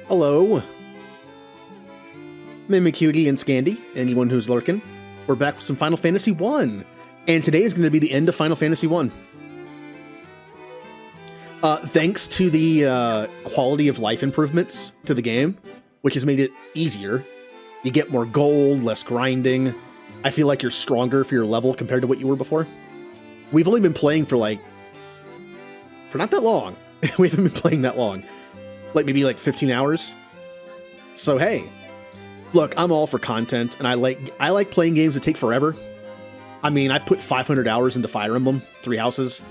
Hello, Mimicutie and Scandy, anyone who's lurking. We're back with some Final Fantasy 1, and today is going to be the end of Final Fantasy 1. Thanks to the quality of life improvements to the game, which has made it easier. You get more gold, less grinding. I feel like you're stronger for your level compared to what you were before. We've only been playing for not that long. We haven't been playing that long. Maybe 15 hours. So hey, look, I'm all for content, and I like playing games that take forever. I mean, I've put 500 hours into Fire Emblem, 3 Houses.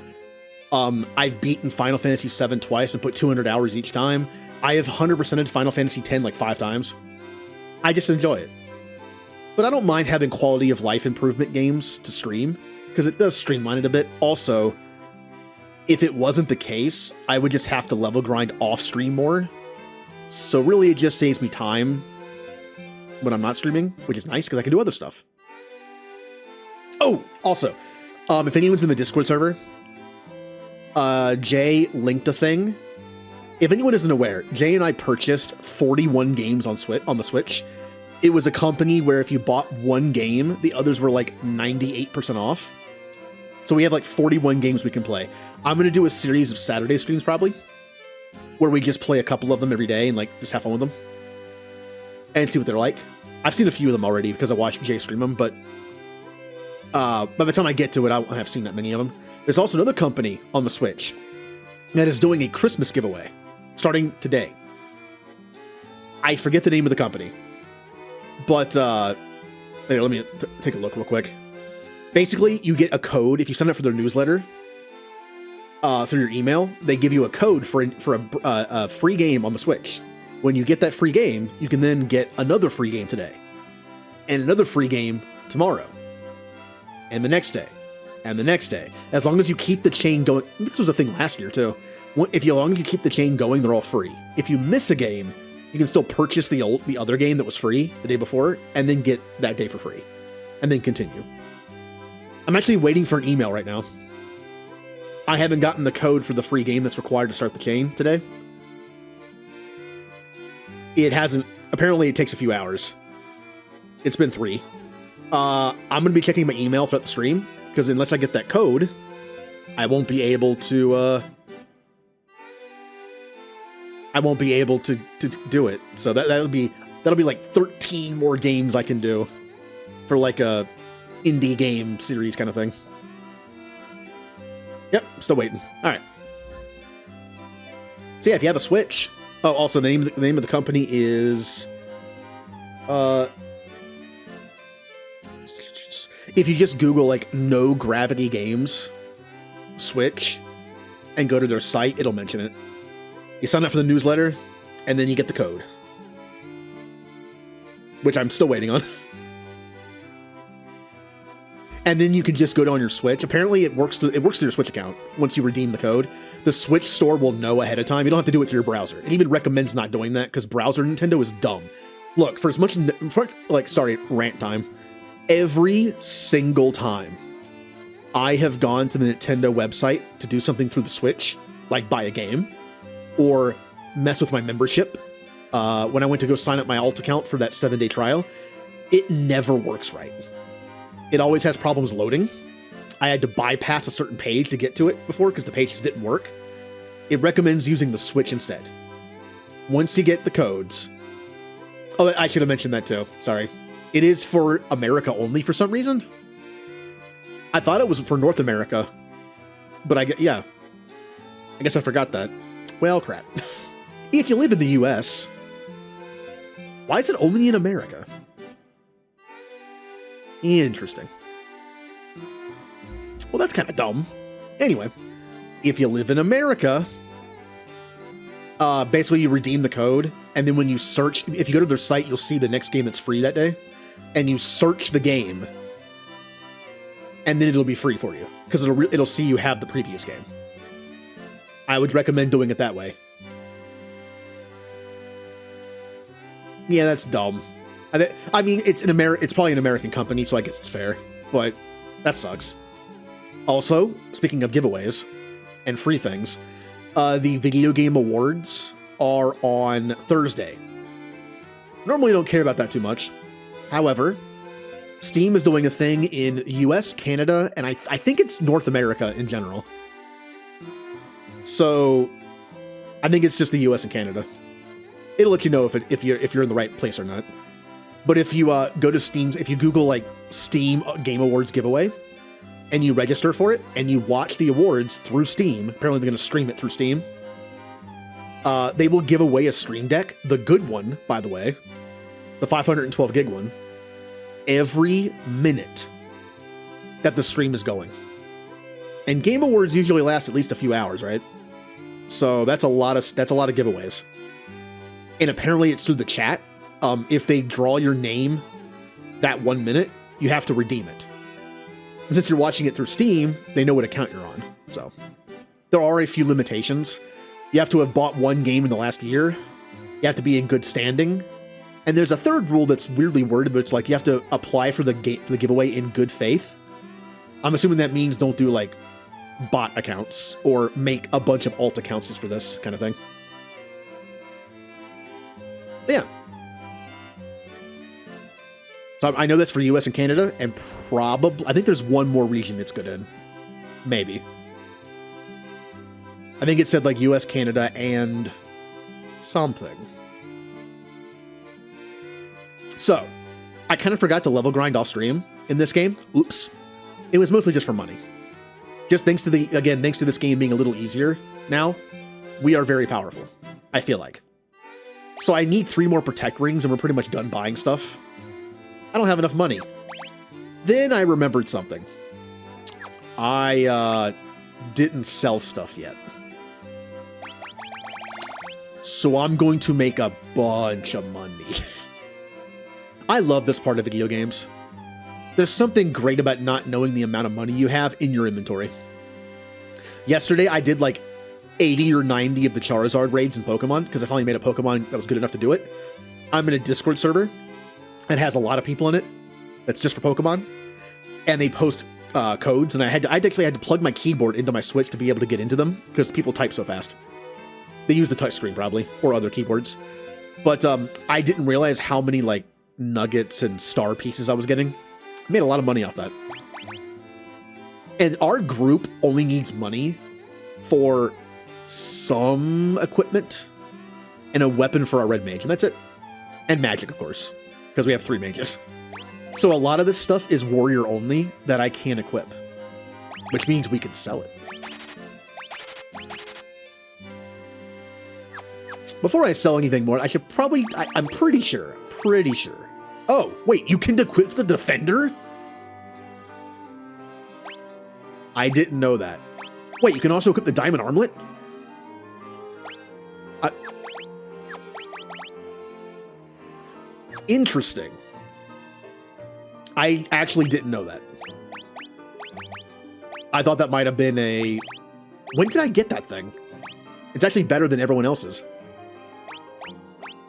I've beaten Final Fantasy VII twice and put 200 hours each time. I have 100%ed Final Fantasy X 5 times. I just enjoy it. But I don't mind having quality of life improvement games to stream, because it does streamline it a bit. Also, if it wasn't the case, I would just have to level grind off stream more. So really, it just saves me time when I'm not streaming, which is nice because I can do other stuff. Oh, also, if anyone's in the Discord server, Jay linked a thing. If anyone isn't aware, Jay and I purchased 41 games on the Switch. It was a company where if you bought one game, the others were 98% off. So we have 41 games we can play. I'm going to do a series of Saturday streams probably, where we just play a couple of them every day and just have fun with them and see what they're like. I've seen a few of them already because I watched Jay stream them, but by the time I get to it, I won't have seen that many of them. There's also another company on the Switch that is doing a Christmas giveaway starting today. I forget the name of the company, but here, let me take a look real quick. Basically, you get a code if you sign up for their newsletter through your email. They give you a code for a free game on the Switch. When you get that free game, you can then get another free game today, and another free game tomorrow, and the next day, and the next day. As long as you keep the chain going. This was a thing last year too. As long as you keep the chain going, they're all free. If you miss a game, you can still purchase the other game that was free the day before, and then get that day for free, and then continue. I'm actually waiting for an email right now. I haven't gotten the code for the free game that's required to start the chain today. It hasn't. Apparently, it takes a few hours. It's been 3. I'm going to be checking my email throughout the stream, because unless I get that code, I won't be able to do it. So that'll be 13 more games I can do for a indie game series kind of thing. Yep, still waiting. All right. So yeah, if you have a Switch. Oh, also the name of the company is if you just Google No Gravity Games Switch and go to their site, it'll mention it. You sign up for the newsletter and then you get the code, which I'm still waiting on. And then you can just go down your Switch. Apparently, it works through your Switch account. Once you redeem the code, the Switch store will know ahead of time. You don't have to do it through your browser. It even recommends not doing that because browser Nintendo is dumb. Look, for as much rant time. Every single time I have gone to the Nintendo website to do something through the Switch, like buy a game or mess with my membership, when I went to go sign up my alt account for that 7-day trial, it never works right. It always has problems loading. I had to bypass a certain page to get to it before because the page just didn't work. It recommends using the Switch instead. Once you get the codes... Oh, I should have mentioned that too. Sorry. It is for America only for some reason. I thought it was for North America. But I guess I forgot that. Well, crap. If you live in the US, why is it only in America? Interesting. Well, that's kind of dumb. Anyway, if you live in America, basically you redeem the code, and then when you search, if you go to their site, you'll see the next game that's free that day, and you search the game, and then it'll be free for you, because it'll see you have the previous game. I would recommend doing it that way. Yeah, that's dumb. I mean, it's probably an American company, so I guess it's fair, but that sucks. Also, speaking of giveaways and free things, the Video Game Awards are on Thursday. Normally don't care about that too much. However, Steam is doing a thing in US, Canada, and I think it's North America in general. So I think it's just the US and Canada. It'll let you know if you're in the right place or not. But if you go to Steam's, if you Google like Steam Game Awards giveaway and you register for it and you watch the awards through Steam, apparently they're going to stream it through Steam. They will give away a Stream Deck, the good one, by the way, the 512 gig one, every minute that the stream is going. And Game Awards usually last at least a few hours, right? So that's a lot of giveaways. And apparently it's through the chat. If they draw your name that 1 minute, you have to redeem it. And since you're watching it through Steam, they know what account you're on. So there are a few limitations. You have to have bought one game in the last year. You have to be in good standing. And there's a third rule that's weirdly worded, but it's like you have to apply for the giveaway in good faith. I'm assuming that means don't do like bot accounts or make a bunch of alt accounts for this kind of thing. But yeah. So I know that's for US and Canada, and probably, I think there's one more region it's good in. Maybe. I think it said like US, Canada, and something. So, I kind of forgot to level grind off stream in this game. Oops. It was mostly just for money. Just thanks to this game being a little easier now, we are very powerful, I feel like. So I need 3 more protect rings and we're pretty much done buying stuff. I don't have enough money. Then I remembered something. I didn't sell stuff yet. So I'm going to make a bunch of money. I love this part of video games. There's something great about not knowing the amount of money you have in your inventory. Yesterday, I did like 80 or 90 of the Charizard raids in Pokemon, because I finally made a Pokemon that was good enough to do it. I'm in a Discord server that has a lot of people in it. That's just for Pokemon. And they post codes, and I actually had to plug my keyboard into my Switch to be able to get into them, because people type so fast. They use the touchscreen probably, or other keyboards. But I didn't realize how many like nuggets and star pieces I was getting. I made a lot of money off that. And our group only needs money for some equipment and a weapon for our red mage, and that's it. And magic, of course, because we have 3 mages. So a lot of this stuff is warrior only that I can't equip, which means we can sell it. Before I sell anything more, I should probably, I'm pretty sure. Oh, wait, you can equip the defender? I didn't know that. Wait, you can also equip the diamond armlet? Interesting. I actually didn't know that. I thought that might have been a... When did I get that thing? It's actually better than everyone else's.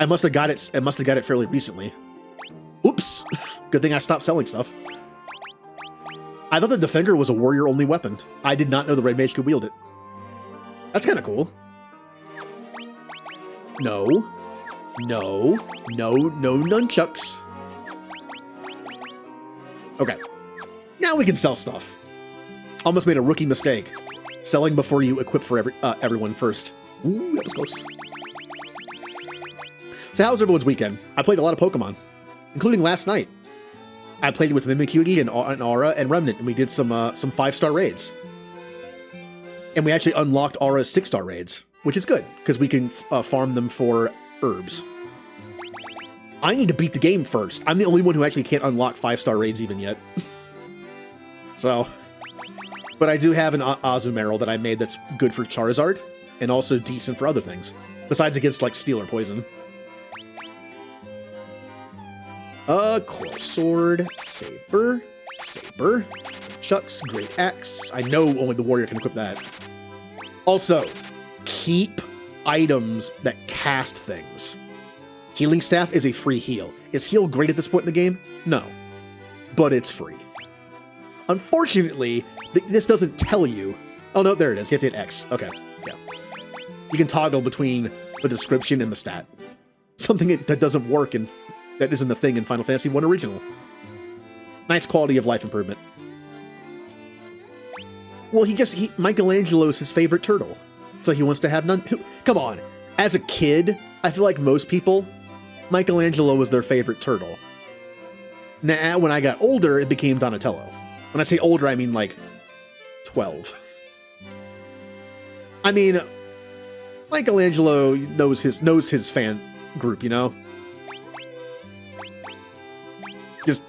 I must have got it fairly recently. Oops. Good thing I stopped selling stuff. I thought the defender was a warrior-only weapon. I did not know the red mage could wield it. That's kind of cool. No, nunchucks. Okay. Now we can sell stuff. Almost made a rookie mistake. Selling before you equip for everyone first. Ooh, that was close. So how was everyone's weekend? I played a lot of Pokemon, including last night. I played with Mimikyu and Aura and Remnant, and we did some 5-star raids. And we actually unlocked Aura's 6-star raids, which is good, because we can farm them for herbs. I need to beat the game first. I'm the only one who actually can't unlock 5-star raids even yet. So, but I do have an Azumarill that I made that's good for Charizard, and also decent for other things, besides against like Steel or Poison. Coral Sword, Saber, Chucks, Great Axe. I know only the warrior can equip that. Also, keep items that cast things. Healing Staff is a free heal. Is heal great at this point in the game? No. But it's free. Unfortunately, this doesn't tell you... Oh no, there it is. You have to hit X. Okay, yeah. You can toggle between a description in the stat. Something that doesn't work and that isn't a thing in Final Fantasy 1 Original. Nice quality of life improvement. Well, Michelangelo's his favorite turtle, so he wants to have none. Come on, as a kid, I feel like most people, Michelangelo was their favorite turtle. Now, when I got older, it became Donatello. When I say older, I mean like 12. I mean, Michelangelo knows his fan group, you know? Just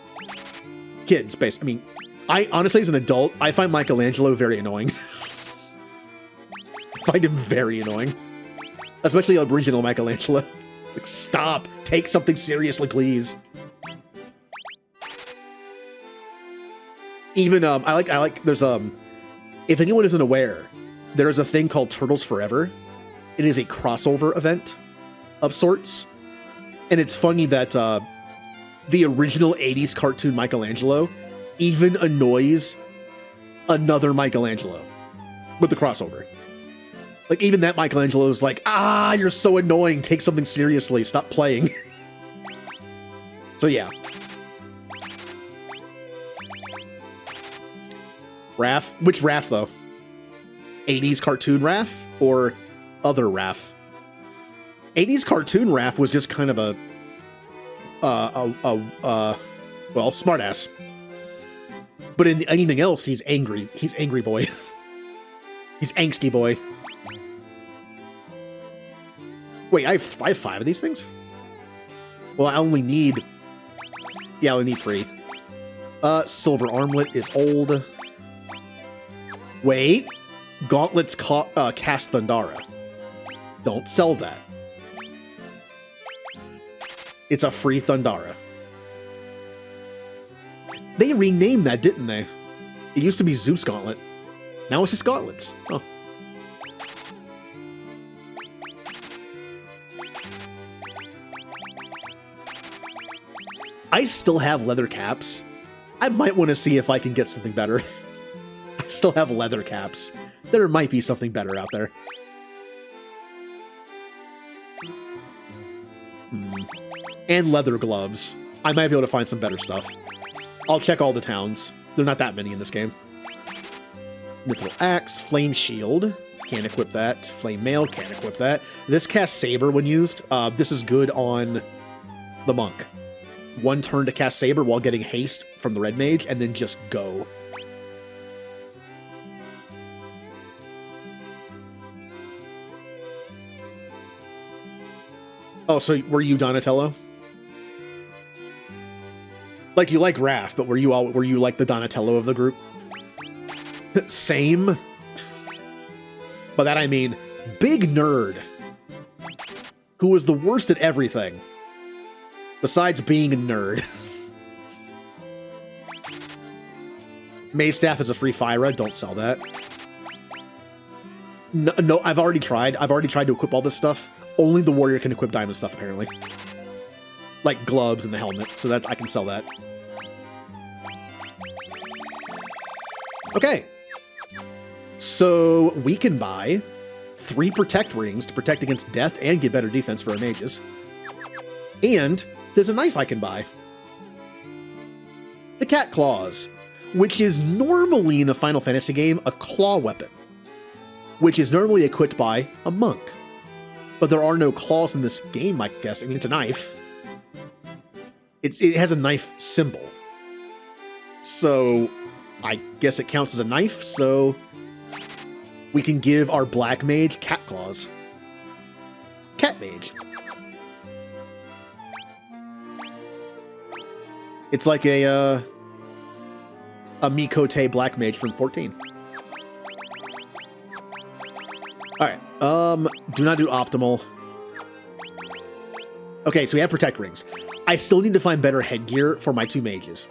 kids, basically. I mean, I honestly, as an adult, I find Michelangelo very annoying. I find him very annoying. Especially original Michelangelo. It's like, stop! Take something seriously, please. Even, I like, there's, if anyone isn't aware, there's a thing called Turtles Forever. It is a crossover event of sorts. And it's funny that, the original 80s cartoon Michelangelo even annoys another Michelangelo with the crossover. Like, even that Michelangelo is like, you're so annoying, take something seriously, stop playing. So yeah. Raph? Which Raph, though? 80s cartoon Raph or other Raph? 80s cartoon Raph was just kind of well, smartass. But in anything else, he's angry. He's angry boy. He's angsty boy. Wait, I have 5 of these things? Well, I only need... Yeah, I only need 3. Silver Armlet is old. Wait. Gauntlets cast Thundara. Don't sell that. It's a free Thundara. They renamed that, didn't they? It used to be Zeus Gauntlet. Now it's just Gauntlets. Oh. I still have leather caps. I might want to see if I can get something better. I still have leather caps. There might be something better out there. And leather gloves. I might be able to find some better stuff. I'll check all the towns. There are not that many in this game. Mithril Axe, Flame Shield. Can't equip that. Flame Mail, can't equip that. This casts Saber when used. This is good on the Monk. 1 turn to cast Saber while getting haste from the Red Mage, and then just go. Oh, so were you Donatello? Like, you like Raph, but were you like the Donatello of the group? Same. By that I mean, big nerd. Who was the worst at everything. Besides being a nerd. Maze Staff is a free Fyra, don't sell that. No, I've already tried. I've already tried to equip all this stuff. Only the warrior can equip diamond stuff, apparently. Like gloves and the helmet, so that I can sell that. Okay. So we can buy 3 protect rings to protect against death and get better defense for our mages. And there's a knife I can buy. The Cat Claws, which is normally in a Final Fantasy game a claw weapon, which is normally equipped by a monk. But there are no claws in this game, I guess. I mean, it's a knife. It has a knife symbol. So I guess it counts as a knife, so we can give our black mage cat claws. Cat mage. It's like a Mikote black mage from 14. Alright, do not do optimal. Okay, so we have protect rings. I still need to find better headgear for my 2 mages.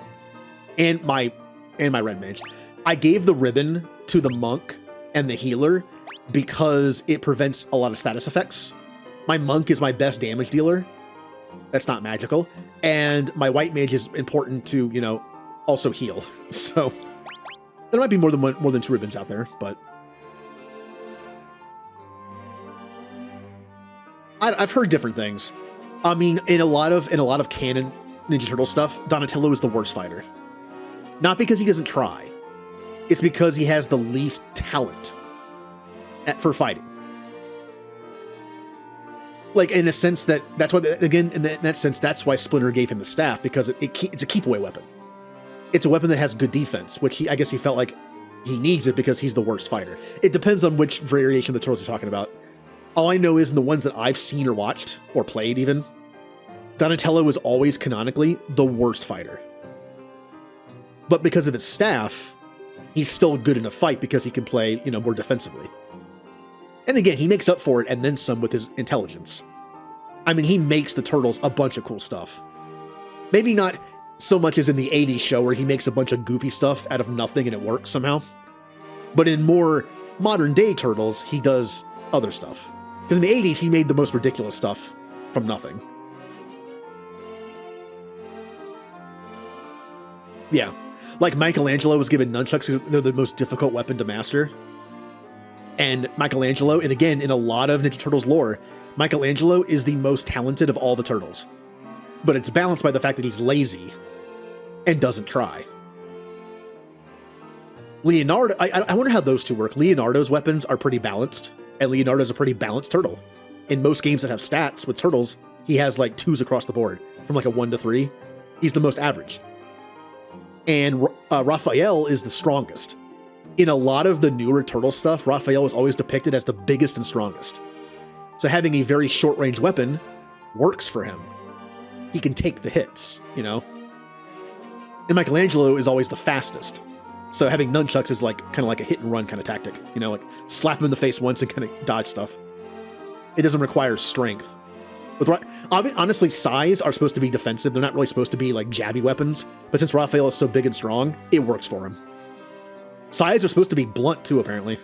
And my red mage. I gave the ribbon to the monk and the healer because it prevents a lot of status effects. My monk is my best damage dealer. That's not magical. And my white mage is important to, you know, also heal. So there might be more than 2 ribbons out there, but I've heard different things. I mean, in a lot of canon Ninja Turtle stuff, Donatello is the worst fighter. Not because he doesn't try. It's because he has the least talent for fighting. Like, in a sense that's why, again, in that sense, that's why Splinter gave him the staff, because it's a keep-away weapon. It's a weapon that has good defense, which I guess he felt like he needs it because he's the worst fighter. It depends on which variation of the Turtles you're talking about. All I know is in the ones that I've seen or watched, or played even, Donatello is always canonically the worst fighter. But because of his staff, he's still good in a fight because he can play, more defensively. And again, he makes up for it and then some with his intelligence. I mean, he makes the Turtles a bunch of cool stuff. Maybe not so much as in the 80s show where he makes a bunch of goofy stuff out of nothing and it works somehow. But in more modern day Turtles, he does other stuff. Because in the 80s, he made the most ridiculous stuff from nothing. Yeah. Like Michelangelo was given nunchucks, they're the most difficult weapon to master. And Michelangelo, and again, in a lot of Ninja Turtles lore, Michelangelo is the most talented of all the Turtles. But it's balanced by the fact that he's lazy and doesn't try. Leonardo, I wonder how those two work. Leonardo's weapons are pretty balanced, and Leonardo's a pretty balanced turtle. In most games that have stats with turtles, he has like 2s across the board, from like a 1 to 3. He's the most average. And Raphael is the strongest. In a lot of the newer Turtle stuff, Raphael is always depicted as the biggest and strongest. So having a very short-range weapon works for him. He can take the hits, And Michelangelo is always the fastest. So having nunchucks is kind of like a hit-and-run kind of tactic. Like slap him in the face once and kind of dodge stuff. It doesn't require strength. Honestly, sais are supposed to be defensive. They're not really supposed to be like jabby weapons. But since Raphael is so big and strong, it works for him. Sais are supposed to be blunt too, apparently.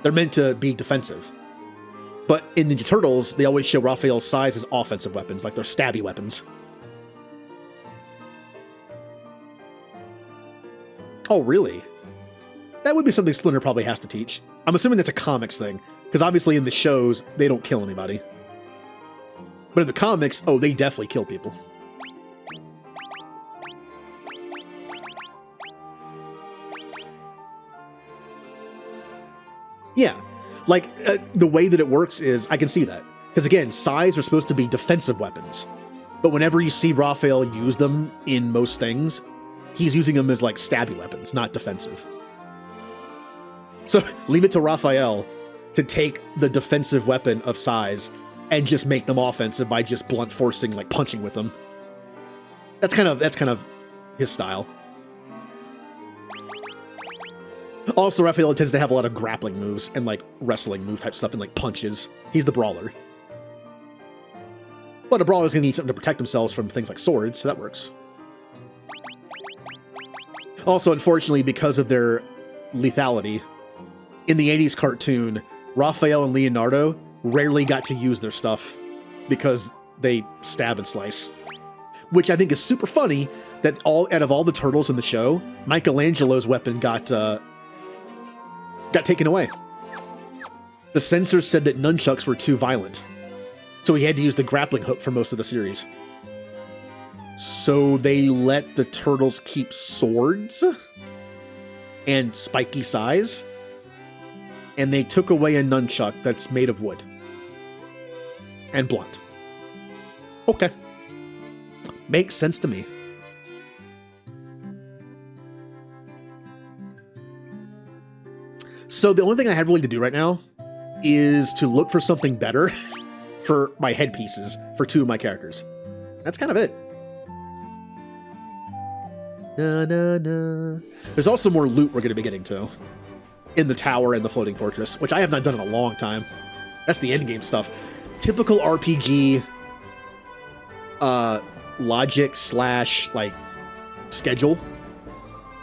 They're meant to be defensive. But in Ninja Turtles, they always show Raphael's sais as offensive weapons, like they're stabby weapons. Oh, really? That would be something Splinter probably has to teach. I'm assuming that's a comics thing, because obviously in the shows, they don't kill anybody. But in the comics, they definitely kill people. Yeah, the way that it works is, I can see that. Because again, sais are supposed to be defensive weapons. But whenever you see Raphael use them in most things, he's using them as stabby weapons, not defensive. So leave it to Raphael to take the defensive weapon of sais and just make them offensive by just blunt forcing, punching with them. That's kind of his style. Also, Raphael tends to have a lot of grappling moves and wrestling move type stuff and punches. He's the brawler. But a brawler's gonna need something to protect themselves from things like swords, so that works. Also, unfortunately, because of their lethality, in the 80s cartoon, Raphael and Leonardo rarely got to use their stuff because they stab and slice. Which I think is super funny that out of all the turtles in the show, Michelangelo's weapon got taken away. The censors said that nunchucks were too violent, so he had to use the grappling hook for most of the series. So they let the turtles keep swords and spiky sais, and they took away a nunchuck that's made of wood and blunt. Okay. Makes sense to me. So the only thing I have really to do right now is to look for something better for my headpieces for 2 of my characters. That's kind of it. Na, na, na. There's also more loot we're going to be getting to in the tower and the floating fortress, which I have not done in a long time. That's the endgame stuff. Typical RPG logic / schedule.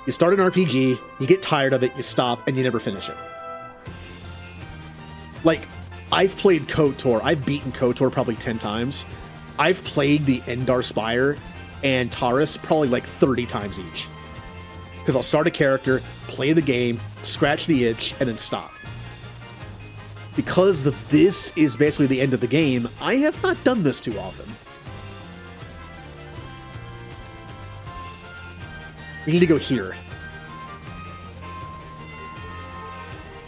You start an RPG, you get tired of it, you stop, and you never finish it. I've played KOTOR. I've beaten KOTOR probably 10 times. I've played the Endar Spire and Taurus probably 30 times each. Because I'll start a character, play the game, scratch the itch, and then stop. because this is basically the end of the game, I have not done this too often. We need to go here.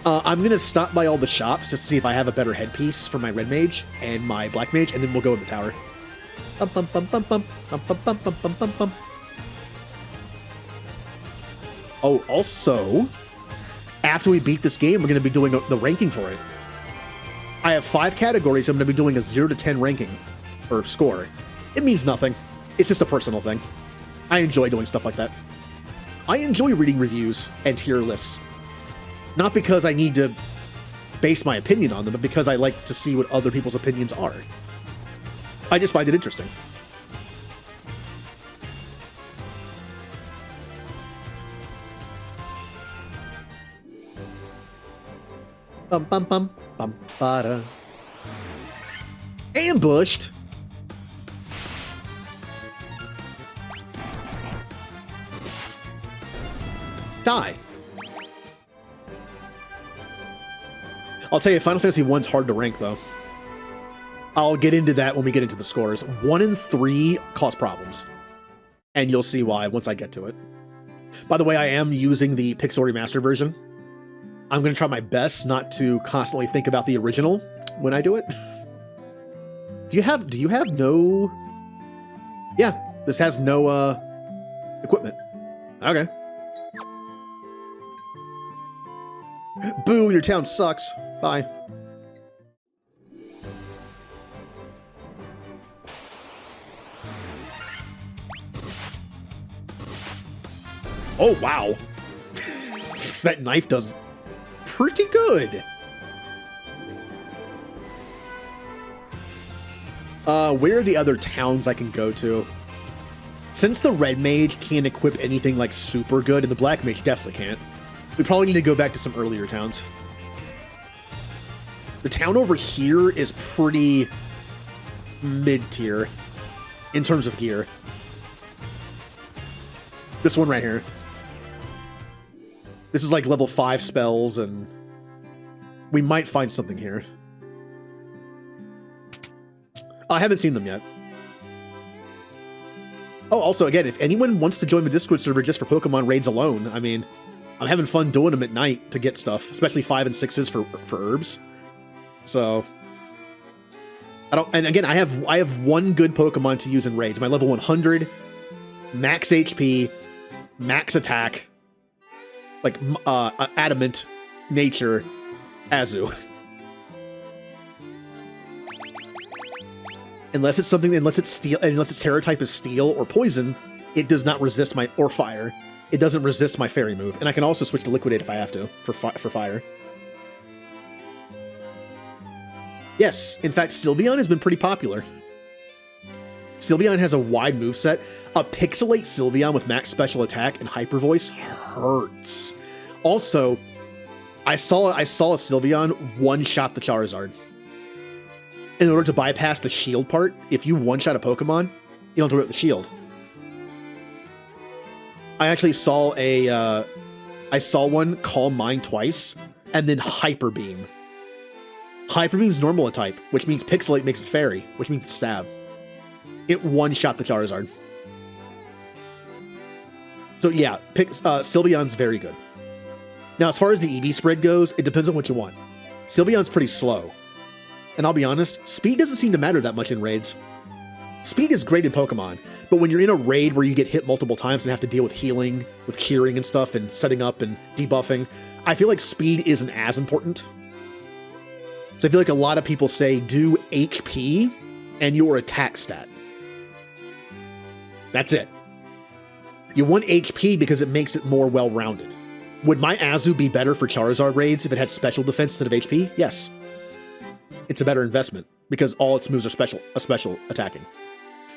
I'm going to stop by all the shops to see if I have a better headpiece for my red mage and my black mage, and then we'll go in the tower. Bum, bum, bum, bum, bum, bum, bum, bum, bum, bum, bum, bum. Oh, also, after we beat this game, we're going to be doing the ranking for it. I have 5 categories. I'm going to be doing a 0 to 10 ranking, or score. It means nothing. It's just a personal thing. I enjoy doing stuff like that. I enjoy reading reviews and tier lists. Not because I need to base my opinion on them, but because I like to see what other people's opinions are. I just find it interesting. Bum bum bum bum bada. Ambushed. Die. I'll tell you, Final Fantasy 1's hard to rank, though. I'll get into that when we get into the scores. 1 and 3 cause problems. And you'll see why once I get to it. By the way, I am using the Pixel Remaster version. I'm going to try my best not to constantly think about the original when I do it. Do you have no... Yeah, this has no, equipment. Okay. Boo, your town sucks. Bye. Oh, wow. That knife does pretty good. Where are the other towns I can go to? Since the red mage can't equip anything like super good, and the black mage definitely can't, we probably need to go back to some earlier towns. The town over here is pretty mid-tier in terms of gear. This one right here. This is like level 5 spells, and we might find something here. I haven't seen them yet. Oh, also, again, if anyone wants to join the Discord server just for Pokemon raids alone, I mean, I'm having fun doing them at night to get stuff, especially 5 and 6s for herbs. So, and again, I have one good Pokemon to use in raids. My level 100, max HP, max attack, like adamant nature, Azu. Unless its terror type is steel or poison, it does not resist or fire. It doesn't resist my fairy move, and I can also switch to liquidate if I have to for fire. Yes, in fact, Sylveon has been pretty popular. Sylveon has a wide moveset. A pixelate Sylveon with max special attack and hyper voice hurts. Also, I saw a Sylveon one-shot the Charizard. In order to bypass the shield part, if you one-shot a Pokemon, you don't have to worry about the shield. I actually saw one Calm Mind twice, and then Hyper Beam. Hyper Beam's normal type, which means Pixelate makes it Fairy, which means it's Stab. It one-shot the Charizard. So yeah, Sylveon's very good. Now, as far as the EV spread goes, it depends on what you want. Sylveon's pretty slow. And I'll be honest, speed doesn't seem to matter that much in raids. Speed is great in Pokemon, but when you're in a raid where you get hit multiple times and have to deal with healing, with curing and stuff, and setting up and debuffing, I feel like speed isn't as important. So I feel like a lot of people say do HP and your attack stat. That's it. You want HP because it makes it more well-rounded. Would my Azu be better for Charizard raids if it had special defense instead of HP? Yes. It's a better investment because all its moves are special attacking.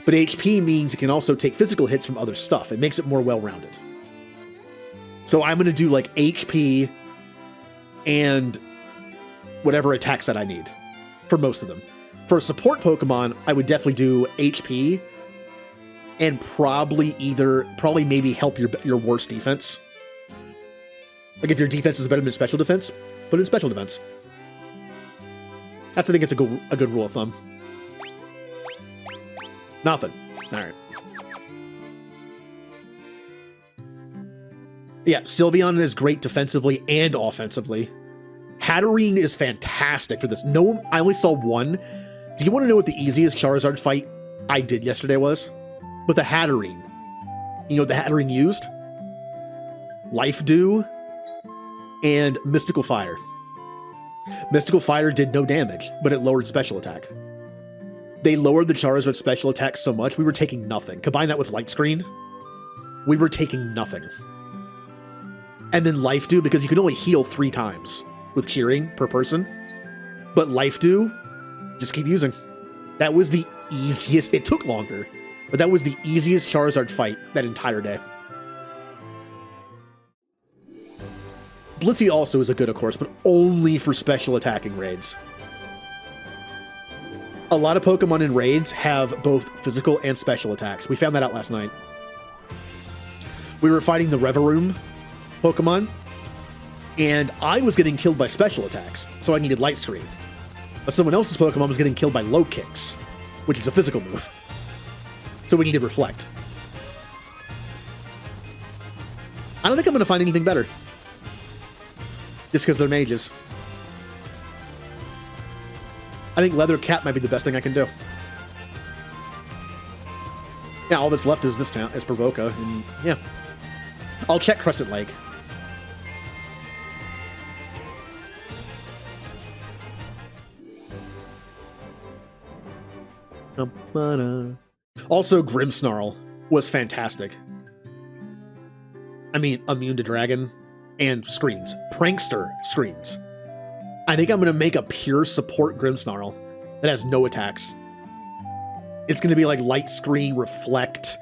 But HP means it can also take physical hits from other stuff. It makes it more well-rounded. So I'm going to do like HP and whatever attack set I need for most of them. For a support Pokemon, I would definitely do HP and probably maybe help your worst defense. Like if your defense is better than special defense, put it in special defense. That's, I think it's a good rule of thumb. Nothing. All right. Yeah, Sylveon is great defensively and offensively. Hatterene is fantastic for this. No, I only saw one. Do you want to know what the easiest Charizard fight I did yesterday was? With the Hatterene. You know what the Hatterene used? Life Dew and Mystical Fire. Mystical Fire did no damage, but it lowered special attack. They lowered the Charizard special attack so much, we were taking nothing. Combine that with Light Screen, we were taking nothing. And then Life Dew, because you can only heal 3 times with cheering per person. But Life Dew, just keep using. That was the easiest. It took longer, but that was the easiest Charizard fight that entire day. Blissey also is a good, of course, but only for special attacking raids. A lot of Pokemon in raids have both physical and special attacks. We found that out last night. We were fighting the Reverum Pokemon, and I was getting killed by special attacks, so I needed Light Screen. But someone else's Pokemon was getting killed by Low Kicks, which is a physical move. So we needed Reflect. I don't think I'm going to find anything better. Just because they're mages. I think Leather Cat might be the best thing I can do. Yeah, all that's left is this town, is Provoca, and yeah. I'll check Crescent Lake. Also, Grimmsnarl was fantastic. I mean, immune to Dragon and screens. Prankster screens. I think I'm going to make a pure support Grimmsnarl that has no attacks. It's going to be like Light Screen, Reflect.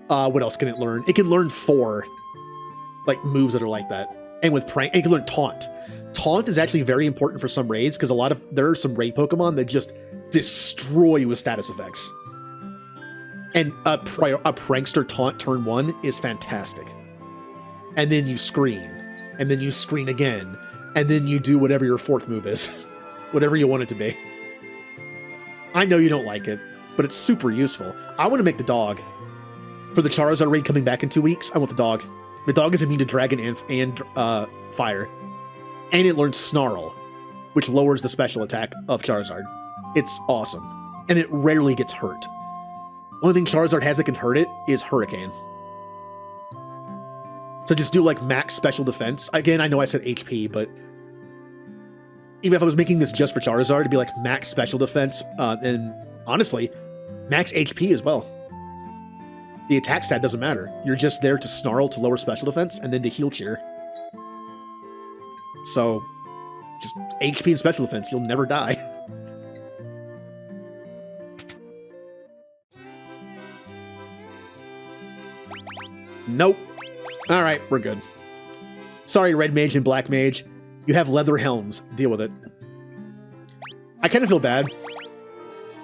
What else can it learn? It can learn 4 like moves that are like that. And with Prank, it can learn Taunt. Taunt is actually very important for some raids because there are some raid Pokemon that just destroy you with status effects. And a Prankster Taunt turn 1 is fantastic. And then you screen. And then you screen again. And then you do whatever your 4th move is. Whatever you want it to be. I know you don't like it, but it's super useful. I want to make the dog. For the Charizard raid coming back in 2 weeks, I want the dog. The dog is immune to Dragon and Fire. And it learns Snarl, which lowers the special attack of Charizard. It's awesome. And it rarely gets hurt. Only thing Charizard has that can hurt it is Hurricane. So just do like max special defense. Again, I know I said HP, but even if I was making this just for Charizard, it'd be like max special defense, and honestly, max HP as well. The attack stat doesn't matter. You're just there to Snarl to lower special defense and then to heal cheer. So, just HP and special defense, you'll never die. Nope. Alright, we're good. Sorry, Red Mage and Black Mage. You have leather helms. Deal with it. I kind of feel bad.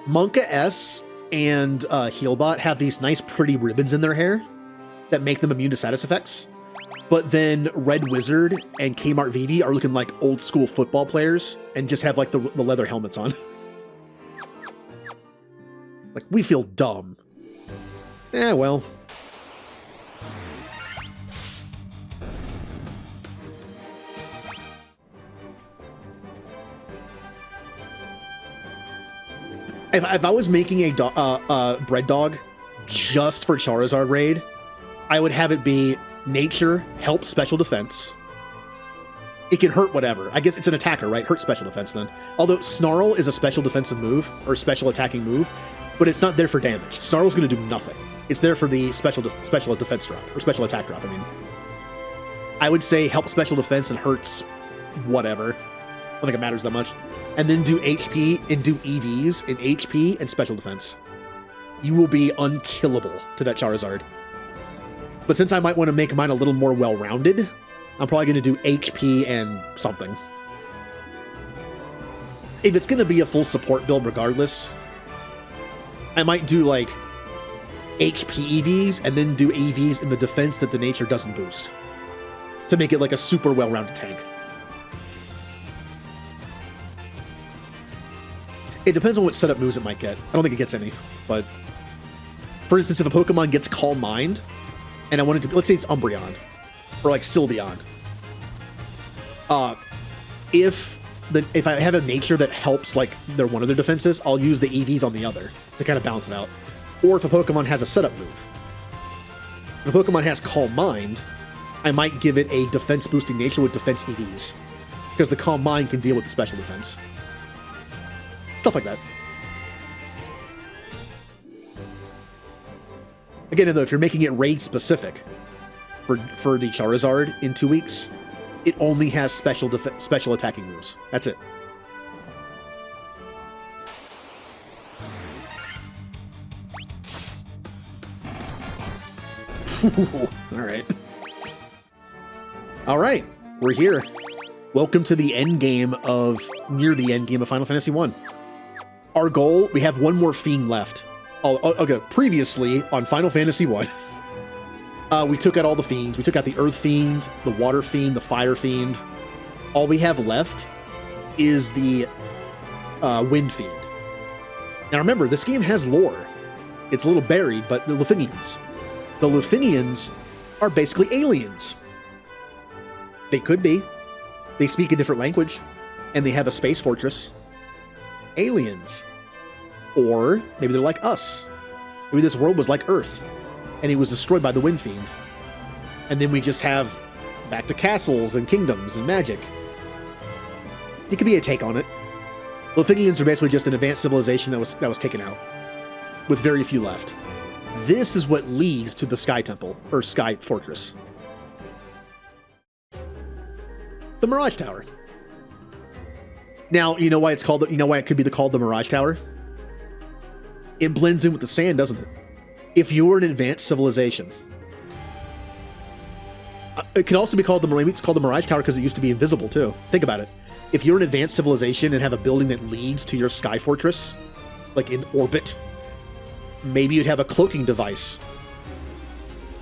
Monka S and Healbot have these nice pretty ribbons in their hair that make them immune to status effects. But then Red Wizard and Kmart Vivi are looking like old school football players and just have like the leather helmets on. Like, we feel dumb. Eh, well. If I was making a bread dog just for Charizard raid, I would have it be Nature, help special defense. It can hurt whatever. I guess it's an attacker, right? Hurt special defense then. Although Snarl is a special defensive move, or special attacking move, but it's not there for damage. Snarl's going to do nothing. It's there for the special defense drop, or special attack drop, I mean. I would say help special defense and hurts whatever. I don't think it matters that much. And then do HP and do EVs in HP and special defense. You will be unkillable to that Charizard. But since I might want to make mine a little more well-rounded, I'm probably going to do HP and something. If it's going to be a full support build regardless, I might do like HP EVs and then do EVs in the defense that the nature doesn't boost. To make it like a super well-rounded tank. It depends on what setup moves it might get. I don't think it gets any, but for instance, if a Pokemon gets Calm Mind, and I wanted to, let's say it's Umbreon, or like Sylveon. If I have a nature that helps like one of their defenses, I'll use the EVs on the other to kind of balance it out. Or if a Pokemon has a setup move. If a Pokemon has Calm Mind, I might give it a defense boosting nature with defense EVs. Because the Calm Mind can deal with the special defense. Stuff like that. Again, though, if you're making it raid specific for the Charizard in 2 weeks, it only has special attacking moves. That's it. All right, we're here. Welcome to the end game of near the end game of Final Fantasy 1. Our goal, we have one more fiend left. Okay, previously on Final Fantasy 1, we took out all the fiends. We took out the Earth Fiend, the Water Fiend, the Fire Fiend. All we have left is the Wind Fiend. Now remember, this game has lore. It's a little buried, but the Lufinians. The Lufinians are basically aliens. They could be. They speak a different language, and they have a space fortress. Aliens. Or maybe they're like us. Maybe this world was like Earth, and it was destroyed by the Wind Fiend. And then we just have back to castles and kingdoms and magic. It could be a take on it. Lufinians are basically just an advanced civilization that was taken out, with very few left. This is what leads to the Sky Temple, or Sky Fortress. The Mirage Tower. Now, you know why it's called, you know why it could be called the Mirage Tower? It blends in with the sand, doesn't it? If you're an advanced civilization, it could also be called maybe it's called the Mirage Tower because it used to be invisible too. Think about it. If you're an advanced civilization and have a building that leads to your Sky Fortress, like in orbit, maybe you'd have a cloaking device.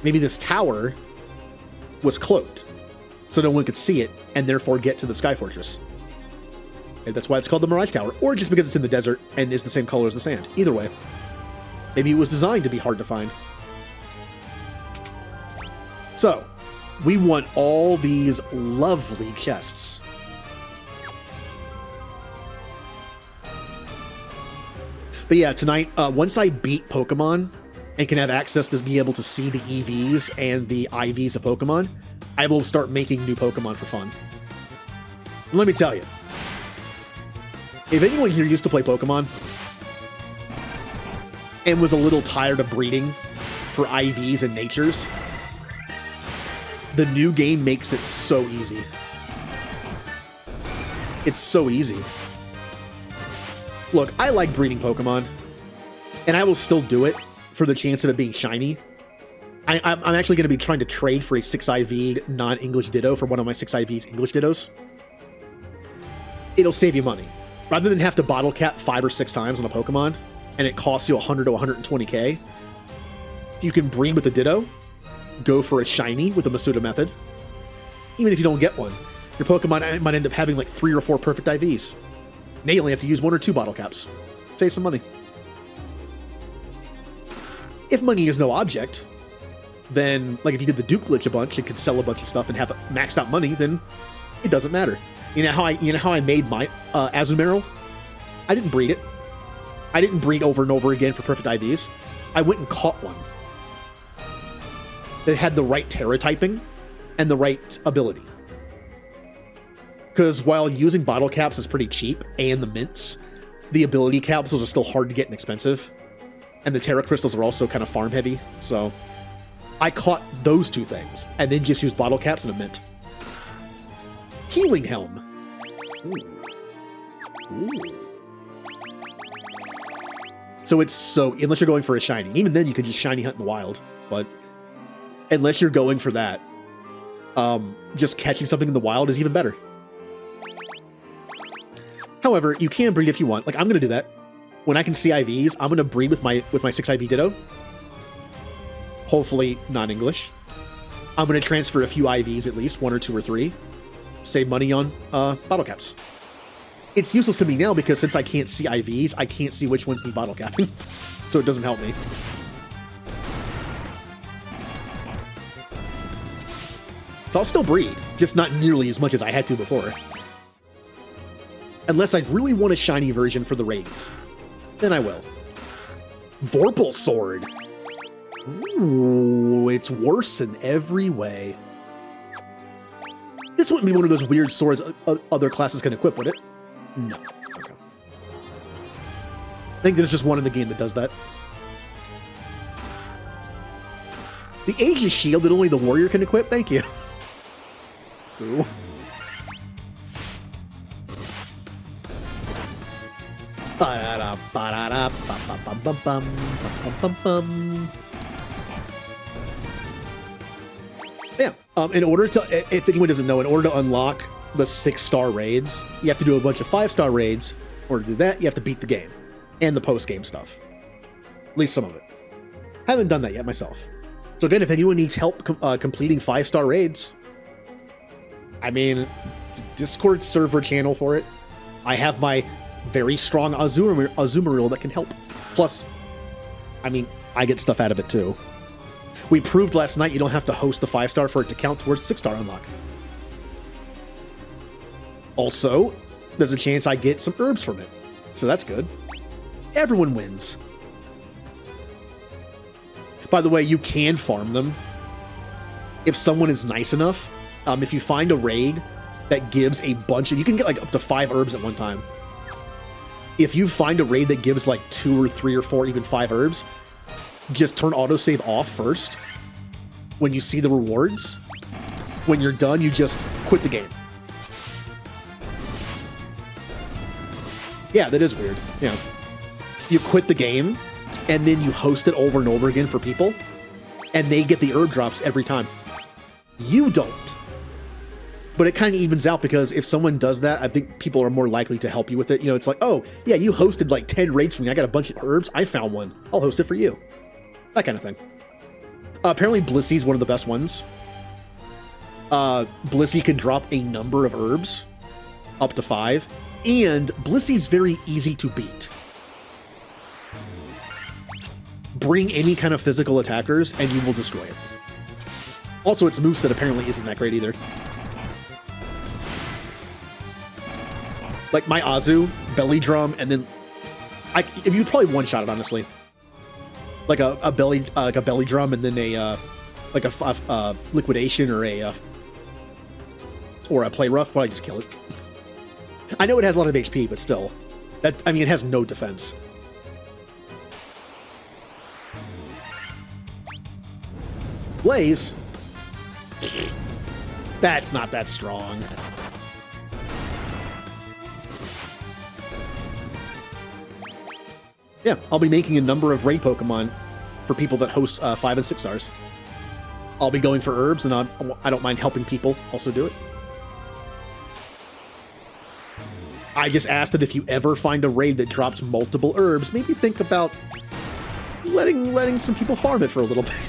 Maybe this tower was cloaked, so no one could see it and therefore get to the Sky Fortress. And that's why it's called the Mirage Tower, or just because it's in the desert and is the same color as the sand. Either way. Maybe it was designed to be hard to find. So, we want all these lovely chests. But yeah, tonight, once I beat Pokemon and can have access to be able to see the EVs and the IVs of Pokemon, I will start making new Pokemon for fun. And let me tell you, if anyone here used to play Pokemon and was a little tired of breeding for IVs and natures, the new game makes it so easy. It's so easy. Look, I like breeding Pokemon, and I will still do it for the chance of it being shiny. I'm actually going to be trying to trade for a 6IV non-English Ditto for one of my 6IV's English Dittos. It'll save you money. Rather than have to bottle cap 5 or 6 times on a Pokemon, and it costs you 100 to 120k, you can breed with a Ditto, go for a shiny with the Masuda method. Even if you don't get one, your Pokemon might end up having like 3 or 4 perfect IVs. Now you only have to use 1 or 2 bottle caps. Save some money. If money is no object, then, like if you did the Duke glitch a bunch and could sell a bunch of stuff and have maxed out money, then it doesn't matter. You know how I made my Azumarill? I didn't breed it. I didn't breed over and over again for perfect IVs. I went and caught one that had the right Terra typing and the right ability. Because while using bottle caps is pretty cheap, and the mints, the ability capsules are still hard to get and expensive. And the Terra crystals are also kind of farm heavy, so I caught those 2 things, and then just used bottle caps and a mint. Healing Helm. Ooh. So it's so, unless you're going for a shiny, even then you could just shiny hunt in the wild, but unless you're going for that, just catching something in the wild is even better. However, you can breed if you want. Like, I'm going to do that. When I can see IVs, I'm going to breed with my 6IV Ditto. Hopefully non-English. I'm going to transfer a few IVs at least, 1 or 2 or 3. Save money on bottle caps. It's useless to me now because since I can't see IVs, I can't see which ones need bottle capping. So it doesn't help me. So I'll still breed, just not nearly as much as I had to before. Unless I really want a shiny version for the raids. Then I will. Vorpal Sword. Ooh, it's worse in every way. This wouldn't be one of those weird swords other classes can equip, would it? No. Okay. I think there's just one in the game that does that. The Aegis Shield that only the warrior can equip? Thank you. Ooh. Yeah. In order to, if anyone doesn't know, in order to unlock the 6-star raids, you have to do a bunch of 5-star raids. In order to do that, you have to beat the game and the post-game stuff. At least some of it. Haven't done that yet myself. So again, if anyone needs help completing 5-star raids, I mean, Discord server channel for it. I have my very strong Azumarill that can help. Plus, I mean, I get stuff out of it too. We proved last night you don't have to host the 5-star for it to count towards 6-star unlock. Also, there's a chance I get some herbs from it. So that's good. Everyone wins. By the way, you can farm them if someone is nice enough. If you find a raid that gives a bunch of... You can get like up to 5 herbs at one time. If you find a raid that gives like 2 or 3 or 4, even 5 herbs, just turn autosave off first when you see the rewards. When you're done, you just quit the game. Yeah, that is weird. Yeah. You quit the game, and then you host it over and over again for people, and they get the herb drops every time. You don't. But it kind of evens out because if someone does that, I think people are more likely to help you with it. You know, it's like, oh, yeah, you hosted like 10 raids for me. I got a bunch of herbs. I found one. I'll host it for you. That kind of thing. Apparently, Blissy's one of the best ones. Blissey can drop a number of herbs, up to 5, and Blissy's very easy to beat. Bring any kind of physical attackers, and you will destroy it. Also, its moveset apparently isn't that great either. Like my Azu, belly drum, and then you'd probably one-shot it, honestly. Like a belly drum, and then a liquidation or a play rough. Probably just kill it. I know it has a lot of HP, but still, I mean, it has no defense. Blaze. That's not that strong. Yeah, I'll be making a number of raid Pokemon for people that host 5 and 6 stars. I'll be going for herbs, and I don't mind helping people also do it. I just asked that if you ever find a raid that drops multiple herbs, maybe think about letting some people farm it for a little bit.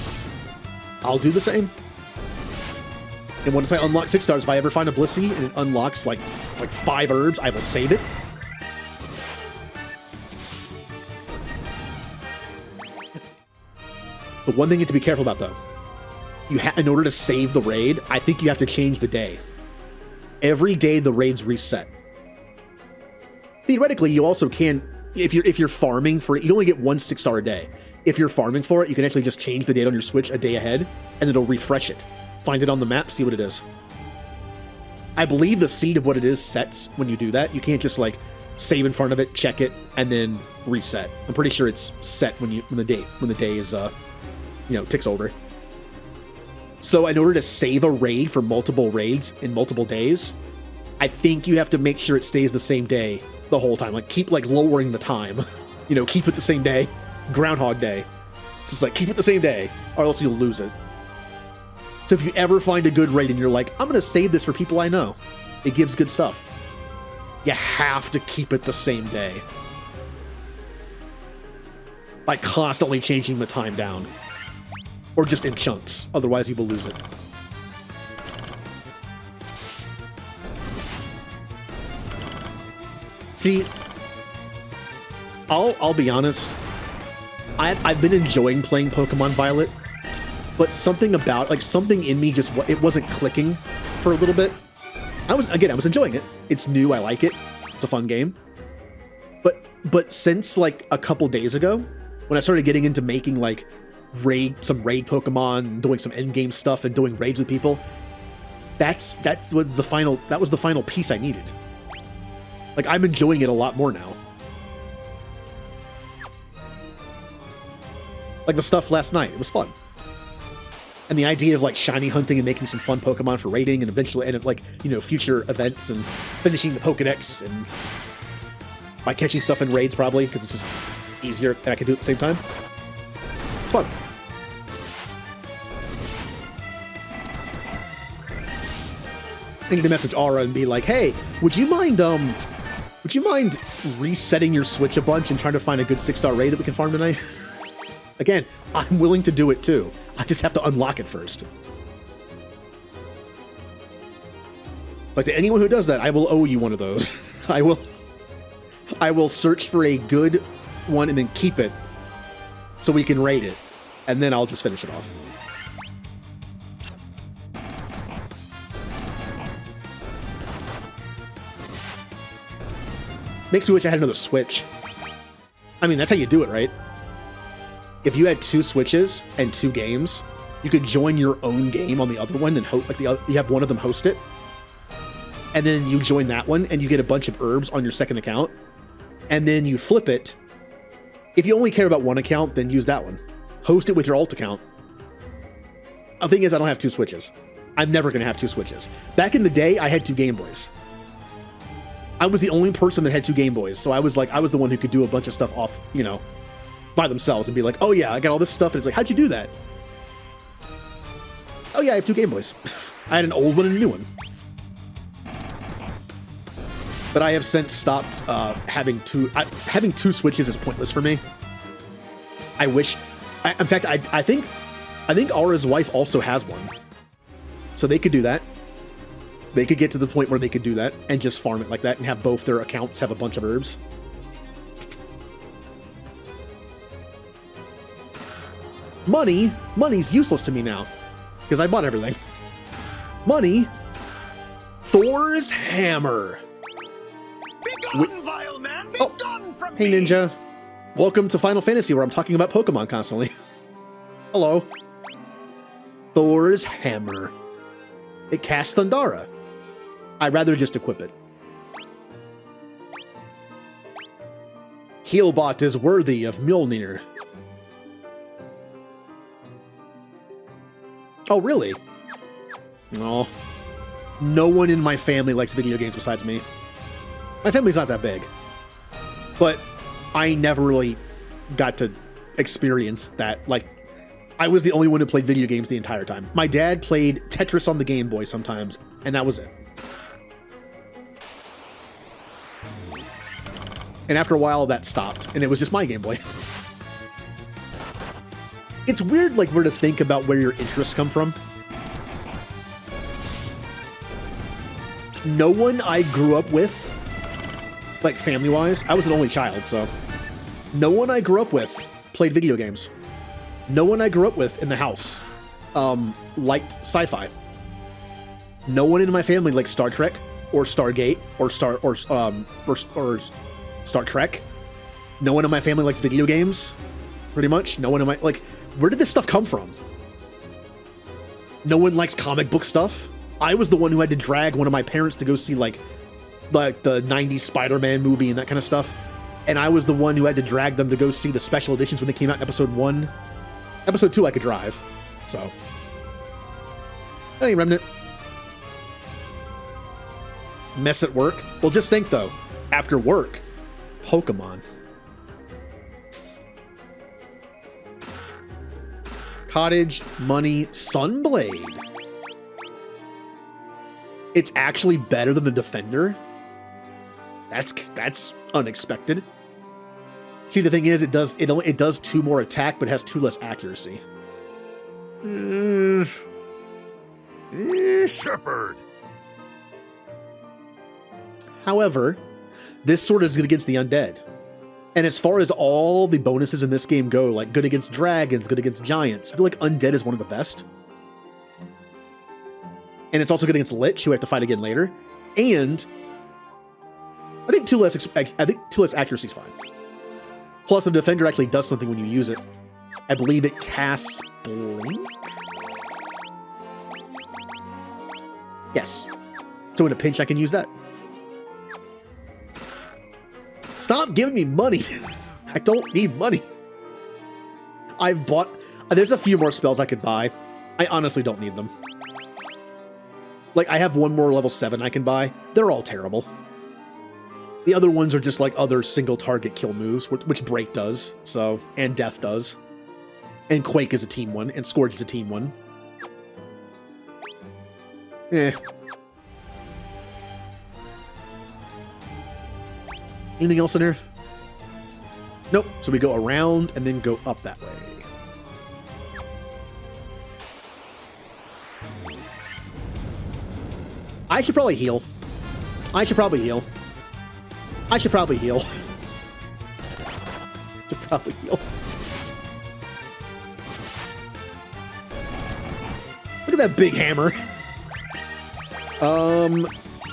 I'll do the same. And once I unlock 6 stars, if I ever find a Blissey and it unlocks like 5 herbs, I will save it. The one thing you have to be careful about, though, in order to save the raid, I think you have to change the day. Every day the raids reset. Theoretically, you also can, if you're farming for it, you only get 1 6-star a day. If you're farming for it, you can actually just change the date on your Switch a day ahead, and it'll refresh it. Find it on the map, see what it is. I believe the seed of what it is sets when you do that. You can't just like save in front of it, check it, and then reset. I'm pretty sure it's set when the day is ticks over. So in order to save a raid for multiple raids in multiple days, I think you have to make sure it stays the same day the whole time. Like keep lowering the time. Keep it the same day. Groundhog Day. It's just like keep it the same day, or else you'll lose it. So if you ever find a good raid and you're like, I'm gonna save this for people I know, it gives good stuff, you have to keep it the same day by constantly changing the time down. Or just in chunks, otherwise you will lose it. See, I'll be honest. I've been enjoying playing Pokemon Violet, but something about, like, something in me just, it wasn't clicking for a little bit. I was enjoying it. It's new, I like it. It's a fun game. But since, like, a couple days ago, when I started getting into making, like, some raid Pokemon, doing some endgame stuff and doing raids with people, that was the final piece I needed. Like, I'm enjoying it a lot more now. Like the stuff last night, it was fun. And the idea of, like, shiny hunting and making some fun Pokemon for raiding and eventually, and like, you know, future events and finishing the Pokedex and by catching stuff in raids probably, because it's just easier and I can do it at the same time. It's fun. I need to message Aura and be like, hey, would you mind resetting your Switch a bunch and trying to find a good 6-star raid that we can farm tonight? Again, I'm willing to do it too. I just have to unlock it first. Like, to anyone who does that, I will owe you one of those. I will search for a good one and then keep it so we can raid it. And then I'll just finish it off. Makes me wish I had another Switch. I mean, that's how you do it, right? If you had 2 Switches and 2 games, you could join your own game on the other one and you have one of them host it. And then you join that one and you get a bunch of herbs on your second account. And then you flip it. If you only care about one account, then use that one. Host it with your alt account. The thing is, I don't have 2 Switches. I'm never going to have 2 Switches. Back in the day, I had 2 Game Boys. I was the only person that had 2 Game Boys. So I was the one who could do a bunch of stuff off, you know, by themselves and be like, oh yeah, I got all this stuff. And it's like, how'd you do that? Oh yeah, I have 2 Game Boys. I had an old one and a new one. But I have since stopped having 2 Switches is pointless for me. I wish, in fact, I think Aura's wife also has one. So they could do that. They could get to the point where they could do that and just farm it like that and have both their accounts have a bunch of herbs. Money's useless to me now because I bought everything. Money. Thor's hammer. Be gone, vile man! Be gone from hey, me! Ninja. Welcome to Final Fantasy, where I'm talking about Pokemon constantly. Hello. Thor's hammer. It casts Thundara. I'd rather just equip it. Healbot is worthy of Mjolnir. Oh, really? Oh. No one in my family likes video games besides me. My family's not that big. But I never really got to experience that. Like, I was the only one who played video games the entire time. My dad played Tetris on the Game Boy sometimes, and that was it. And after a while, that stopped, and it was just my Game Boy. It's weird, like, where to think about where your interests come from. No one I grew up with, like, family-wise, I was an only child, so no one I grew up with played video games. No one I grew up with in the house liked sci-fi. No one in my family liked Star Trek or Stargate or Star Trek. No one in my family likes video games, pretty much. No one in my, like, where did this stuff come from? No one likes comic book stuff. I was the one who had to drag one of my parents to go see like the 90s Spider-Man movie and that kind of stuff. And I was the one who had to drag them to go see the special editions when they came out in episode 1. Episode 2 I could drive, so. Hey, Remnant. Mess at work? Well, just think though, after work, Pokemon. Cottage, money, Sunblade. It's actually better than the Defender? That's unexpected. See, the thing is, it does 2 more attack, but has 2 less accuracy. Shepherd. However, This sword is good against the undead. And as far as all the bonuses in this game go, like good against dragons, good against giants, I feel like undead is one of the best. And it's also good against lich, who we have to fight again later. And I think two less accuracy is fine. Plus, the defender actually does something when you use it. I believe it casts blink. Yes. So in a pinch, I can use that. Stop giving me money. I don't need money. I've bought... There's a few more spells I could buy. I honestly don't need them. Like, I have one more level 7 I can buy. They're all terrible. The other ones are just like other single target kill moves, which Break does, so, and Death does. And Quake is a team one, and Scourge is a team one. Eh. Anything else in here? Nope. So we go around and then go up that way. I should probably heal. I should probably heal. I should probably heal. Should probably heal. Look at that big hammer.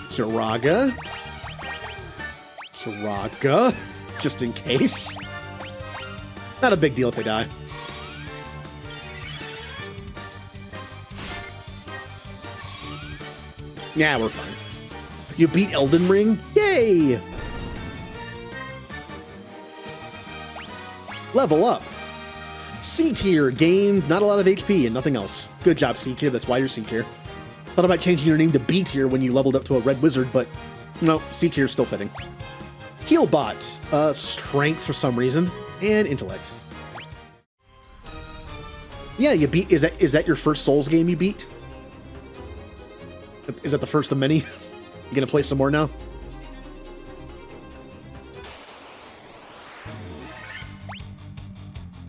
Kiraga. Kiraga. Just in case. Not a big deal if they die. Yeah, we're fine. You beat Elden Ring? Yay! Level up. C tier, gained not a lot of HP and nothing else. Good job, C tier. That's why you're C tier. Thought about changing your name to B tier when you leveled up to a red wizard, but no, C tier is still fitting. Heal bot, strength for some reason, and intellect. Yeah, you beat. Is that your first Souls game you beat? Is that the first of many? You gonna play some more now?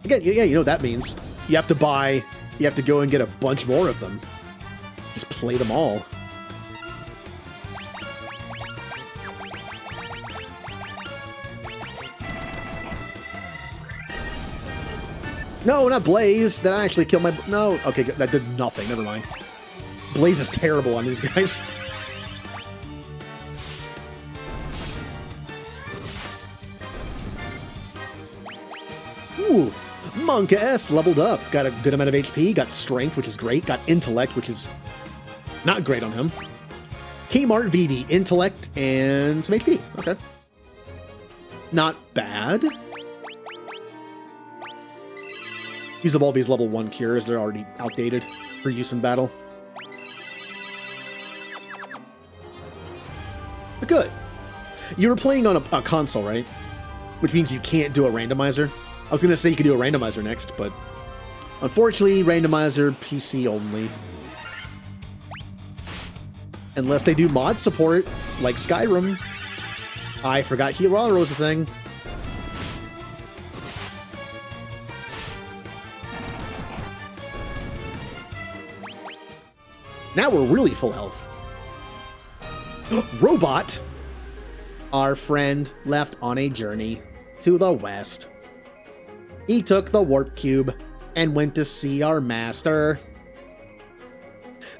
Again, yeah, you know what that means. You have to go and get a bunch more of them. Just play them all. No, not Blaze. That actually killed my... No, okay, that did nothing. Never mind. Blaze is terrible on these guys. Ooh, Monka S leveled up. Got a good amount of HP. Got strength, which is great. Got intellect, which is not great on him. Kmart VD, intellect, and some HP. Okay. Not bad. Use up all these level 1 cures. They're already outdated for use in battle. But good. You were playing on a console, right? Which means you can't do a randomizer. I was going to say you could do a randomizer next, but unfortunately, randomizer PC only. Unless they do mod support, like Skyrim. I forgot Hiraro was a thing. Now we're really full health. Robot! Our friend left on a journey to the west. He took the warp cube and went to see our master.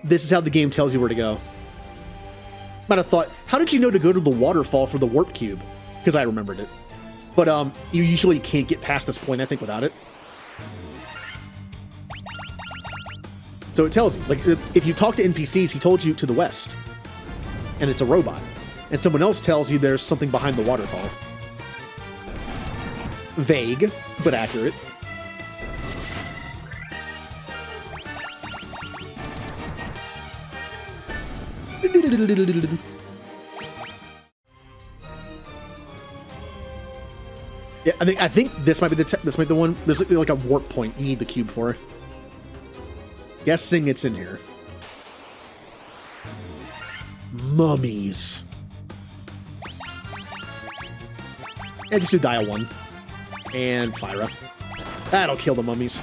This is how the game tells you where to go. Might have thought, how did you know to go to the waterfall for the warp cube? Because I remembered it. But you usually can't get past this point, I think, without it. So it tells you, like, if you talk to NPCs, he told you to the west. And it's a robot. And someone else tells you there's something behind the waterfall. Vague, but accurate. Yeah, I think this might be the one. There's like a warp point you need the cube for. Guessing it's in here. Mummies. Yeah, just do dial 1. And Fyra. That'll kill the mummies.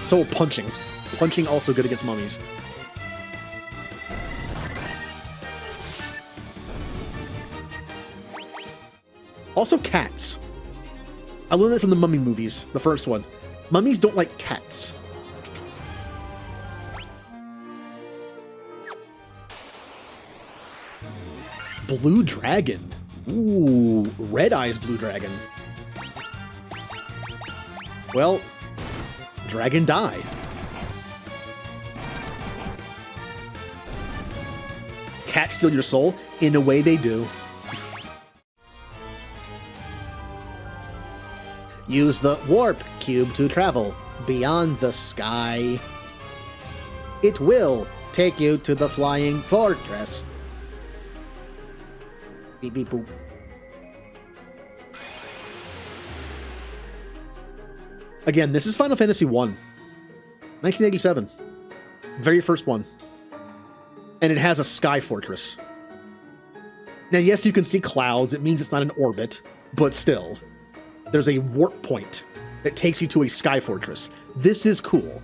So punching. Punching also good against mummies. Also cats. I learned that from the Mummy movies, the first one. Mummies don't like cats. Blue Dragon. Ooh, Red Eyes Blue Dragon. Well, dragon die. Cats steal your soul? In a way they do. Use the warp cube to travel beyond the sky. It will take you to the flying fortress. Beep beep boop. Again, this is Final Fantasy 1. 1987. Very first one. And it has a sky fortress. Now, yes, you can see clouds. It means it's not an orbit, but still. There's a warp point that takes you to a sky fortress. This is cool.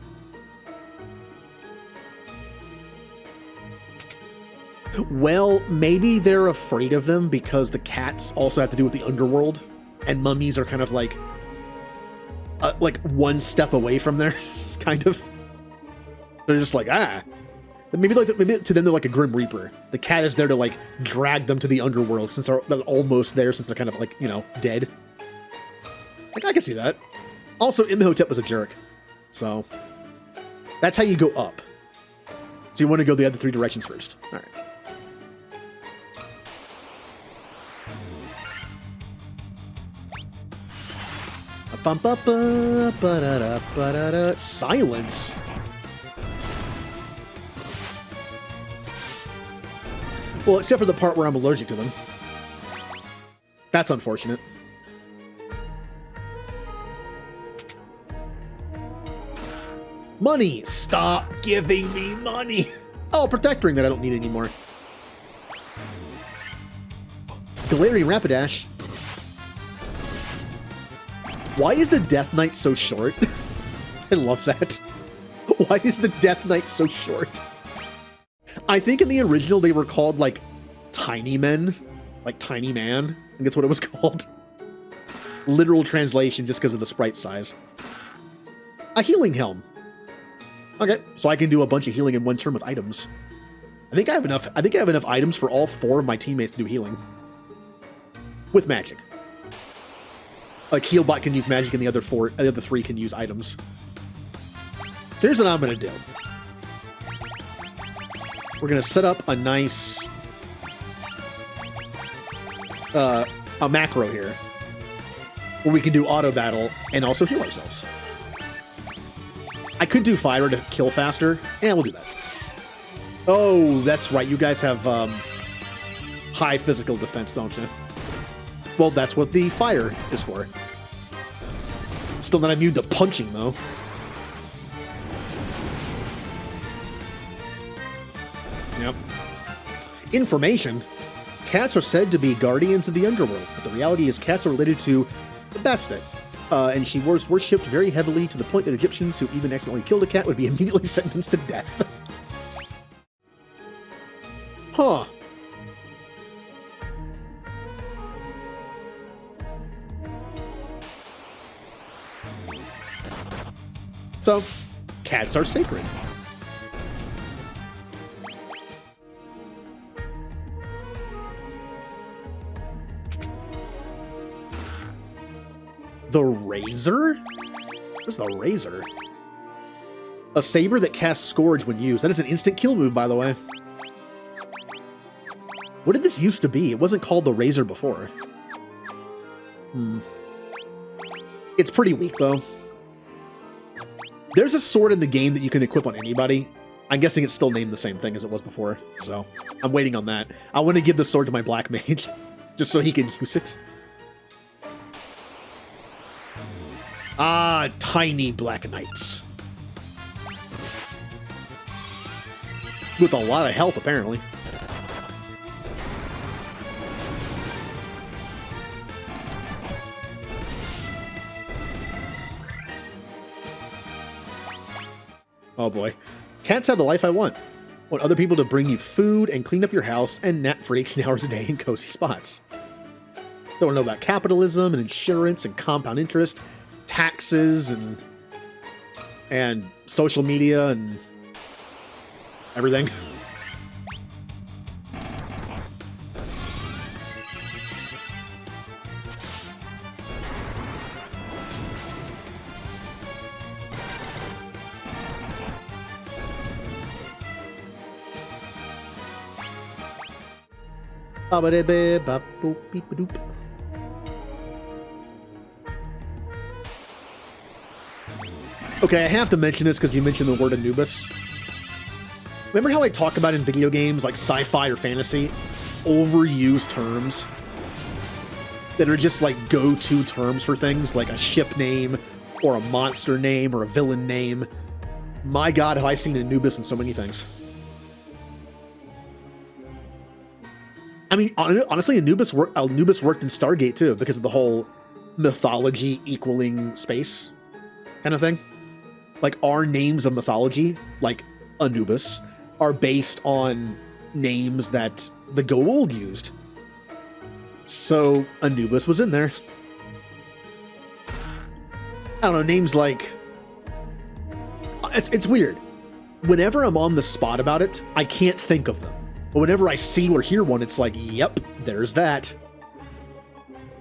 Well, maybe they're afraid of them because the cats also have to do with the underworld, and mummies are kind of like one step away from there, kind of. They're just like, ah. Maybe to them they're like a Grim Reaper. The cat is there to like drag them to the underworld since they're almost there, since they're kind of like, you know, dead. Like, I can see that. Also, Imhotep was a jerk. So, that's how you go up. So you want to go the other three directions first. All right. Silence. Well, except for the part where I'm allergic to them. That's unfortunate. Money! Stop giving me money! Oh, Protect Ring that I don't need anymore. Galarian Rapidash. Why is the Death Knight so short? I love that. Why is the Death Knight so short? I think in the original they were called, like, Tiny Men. Like, Tiny Man. I think that's what it was called. Literal translation just because of the sprite size. A Healing Helm. Okay, so I can do a bunch of healing in one turn with items. I think I have enough items for all 4 of my teammates to do healing. With magic. Like, Healbot can use magic and the other 3 can use items. So here's what I'm gonna do. We're gonna set up a nice a macro here where we can do auto battle and also heal ourselves. I could do fire to kill faster, and we'll do that. Oh, that's right. You guys have high physical defense, don't you? Well, that's what the fire is for. Still not immune to punching, though. Yep. Information. Cats are said to be guardians of the underworld, but the reality is cats are related to Bastet. And she was worshipped very heavily to the point that Egyptians who even accidentally killed a cat would be immediately sentenced to death. Huh. So, cats are sacred. The Razor? Where's the Razor? A saber that casts Scourge when used. That is an instant kill move, by the way. What did this used to be? It wasn't called the Razor before. It's pretty weak, though. There's a sword in the game that you can equip on anybody. I'm guessing it's still named the same thing as it was before, so I'm waiting on that. I want to give the sword to my Black Mage, just so he can use it. Ah, tiny Black Knights. With a lot of health, apparently. Oh boy. Cats have the life I want. Want other people to bring you food and clean up your house and nap for 18 hours a day in cozy spots. They want to know about capitalism and insurance and compound interest, taxes and social media and everything. Okay, I have to mention this because you mentioned the word Anubis. Remember how I talk about in video games like sci-fi or fantasy, overused terms that are just like go-to terms for things like a ship name or a monster name or a villain name? My God, have I seen Anubis in so many things. I mean, honestly, Anubis worked in Stargate too because of the whole mythology equaling space kind of thing. Like, our names of mythology, like Anubis, are based on names that the Goa'uld used. So Anubis was in there. I don't know, names like... It's weird. Whenever I'm on the spot about it, I can't think of them. But whenever I see or hear one, it's like, yep, there's that.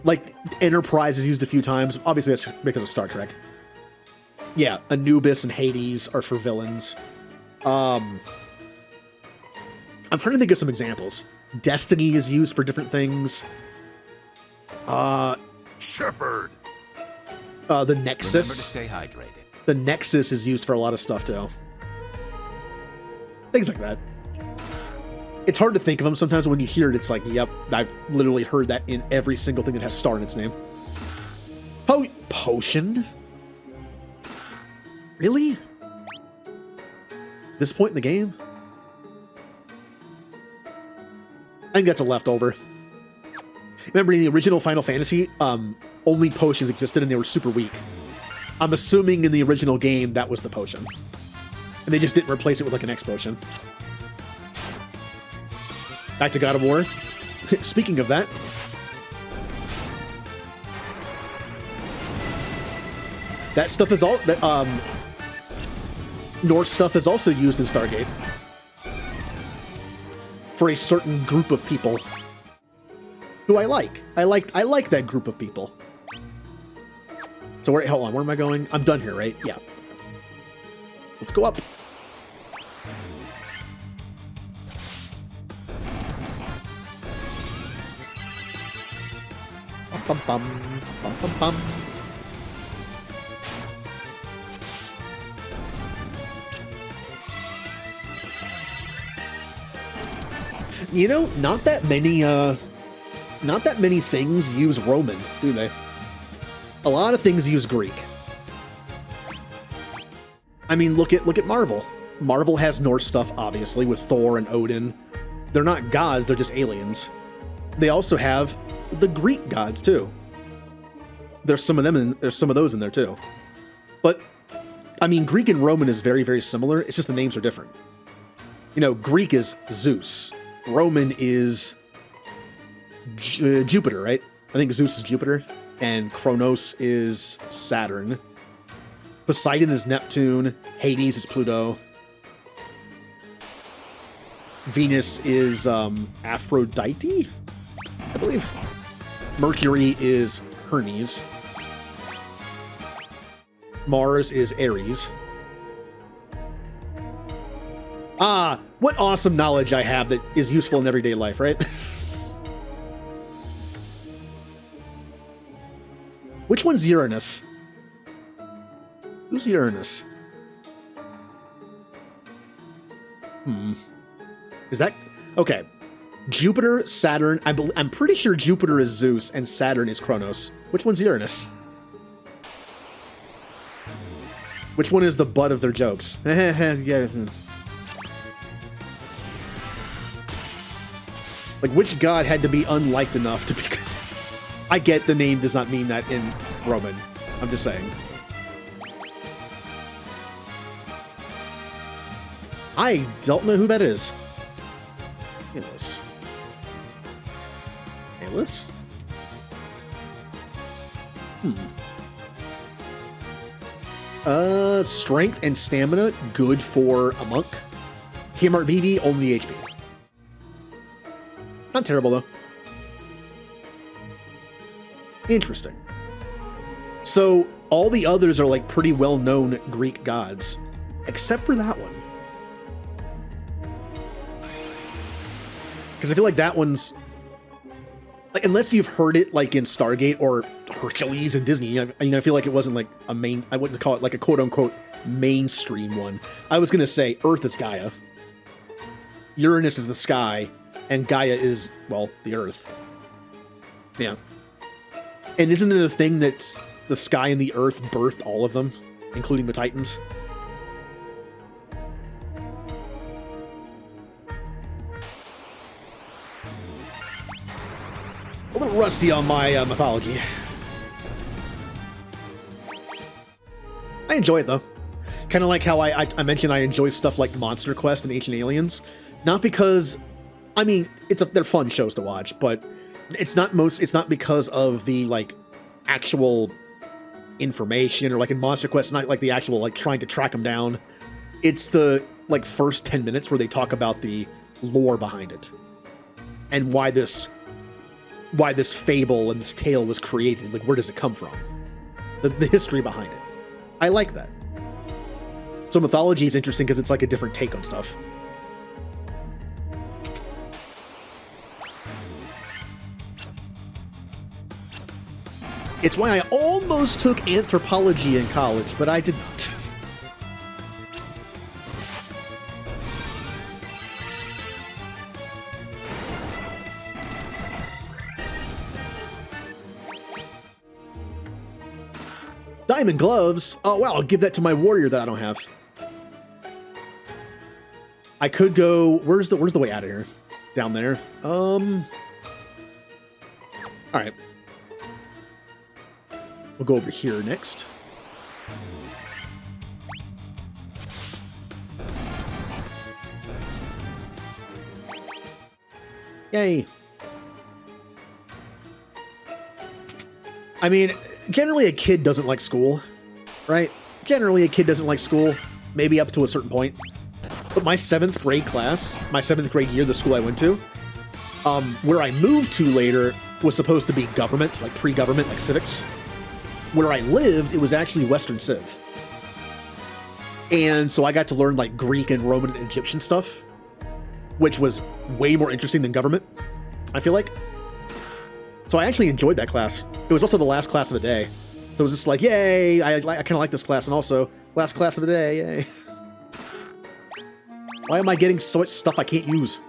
Like, Enterprise is used a few times. Obviously, that's because of Star Trek. Yeah, Anubis and Hades are for villains. I'm trying to think of some examples. Destiny is used for different things. Shepherd. The Nexus. Remember to stay hydrated. The Nexus is used for a lot of stuff, too. Things like that. It's hard to think of them. Sometimes when you hear it, it's like, yep, I've literally heard that in every single thing that has star in its name. Potion? Really? This point in the game? I think that's a leftover. Remember, in the original Final Fantasy, only potions existed and they were super weak. I'm assuming in the original game that was the potion. And they just didn't replace it with like an X potion. Back to God of War. Speaking of that, that stuff is all that Norse stuff is also used in Stargate for a certain group of people who I like. I like that group of people. So hold on, where am I going? I'm done here, right? Yeah. Let's go up. Bum, bum, bum, bum, bum. You know, not that many things use Roman, do they? A lot of things use Greek. I mean, look at Marvel. Marvel has Norse stuff, obviously, with Thor and Odin. They're not gods, they're just aliens. They also have the Greek gods, too. There's some of them, and there's some of those in there, too. But, I mean, Greek and Roman is very, very similar. It's just the names are different. You know, Greek is Zeus. Roman is Jupiter, right? I think Zeus is Jupiter, and Kronos is Saturn. Poseidon is Neptune. Hades is Pluto. Venus is Aphrodite, I believe. Mercury is Hermes. Mars is Ares. Ah, what awesome knowledge I have that is useful in everyday life, right? Which one's Uranus? Who's Uranus? Is that... Okay. Jupiter, Saturn... I'm pretty sure Jupiter is Zeus and Saturn is Kronos. Which one's Uranus? Which one is the butt of their jokes? Yeah. Like, which god had to be unliked enough to be... I get the name does not mean that in Roman. I'm just saying. I don't know who that is. Alice. Alice? Strength and stamina, good for a monk. Kmart VV, only HP. Not terrible, though. Interesting. So, all the others are, like, pretty well-known Greek gods. Except for that one. Because I feel like that one's... like, unless you've heard it, like, in Stargate or Hercules and Disney, I feel like it wasn't, like, a main... I wouldn't call it, like, a quote-unquote mainstream one. I was going to say Earth is Gaia. Uranus is the sky, and Gaia is, well, the Earth. Yeah. And isn't it a thing that the sky and the Earth birthed all of them, including the Titans? A little rusty on my mythology. I enjoy it, though. Kind of like how I mentioned I enjoy stuff like Monster Quest and Ancient Aliens. Not because, I mean, they're fun shows to watch, but it's not because of the, like, actual information, or like in Monster Quest, it's not like the actual, like, trying to track them down. It's the, like, first 10 minutes where they talk about the lore behind it. And why this fable and this tale was created. Like, where does it come from? The history behind it. I like that. So mythology is interesting because it's like a different take on stuff. It's why I almost took anthropology in college, but I didn't. Diamond gloves? Oh, wow, I'll give that to my warrior that I don't have. I could go... Where's the way out of here? Down there. Alright. We'll go over here next. Yay. I mean, generally a kid doesn't like school, right? Generally a kid doesn't like school, maybe up to a certain point. But my 7th grade class, my 7th grade year, the school I went to, where I moved to later was supposed to be government, like pre-government, like civics. Where I lived, it was actually Western Civ. And so I got to learn like Greek and Roman and Egyptian stuff, which was way more interesting than government, I feel like. So I actually enjoyed that class. It was also the last class of the day. So it was just like, yay, I kind of like this class, and also, last class of the day, yay. Why am I getting so much stuff I can't use?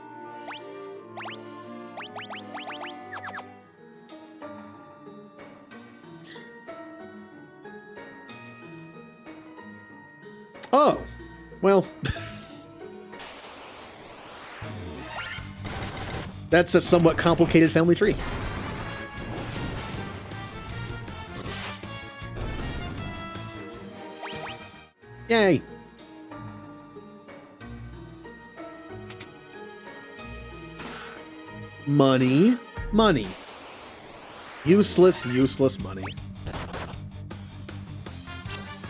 Oh, well. That's a somewhat complicated family tree. Yay. Money. Money. Useless, useless money.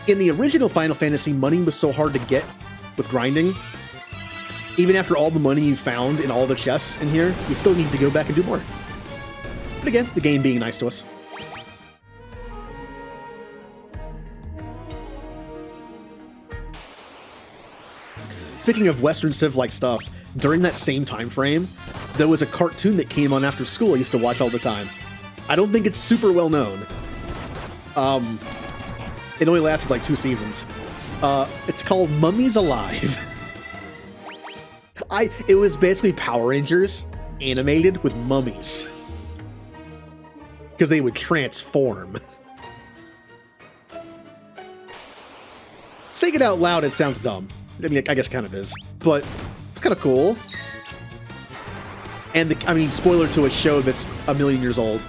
In the original Final Fantasy, money was so hard to get with grinding. Even after all the money you found in all the chests in here, you still need to go back and do more. But again, the game being nice to us. Speaking of Western Civ-like stuff, during that same time frame, there was a cartoon that came on after school I used to watch all the time. I don't think it's super well known. It only lasted like 2 seasons. It's called Mummies Alive. It was basically Power Rangers animated with mummies. Because they would transform. Saying it out loud, it sounds dumb. I mean, I guess it kind of is. But it's kind of cool. And, I mean, spoiler to a show that's a million years old.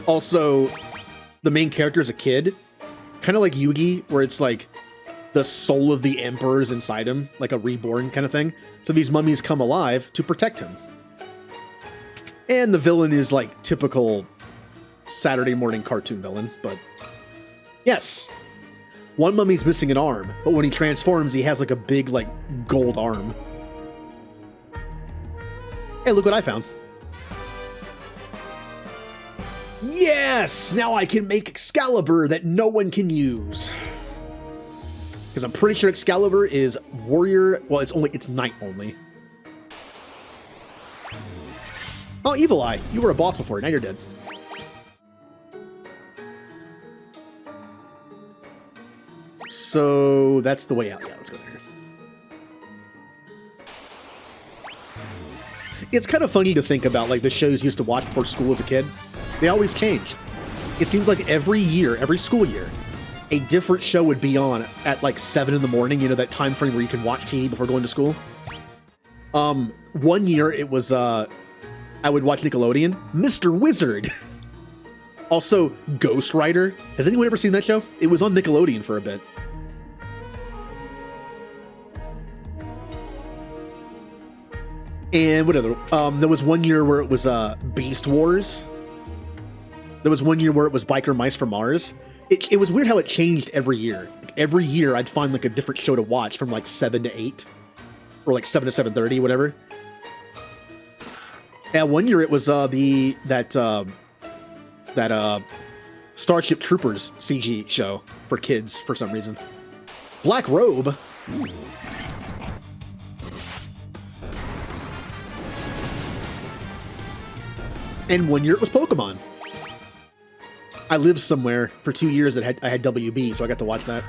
Also, the main character is a kid. Kind of like Yugi, where it's like the soul of the emperor is inside him, like a reborn kind of thing. So these mummies come alive to protect him. And the villain is like typical Saturday morning cartoon villain, but yes. One mummy's missing an arm, but when he transforms, he has like a big, like, gold arm. Hey, look what I found. Yes! Now I can make Excalibur that no one can use. Because I'm pretty sure Excalibur is warrior. Well, it's knight only. Oh, Evil Eye. You were a boss before. Now you're dead. So that's the way out. Yeah, let's go there. It's kind of funny to think about, like, the shows you used to watch before school as a kid. They always change. It seems like every year, every school year, a different show would be on at like 7 in the morning, you know, that time frame where you can watch TV before going to school. 1 year it was, I would watch Nickelodeon, Mr. Wizard. Also, Ghost Rider. Has anyone ever seen that show? It was on Nickelodeon for a bit. And what other? There was 1 year where it was Beast Wars. There was 1 year where it was Biker Mice from Mars. It was weird how it changed every year. Every year I'd find like a different show to watch from like 7 to 8. Or like 7 to 7:30, whatever. And 1 year it was that Starship Troopers CG show for kids for some reason. Black Robe. And 1 year it was Pokemon. I lived somewhere for 2 years that I had WB, so I got to watch that.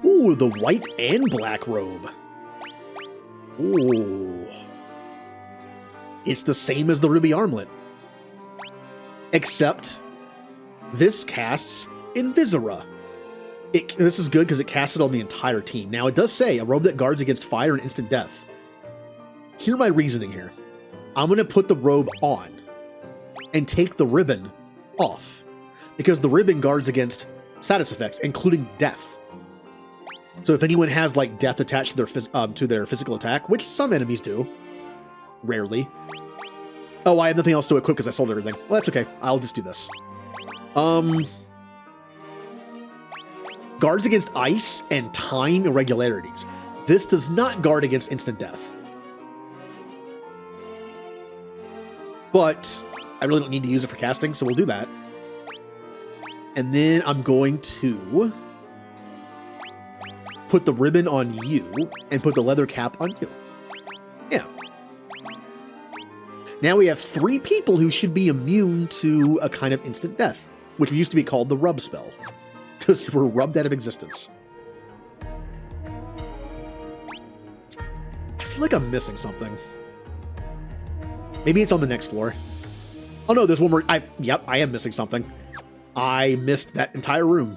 Ooh, the white and black robe. Ooh. It's the same as the Ruby Armlet. Except this casts Invisora. This is good because it casts it on the entire team. Now, it does say a robe that guards against fire and instant death. Hear my reasoning here. I'm going to put the robe on and take the ribbon off, because the ribbon guards against status effects, including death. So if anyone has like death attached to their physical attack, which some enemies do, rarely. Oh, I have nothing else to equip because I sold everything. Well, that's okay. I'll just do this. Guards against ice and time irregularities. This does not guard against instant death. But I really don't need to use it for casting, so we'll do that. And then I'm going to put the ribbon on you and put the leather cap on you. Yeah. Now we have 3 people who should be immune to a kind of instant death, which used to be called the rub spell, because you were rubbed out of existence. I feel like I'm missing something. Maybe it's on the next floor. Oh no, there's one more. Yep, I am missing something. I missed that entire room.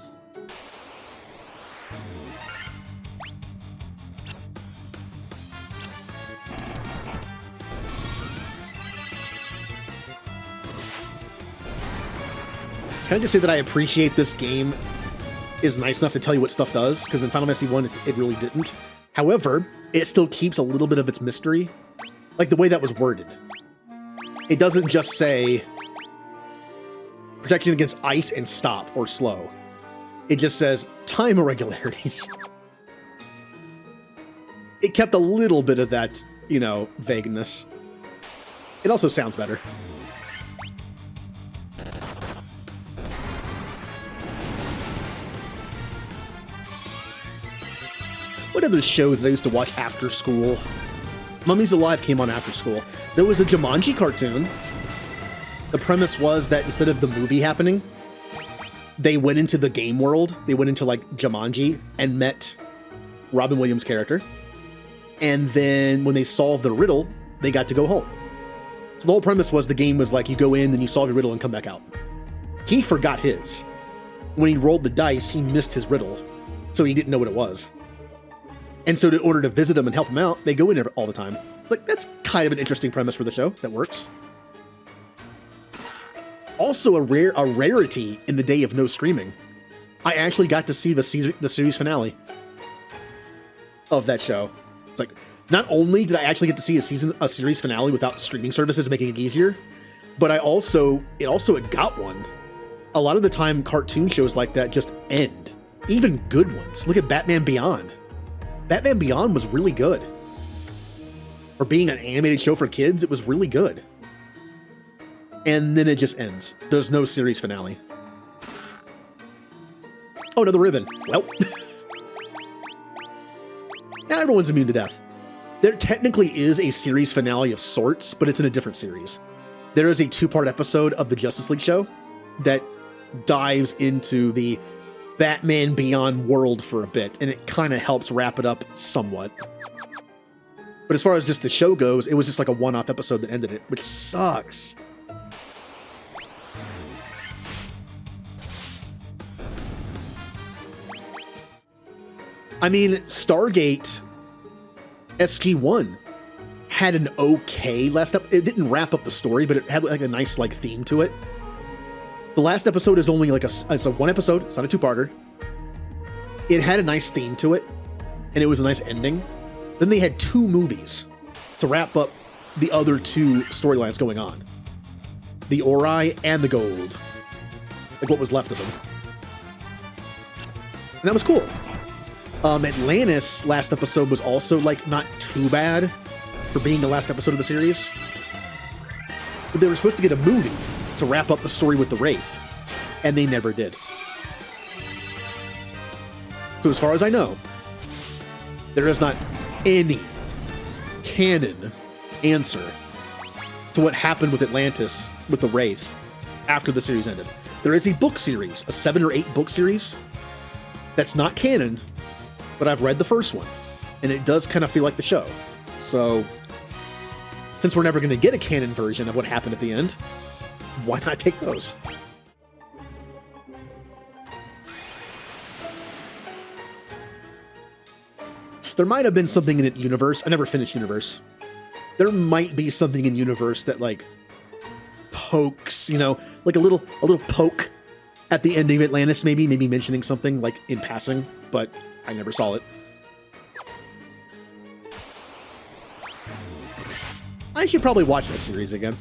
Can I just say that I appreciate this game is nice enough to tell you what stuff does, because in Final Fantasy 1 it really didn't. However, it still keeps a little bit of its mystery, like the way that was worded. It doesn't just say protection against ice and stop or slow. It just says time irregularities. It kept a little bit of that, you know, vagueness. It also sounds better. What other shows that I used to watch after school? Mummies Alive came on after school. There was a Jumanji cartoon. The premise was that instead of the movie happening, they went into the game world. They went into like Jumanji and met Robin Williams' character. And then when they solved the riddle, they got to go home. So the whole premise was the game was like you go in, then you solve your riddle and come back out. He forgot his. When he rolled the dice, he missed his riddle, so he didn't know what it was. And so in order to visit him and help him out, they go in there all the time. It's like, that's kind of an interesting premise for the show that works. Also a rarity in the day of no streaming. I actually got to see the series finale of that show. It's like, not only did I actually get to see a series finale without streaming services making it easier, but it got one. a lot of the time cartoon shows like that just end. Even good ones. Look at Batman Beyond. Batman Beyond was really good. For being an animated show for kids, it was really good. And then it just ends. There's no series finale. Oh, another ribbon. Well. Now everyone's immune to death. There technically is a series finale of sorts, but it's in a different series. There is a 2-part episode of the Justice League show that dives into the Batman Beyond world for a bit, and it kind of helps wrap it up somewhat. But as far as just the show goes, it was just like a one-off episode that ended it, which sucks. I mean, Stargate SG-1 had an okay last episode. It didn't wrap up the story, but it had like a nice like theme to it. The last episode is only like it's a 1 episode. It's not a 2-parter. It had a nice theme to it, and it was a nice ending. Then they had 2 movies to wrap up the other 2 storylines going on. The Ori and the Gold. Like what was left of them. And that was cool. Atlantis last episode was also like not too bad for being the last episode of the series. But they were supposed to get a movie to wrap up the story with the Wraith, and they never did. So as far as I know, there is not any canon answer to what happened with Atlantis with the Wraith after the series ended. There is a book series, a 7 or 8 book series that's not canon, but I've read the first one, and it does kind of feel like the show. So, since we're never going to get a canon version of what happened at the end, why not take those? There might have been something in Universe. I never finished Universe. There might be something in Universe that like pokes, you know, like a little poke at the end of Atlantis, maybe mentioning something like in passing, but I never saw it. I should probably watch that series again.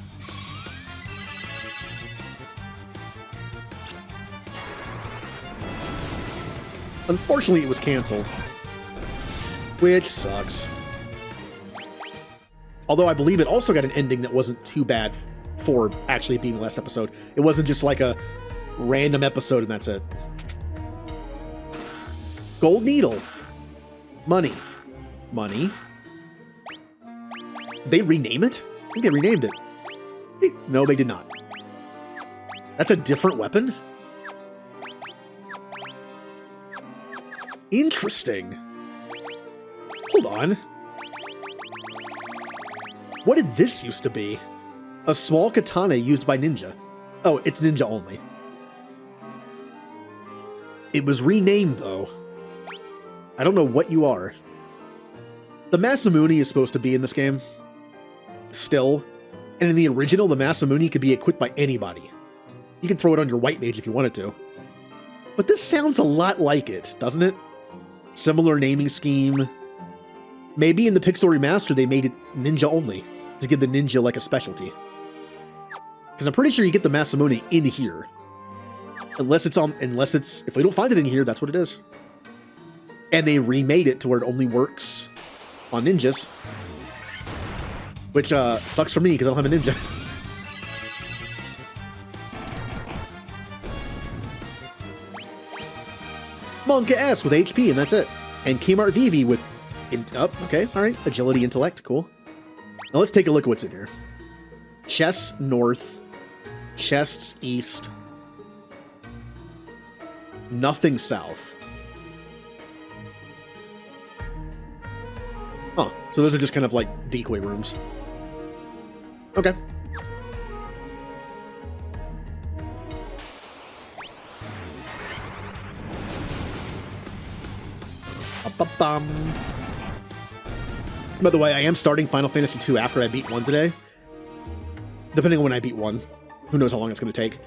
Unfortunately, it was canceled, which sucks. Although I believe it also got an ending that wasn't too bad for actually being the last episode. It wasn't just like a random episode and that's it. Gold Needle. Money. Money. Did they rename it? I think they renamed it. No, they did not. That's a different weapon? Interesting. Hold on. What did this used to be? A small katana used by ninja. Oh, it's ninja only. It was renamed, though. I don't know what you are. The Masamune is supposed to be in this game. Still. And in the original, the Masamune could be equipped by anybody. You can throw it on your white mage if you wanted to. But this sounds a lot like it, doesn't it? Similar naming scheme. Maybe in the Pixel Remaster they made it ninja only, to give the ninja like a specialty. Because I'm pretty sure you get the Masamune in here. If we don't find it in here, that's what it is. And they remade it to where it only works on ninjas. Which sucks for me because I don't have a ninja. Monka S with HP, and that's it. And Kmart Vivi with... okay, alright. Agility, intellect, cool. Now let's take a look at what's in here. Chests north. Chests east. Nothing south. Oh, so those are just kind of like decoy rooms. Okay. Ba-bum. By the way, I am starting Final Fantasy II after I beat 1 today. Depending on when I beat 1. Who knows how long it's going to take.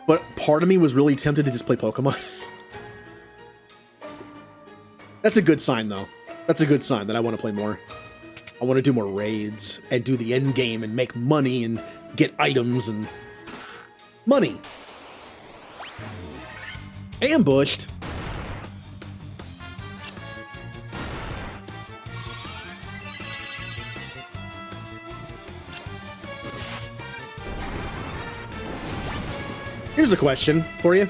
But part of me was really tempted to just play Pokemon. That's a good sign, though. That's a good sign that I want to play more. I want to do more raids and do the end game and make money and get items and... money. Ambushed? Here's a question for you.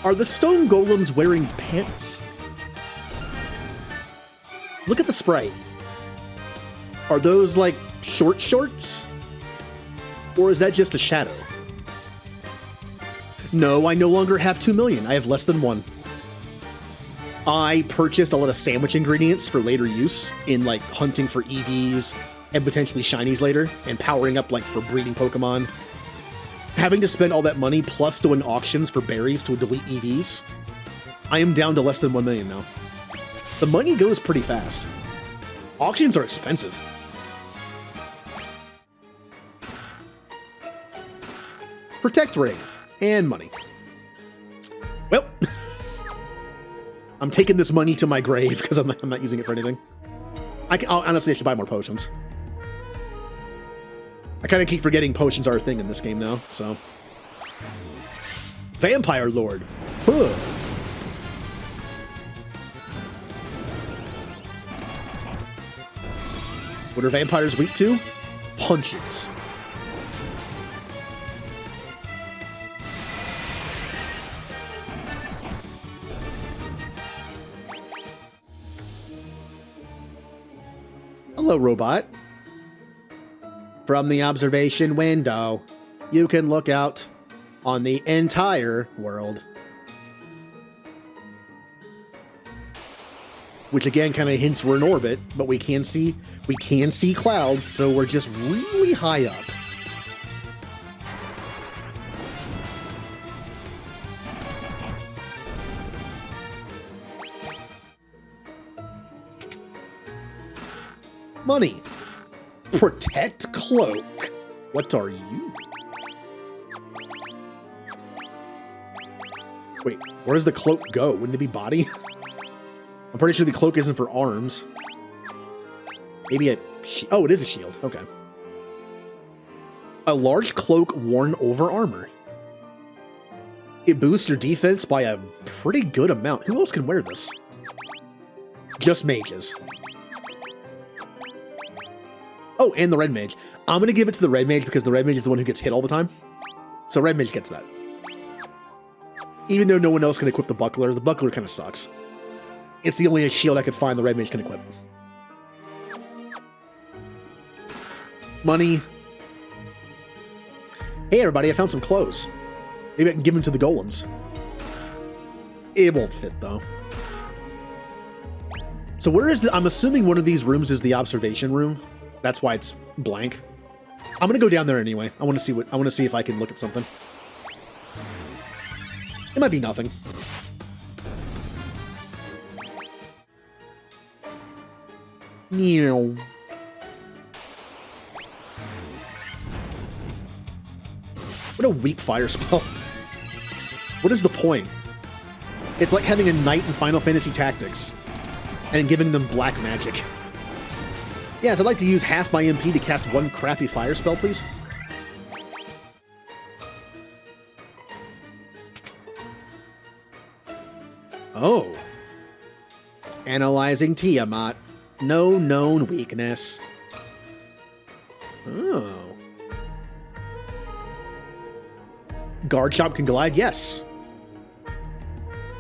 Are the stone golems wearing pants? Look at the sprite. Are those like short shorts? Or is that just a shadow? No, I no longer have 2 million. I have less than 1. I purchased a lot of sandwich ingredients for later use in like hunting for EVs and potentially shinies later and powering up like for breeding Pokemon. Having to spend all that money plus doing auctions for berries to delete EVs, I am down to less than 1 million now. The money goes pretty fast. Auctions are expensive. Protect ring and money. Well, I'm taking this money to my grave because I'm not using it for anything. Honestly, I should buy more potions. I kind of keep forgetting potions are a thing in this game now, so. Vampire Lord. Huh. What are vampires weak to? Punches. Hello, robot. From the observation window, you can look out on the entire world. Which again kind of hints we're in orbit, but we can see clouds, so we're just really high up. Money. Protect cloak. What are you? Wait, where does the cloak go? Wouldn't it be body? I'm pretty sure the cloak isn't for arms. Maybe a oh, it is a shield. Okay. A large cloak worn over armor. It boosts your defense by a pretty good amount. Who else can wear this? Just mages. Oh, and the red mage. I'm going to give it to the red mage because the red mage is the one who gets hit all the time. So red mage gets that. Even though no one else can equip the buckler kind of sucks. It's the only shield I could find the red mage can equip. Money. Hey everybody, I found some clothes. Maybe I can give them to the golems. It won't fit though. So where is the... I'm assuming one of these rooms is the observation room. That's why it's blank. I'm gonna go down there anyway. I want to see if I can look at something. It might be nothing. Meow. What a weak fire spell. What is the point? It's like having a knight in Final Fantasy Tactics and giving them black magic. Yes, I'd like to use half my MP to cast one crappy fire spell, please. Oh. Analyzing Tiamat. No known weakness. Oh. Guard Chomp can glide? Yes.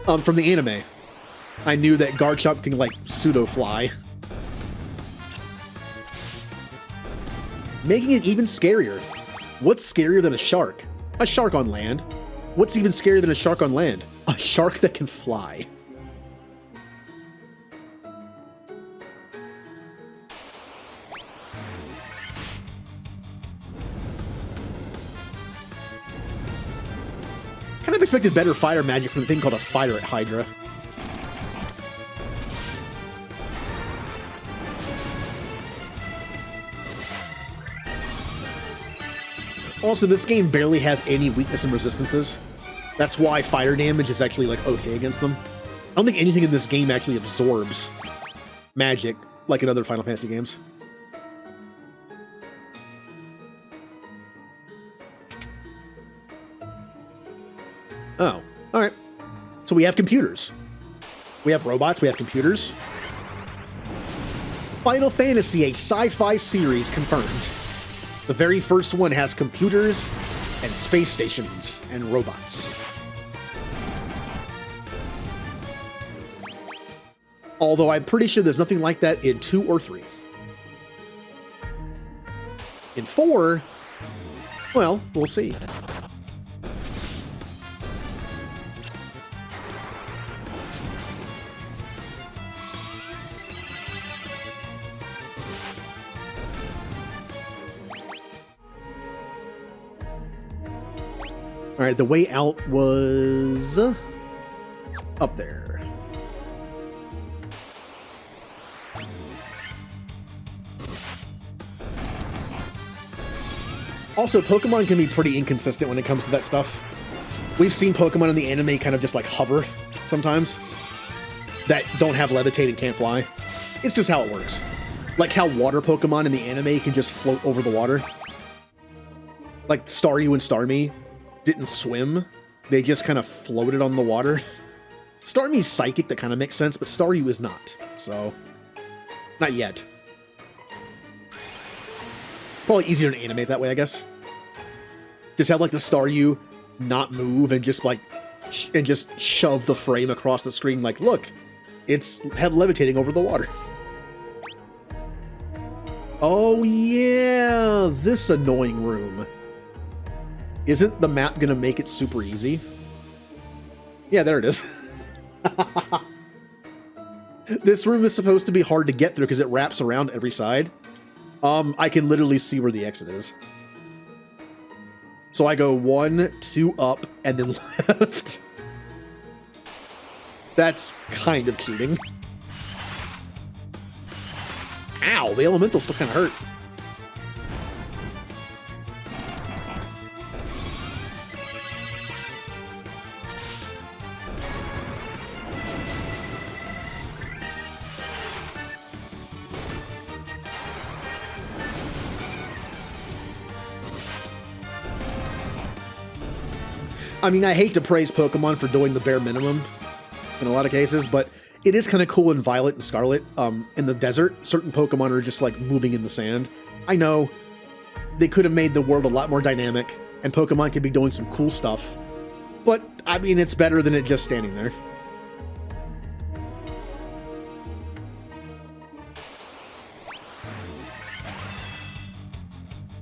From the anime. I knew that Guard Chomp can, like, pseudo-fly. Making it even scarier. What's scarier than a shark? A shark on land. What's even scarier than a shark on land? A shark that can fly. Kind of expected better fire magic from the thing called a fire at Hydra. Also, this game barely has any weakness and resistances. That's why fire damage is actually, like, okay against them. I don't think anything in this game actually absorbs magic, like in other Final Fantasy games. So we have computers. We have robots, we have computers. Final Fantasy, a sci-fi series confirmed. The very first one has computers and space stations and robots. Although I'm pretty sure there's nothing like that in 2 or 3. In 4, well, we'll see. All right, the way out was up there. Also, Pokemon can be pretty inconsistent when it comes to that stuff. We've seen Pokemon in the anime kind of just like hover sometimes that don't have levitate and can't fly. It's just how it works. Like how water Pokemon in the anime can just float over the water. Like Staryu and Starmie didn't swim. They just kind of floated on the water. Starmie's psychic, that kind of makes sense, but Staryu is not. So, not yet. Probably easier to animate that way, I guess. Just have like the Staryu not move and just like, and just shove the frame across the screen like, look, it's head levitating over the water. Oh yeah, this annoying room. Isn't the map gonna make it super easy? Yeah, there it is. This room is supposed to be hard to get through because it wraps around every side. I can literally see where the exit is. So I go 1, 2 up, and then left. That's kind of cheating. Ow, the elemental still kind of hurt. I mean, I hate to praise Pokemon for doing the bare minimum in a lot of cases, but it is kind of cool in Violet and Scarlet. In the desert, certain Pokemon are just like moving in the sand. I know they could have made the world a lot more dynamic and Pokemon could be doing some cool stuff, but I mean, it's better than it just standing there.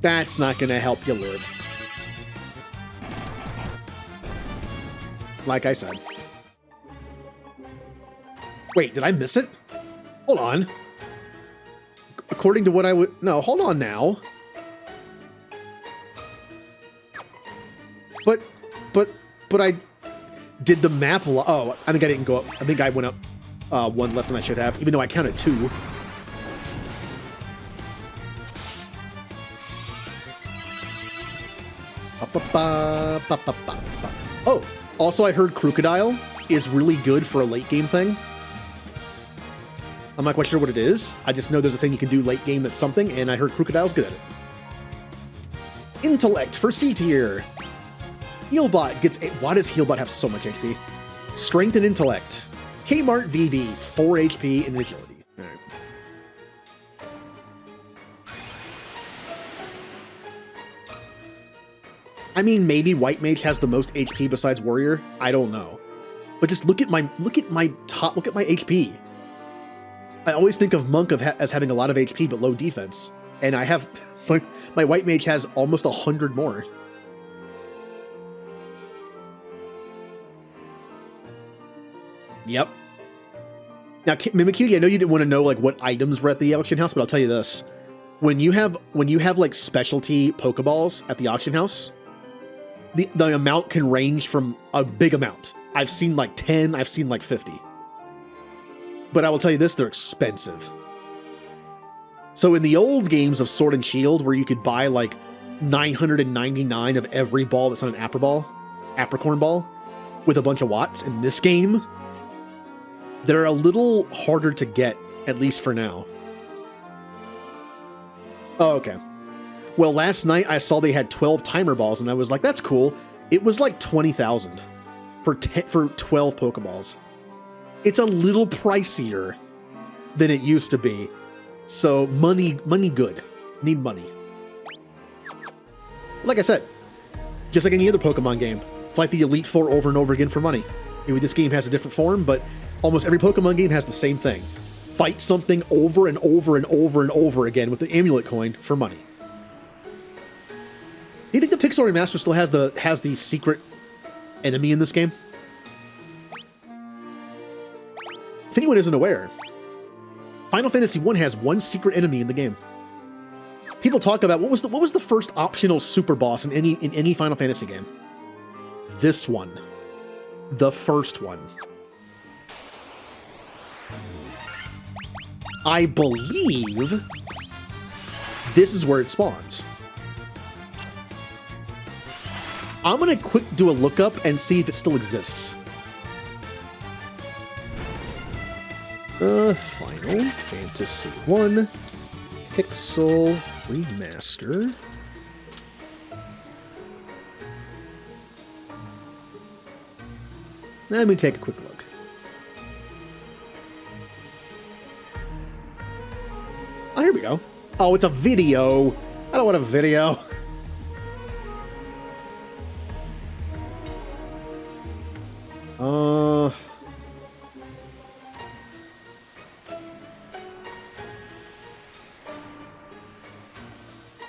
That's not going to help you live. Like I said. Wait, did I miss it? Hold on. According to what I would... No, hold on now. But I... Did the map... Oh, I think I didn't go up. I think I went up 1 less than I should have, even though I counted 2. Oh, also I heard Crocodile is really good for a late game thing. I'm not quite sure what it is. I just know there's a thing you can do late game that's something, and I heard Crocodile's good at it. Intellect for C tier. Healbot gets... Why does Healbot have so much HP? Strength and Intellect. Kmart VV, 4 HP and Agility. All right. I mean, maybe White Mage has the most HP besides Warrior. I don't know. But just look at my HP. I always think of Monk as having a lot of HP but low defense, and I have my White Mage has almost 100 more. Yep. Now, Mimikyu, I know you didn't want to know like what items were at the auction house, but I'll tell you this: when you have like specialty Pokeballs at the auction house, the amount can range from a big amount. I've seen like 10, I've seen like 50. But I will tell you this, they're expensive. So in the old games of Sword and Shield, where you could buy like 999 of every ball that's not an Apricorn ball, with a bunch of watts, in this game, they're a little harder to get, at least for now. Oh, okay. Well, last night I saw they had 12 timer balls, and I was like, that's cool. It was like 20,000. for 12 Pokeballs. It's a little pricier than it used to be. So money good. Need money. Like I said, just like any other Pokemon game, fight the Elite Four over and over again for money. Maybe this game has a different form, but almost every Pokemon game has the same thing. Fight something over and over and over and over again with the amulet coin for money. Do you think the Pixel Remaster still has the secret enemy in this game? If anyone isn't aware, Final Fantasy I has one secret enemy in the game. People talk about what was the first optional super boss in any Final Fantasy game? This one. The first one. I believe this is where it spawns. I'm gonna quick do a lookup and see if it still exists. Final Fantasy I Pixel Remaster. Let me take a quick look. Oh, here we go. Oh, it's a video. I don't want a video.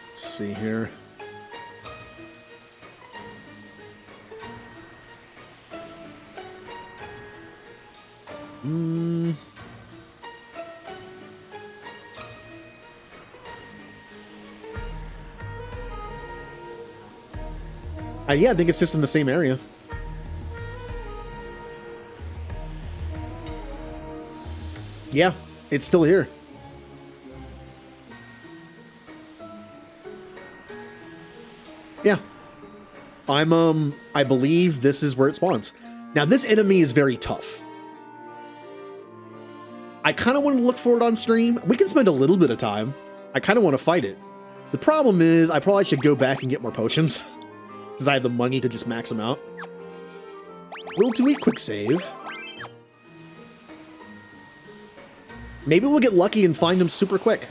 Let's see here. Yeah, I think it's just in the same area. Yeah, it's still here. Yeah. I believe this is where it spawns. Now, this enemy is very tough. I kind of want to look for it on stream. We can spend a little bit of time. I kind of want to fight it. The problem is I probably should go back and get more potions. Because I have the money to just max them out. Will to eat quick save. Maybe we'll get lucky and find him super quick.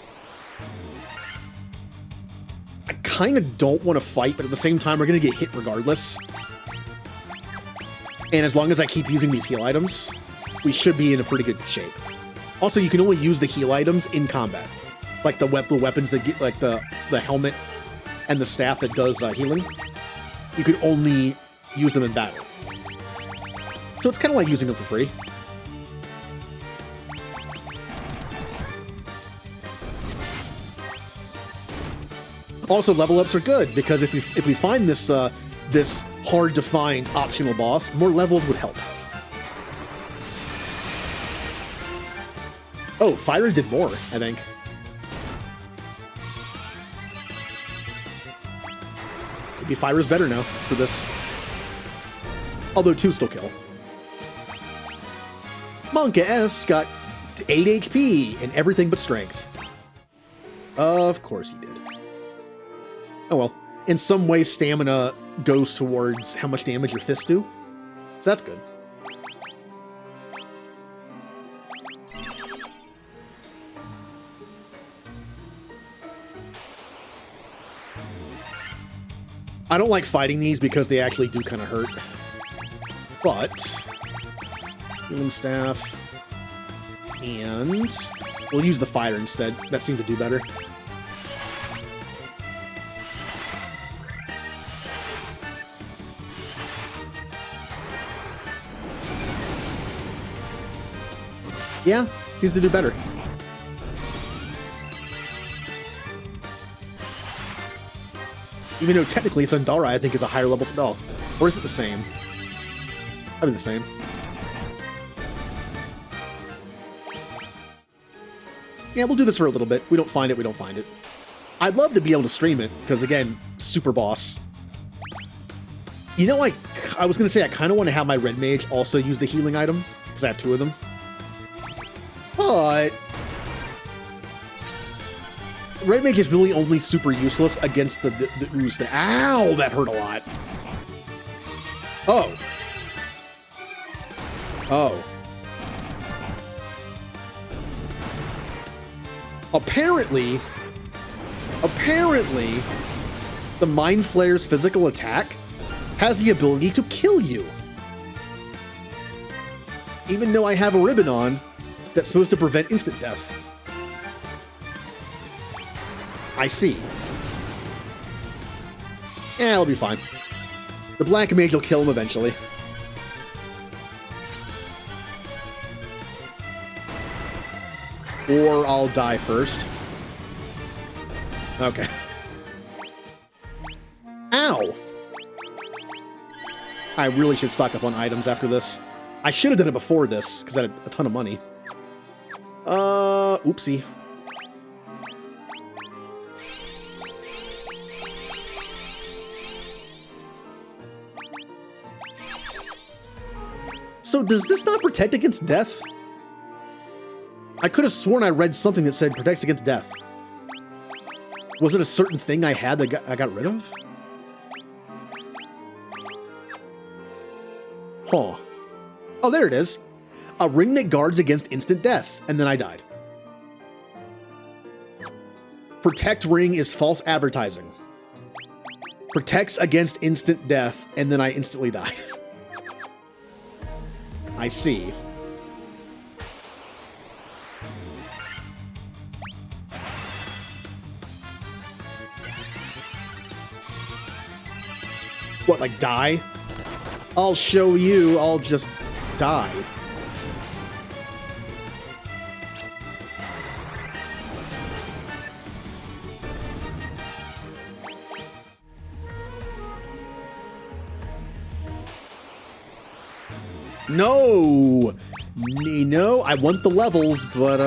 I kind of don't want to fight, but at the same time, we're going to get hit regardless. And as long as I keep using these heal items, we should be in a pretty good shape. Also, you can only use the heal items in combat. Like the weapons that get, like the helmet and the staff that does healing. You could only use them in battle. So it's kind of like using them for free. Also, level ups are good because if we find this this hard to find optional boss, more levels would help. Oh, Fire did more, I think. Maybe Fire's better now for this. Although 2 still kill. Monka S got 8 HP and everything but strength. Of course he did. Oh well. In some way, stamina goes towards how much damage your fists do. So that's good. I don't like fighting these because they actually do kind of hurt. But healing staff, and we'll use the fire instead. That seemed to do better. Yeah, seems to do better. Even though technically Thundara, I think, is a higher level spell. Or is it the same? Probably the same. Yeah, we'll do this for a little bit. We don't find it, we don't find it. I'd love to be able to stream it, because again, super boss. You know, I was going to say I kind of want to have my Red Mage also use the healing item, because I have 2 of them. But Red Mage is really only super useless against the ooze. Ow, that hurt a lot. Oh. Oh. Apparently, the Mind Flayer's physical attack has the ability to kill you. Even though I have a ribbon on that's supposed to prevent instant death. I see. Yeah, I'll be fine. The Black Mage will kill him eventually. Or I'll die first. Okay. Ow! I really should stock up on items after this. I should have done it before this, because I had a ton of money. Oopsie. So does this not protect against death? I could have sworn I read something that said protects against death. Was it a certain thing I had that I got rid of? Huh. Oh, there it is. A ring that guards against instant death, and then I died. Protect ring is false advertising. Protects against instant death, and then I instantly died. I see. What, like die? I'll show you, I'll just die. No! No, I want the levels, but,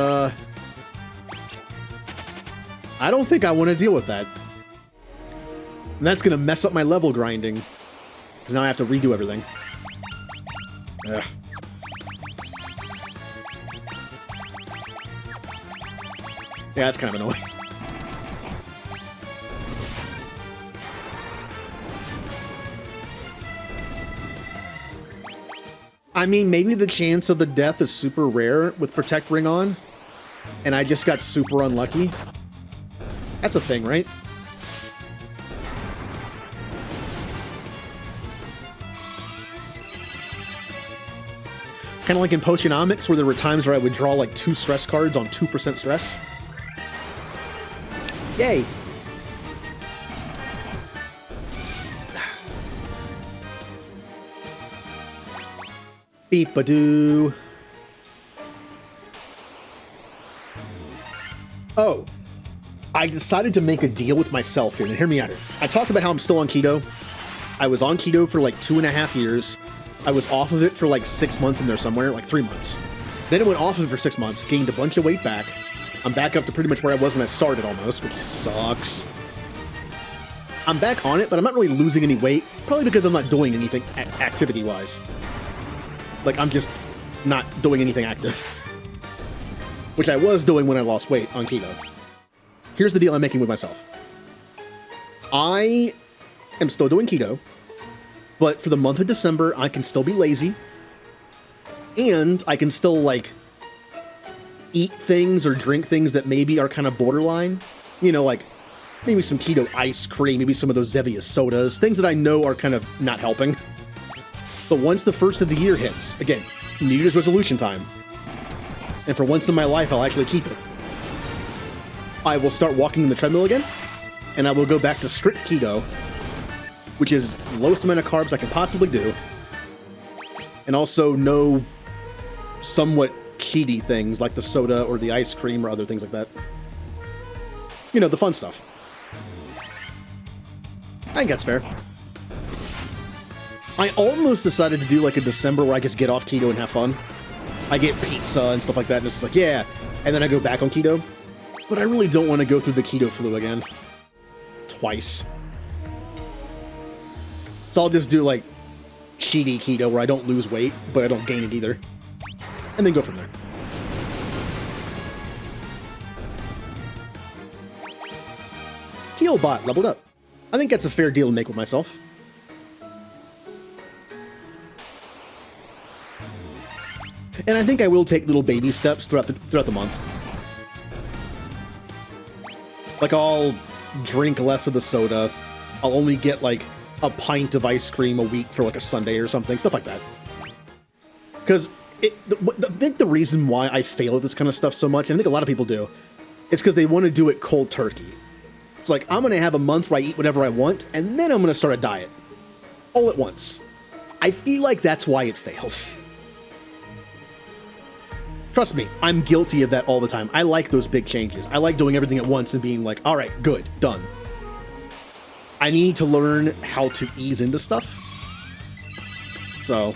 I don't think I want to deal with that. And that's gonna mess up my level grinding. Because now I have to redo everything. Ugh. Yeah, that's kind of annoying. I mean, maybe the chance of the death is super rare with Protect Ring on, and I just got super unlucky. That's a thing, right? Kind of like in Potionomics, where there were times where I would draw like 2 stress cards on 2% stress. Yay! Beep-a-doo. Oh. I decided to make a deal with myself here. Now hear me out here. I talked about how I'm still on keto. I was on keto for like 2.5 years. I was off of it for like 6 months in there somewhere, like 3 months. Then I went off of it for 6 months, gained a bunch of weight back. I'm back up to pretty much where I was when I started almost, which sucks. I'm back on it, but I'm not really losing any weight, probably because I'm not doing anything activity-wise. Like, I'm just not doing anything active. Which I was doing when I lost weight on keto. Here's the deal I'm making with myself. I am still doing keto, but for the month of December, I can still be lazy. And I can still, like, eat things or drink things that maybe are kind of borderline. You know, like, maybe some keto ice cream, maybe some of those Zevia sodas, things that I know are kind of not helping. But once the first of the year hits, again, New Year's resolution time, and for once in my life, I'll actually keep it. I will start walking on the treadmill again, and I will go back to strict keto, which is the lowest amount of carbs I can possibly do, and also no somewhat cheaty things like the soda or the ice cream or other things like that. You know, the fun stuff. I think that's fair. I almost decided to do like a December where I just get off keto and have fun. I get pizza and stuff like that, and it's just like, yeah, and then I go back on keto. But I really don't want to go through the keto flu again. Twice. So I'll just do like cheaty keto where I don't lose weight, but I don't gain it either. And then go from there. Healbot leveled up. I think that's a fair deal to make with myself. And I think I will take little baby steps throughout the month. Like, I'll drink less of the soda. I'll only get, like, a pint of ice cream a week for, like, a Sunday or something. Stuff like that. Because I think the reason why I fail at this kind of stuff so much, and I think a lot of people do, is because they want to do it cold turkey. It's like, I'm going to have a month where I eat whatever I want, and then I'm going to start a diet. All at once. I feel like that's why it fails. Trust me, I'm guilty of that all the time. I like those big changes. I like doing everything at once and being like, all right, good, done. I need to learn how to ease into stuff. So...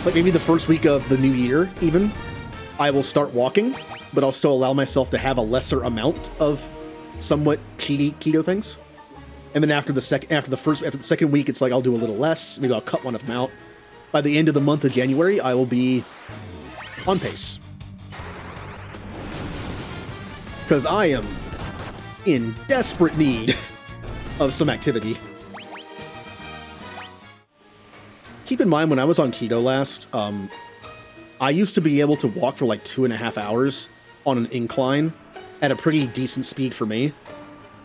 like, maybe the first week of the new year, even, I will start walking, but I'll still allow myself to have a lesser amount of somewhat keto things. And then after the second week, it's like I'll do a little less. Maybe I'll cut one of them out. By the end of the month of January, I will be on pace. Because I am in desperate need of some activity. Keep in mind, when I was on keto last, I used to be able to walk for like 2.5 hours on an incline at a pretty decent speed for me.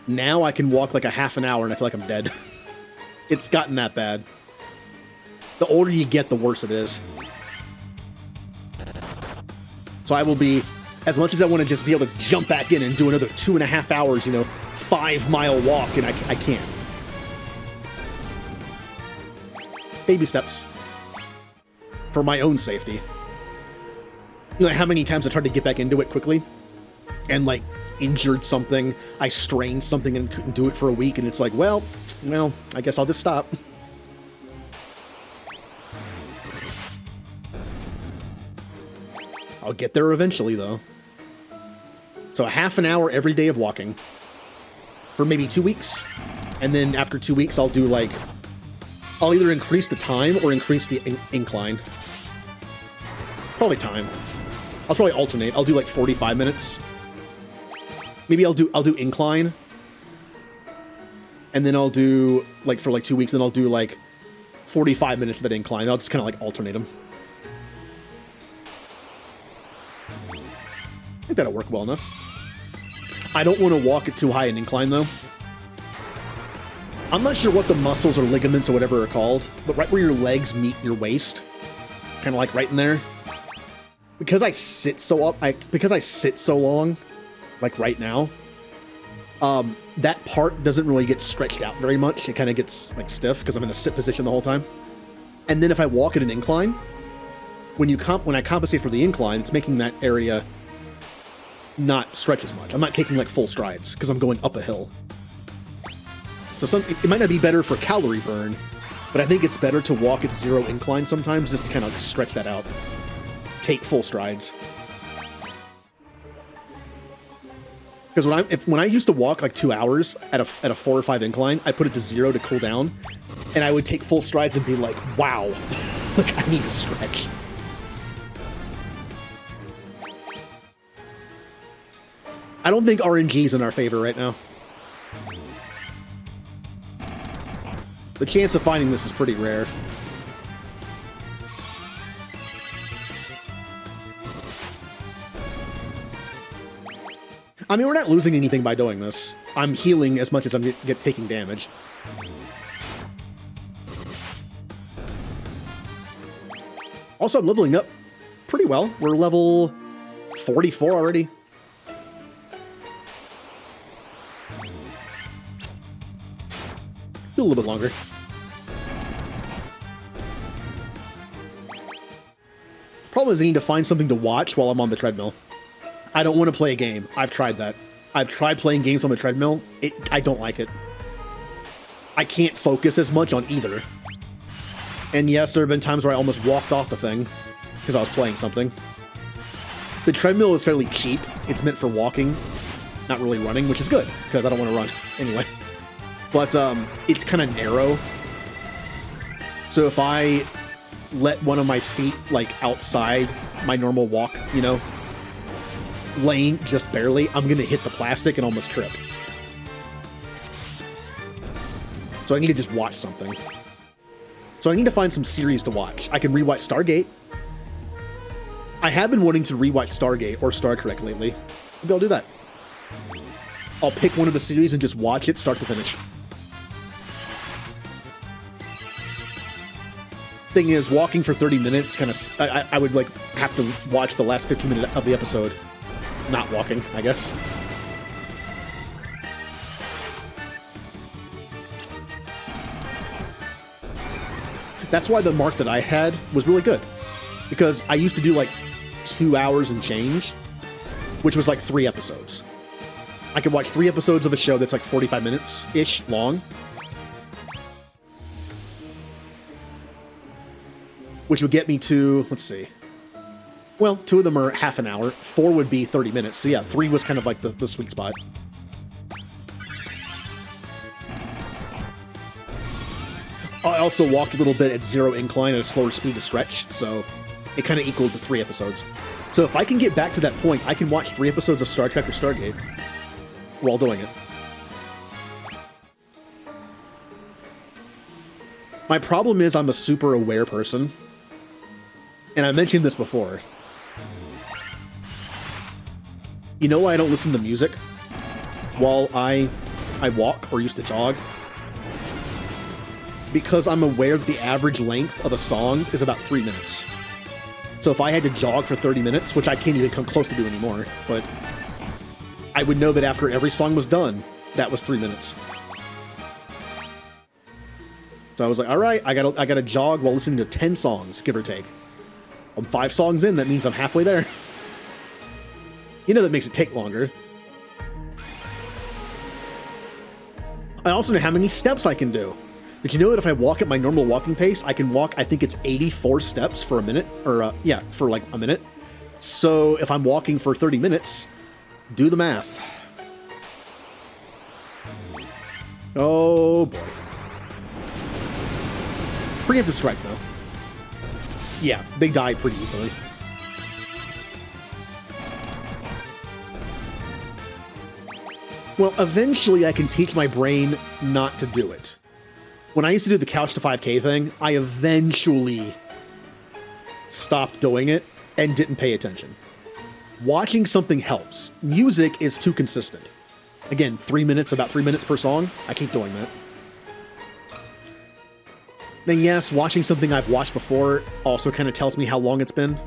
Now I can walk like a half an hour and I feel like I'm dead. It's gotten that bad. The older you get, the worse it is. So I will be, as much as I want to just be able to jump back in and do another 2.5 hours, 5-mile walk, and I can't. Baby steps. For my own safety. How many times I tried to get back into it quickly and like injured something, I strained something and couldn't do it for a week, and it's like, well, I guess I'll just stop. I'll get there eventually, though. So a half an hour every day of walking for maybe 2 weeks, and then after 2 weeks, I'll do like, I'll either increase the time or increase the incline. Probably time. I'll probably alternate. I'll do like 45 minutes. Maybe I'll do incline, and then I'll do like for like 2 weeks, and I'll do like 45 minutes of that incline. I'll just kind of like alternate them. I think that'll work well enough. I don't want to walk at too high an incline though. I'm not sure what the muscles or ligaments or whatever are called, but right where your legs meet your waist, kind of like right in there. Because I sit so long, like right now, that part doesn't really get stretched out very much. It kind of gets like stiff because I'm in a sit position the whole time. And then if I walk at an incline, when I compensate for the incline, it's making that area not stretch as much. I'm not taking like full strides because I'm going up a hill. So it might not be better for calorie burn, but I think it's better to walk at zero incline sometimes just to kind of stretch that out. Take full strides. Because when I used to walk like 2 hours at a 4 or 5 incline, I put it to 0 to cool down, and I would take full strides and be like, wow, like I need to stretch. I don't think RNG's in our favor right now. The chance of finding this is pretty rare. I mean, we're not losing anything by doing this. I'm healing as much as I'm taking damage. Also, I'm leveling up pretty well. We're level 44 already. Do a little bit longer. Problem is I need to find something to watch while I'm on the treadmill. I don't want to play a game. I've tried that. I've tried playing games on the treadmill. I don't like it. I can't focus as much on either. And yes, there have been times where I almost walked off the thing because I was playing something. The treadmill is fairly cheap. It's meant for walking, not really running, which is good because I don't want to run anyway. But it's kind of narrow. So if I let one of my feet like outside my normal walk, lane just barely, I'm gonna hit the plastic and almost trip. So I need to just watch something. So I need to find some series to watch. I can rewatch Stargate. I have been wanting to rewatch Stargate or Star Trek lately. Maybe I'll do that. I'll pick one of the series and just watch it start to finish. Thing is, walking for 30 minutes kind of... I would like have to watch the last 15 minutes of the episode. Not walking, I guess. That's why the mark that I had was really good. Because I used to do like 2 hours and change, which was like 3 episodes. I could watch 3 episodes of a show that's like 45 minutes-ish long. Which would get me to, let's see. Well, 2 of them are half an hour. 4 would be 30 minutes. So yeah, 3 was kind of like the sweet spot. I also walked a little bit at 0 incline at a slower speed to stretch, so it kind of equaled to 3 episodes. So if I can get back to that point, I can watch 3 episodes of Star Trek or Stargate while doing it. My problem is I'm a super aware person. And I mentioned this before. You know why I don't listen to music while I walk or used to jog? Because I'm aware that the average length of a song is about 3 minutes. So if I had to jog for 30 minutes, which I can't even come close to do anymore, but I would know that after every song was done, that was 3 minutes. So I was like, all right, I gotta jog while listening to 10 songs, give or take. I'm 5 songs in, that means I'm halfway there. You know that makes it take longer. I also know how many steps I can do. Did you know that if I walk at my normal walking pace, I can walk, I think it's 84 steps for a minute, or yeah, for like a minute. So if I'm walking for 30 minutes, do the math. Oh boy. Preemptive strike though. Yeah, they die pretty easily. Well, eventually I can teach my brain not to do it. When I used to do the couch to 5K thing, I eventually stopped doing it and didn't pay attention. Watching something helps. Music is too consistent. Again, 3 minutes, about 3 minutes per song. I keep doing that. Then yes, watching something I've watched before also kind of tells me how long it's been.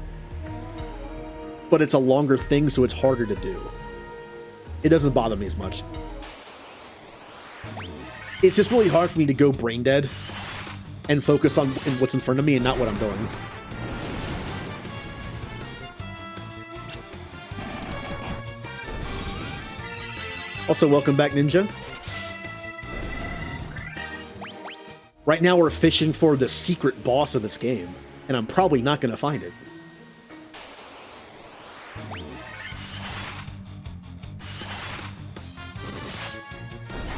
But it's a longer thing, so it's harder to do. It doesn't bother me as much. It's just really hard for me to go brain dead and focus on what's in front of me and not what I'm doing. Also, welcome back, Ninja. Right now we're fishing for the secret boss of this game, and I'm probably not going to find it.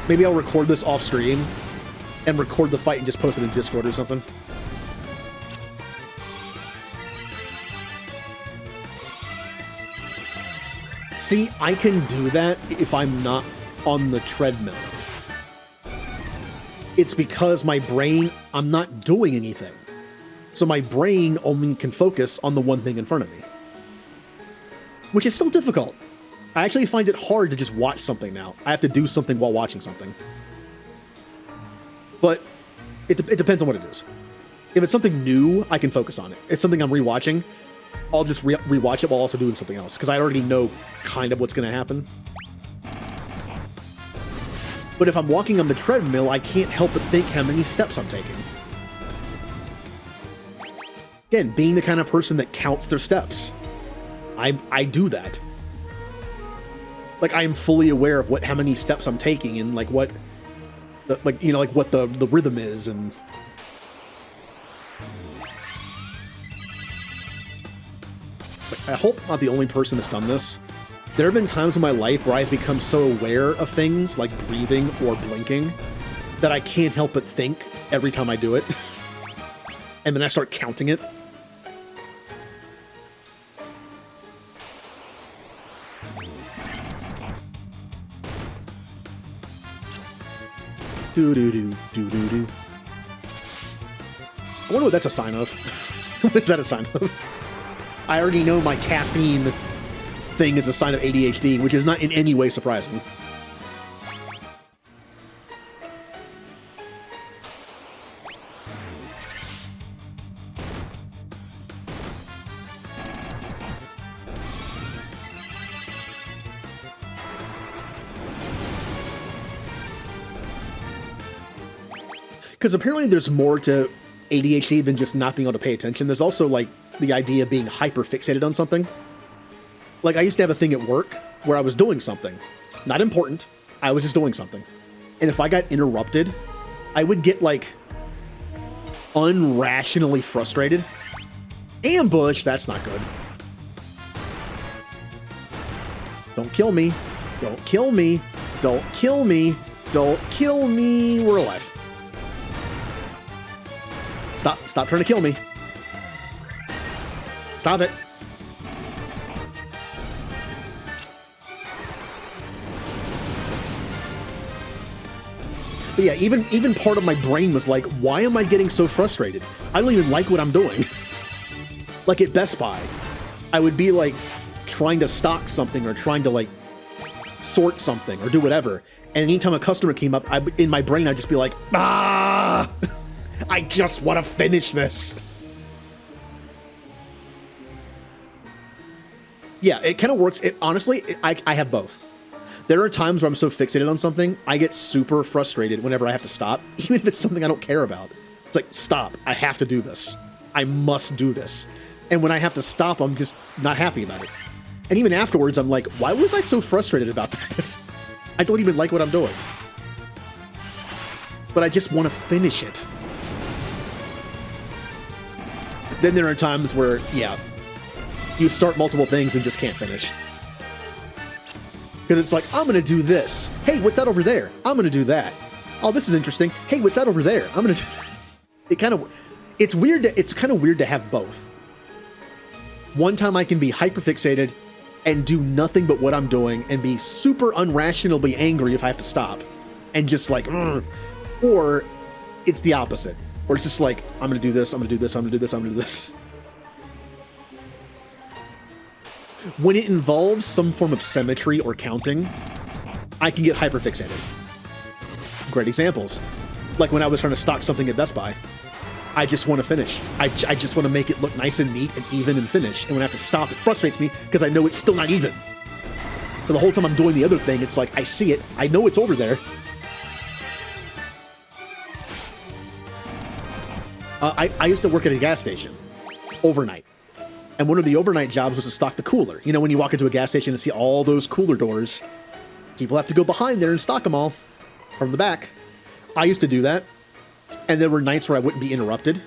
Maybe I'll record this off stream and record the fight and just post it in Discord or something. See, I can do that if I'm not on the treadmill. It's because my brain, I'm not doing anything. So my brain only can focus on the one thing in front of me. Which is still difficult. I actually find it hard to just watch something now. I have to do something while watching something. But it depends on what it is. If it's something new, I can focus on it. If it's something I'm rewatching, I'll just rewatch it while also doing something else, because I already know kind of what's going to happen. But if I'm walking on the treadmill, I can't help but think how many steps I'm taking. Again, being the kind of person that counts their steps. I do that. Like, I am fully aware of how many steps I'm taking and like what the, what the rhythm is, and I hope I'm not the only person that's done this. There have been times in my life where I've become so aware of things like breathing or blinking that I can't help but think every time I do it. And then I start counting it. Do-do-do-do-do-do. I wonder what that's a sign of. What is that a sign of? I already know my caffeine thing is a sign of ADHD, which is not in any way surprising. Because apparently there's more to ADHD than just not being able to pay attention. There's also, like, the idea of being hyper-fixated on something. Like, I used to have a thing at work where I was doing something. Not important. I was just doing something. And if I got interrupted, I would get, like, unrationally frustrated. Ambush! That's not good. Don't kill me. Don't kill me. Don't kill me. Don't kill me. We're alive. Stop trying to kill me. Stop it. But yeah, even part of my brain was like, why am I getting so frustrated? I don't even like what I'm doing. Like at Best Buy, I would be like trying to stock something or trying to like sort something or do whatever. And anytime a customer came up, in my brain, I'd just be like, ah! I just want to finish this. Yeah, it kind of works. Honestly, I have both. There are times where I'm so fixated on something, I get super frustrated whenever I have to stop, even if it's something I don't care about. It's like, stop. I have to do this. I must do this. And when I have to stop, I'm just not happy about it. And even afterwards, I'm like, why was I so frustrated about that? I don't even like what I'm doing. But I just want to finish it. Then there are times where, yeah, you start multiple things and just can't finish. Because it's like, I'm going to do this. Hey, what's that over there? I'm going to do that. Oh, this is interesting. Hey, what's that over there? I'm going to do that. It's weird. It's kind of weird to have both. One time I can be hyperfixated and do nothing but what I'm doing and be super unrationally angry if I have to stop. And just like, ugh. Or it's the opposite. Or it's just like, I'm going to do this, I'm going to do this, I'm going to do this, I'm going to do this. When it involves some form of symmetry or counting, I can get hyperfixated. Great examples. Like when I was trying to stock something at Best Buy, I just want to finish. I just want to make it look nice and neat and even and finish. And when I have to stop, it frustrates me because I know it's still not even. So the whole time I'm doing the other thing, it's like, I see it, I know it's over there. I used to work at a gas station overnight. And one of the overnight jobs was to stock the cooler. You know, when you walk into a gas station and see all those cooler doors, people have to go behind there and stock them all from the back. I used to do that. And there were nights where I wouldn't be interrupted.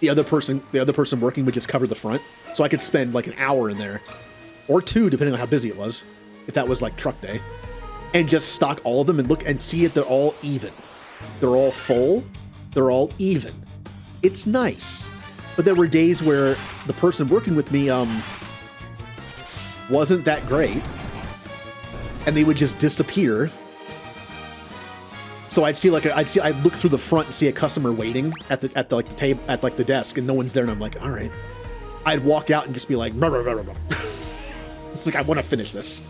The other person working would just cover the front. So I could spend like an hour in there or two, depending on how busy it was, if that was like truck day, and just stock all of them and look and see if they're all even. They're all full. They're all even. It's nice. But there were days where the person working with me wasn't that great, and they would just disappear. So I'd look through the front and see a customer waiting at the desk, and no one's there, and I'm like, all right. I'd walk out and just be like, rah, rah, rah, rah, rah. It's like, I want to finish this.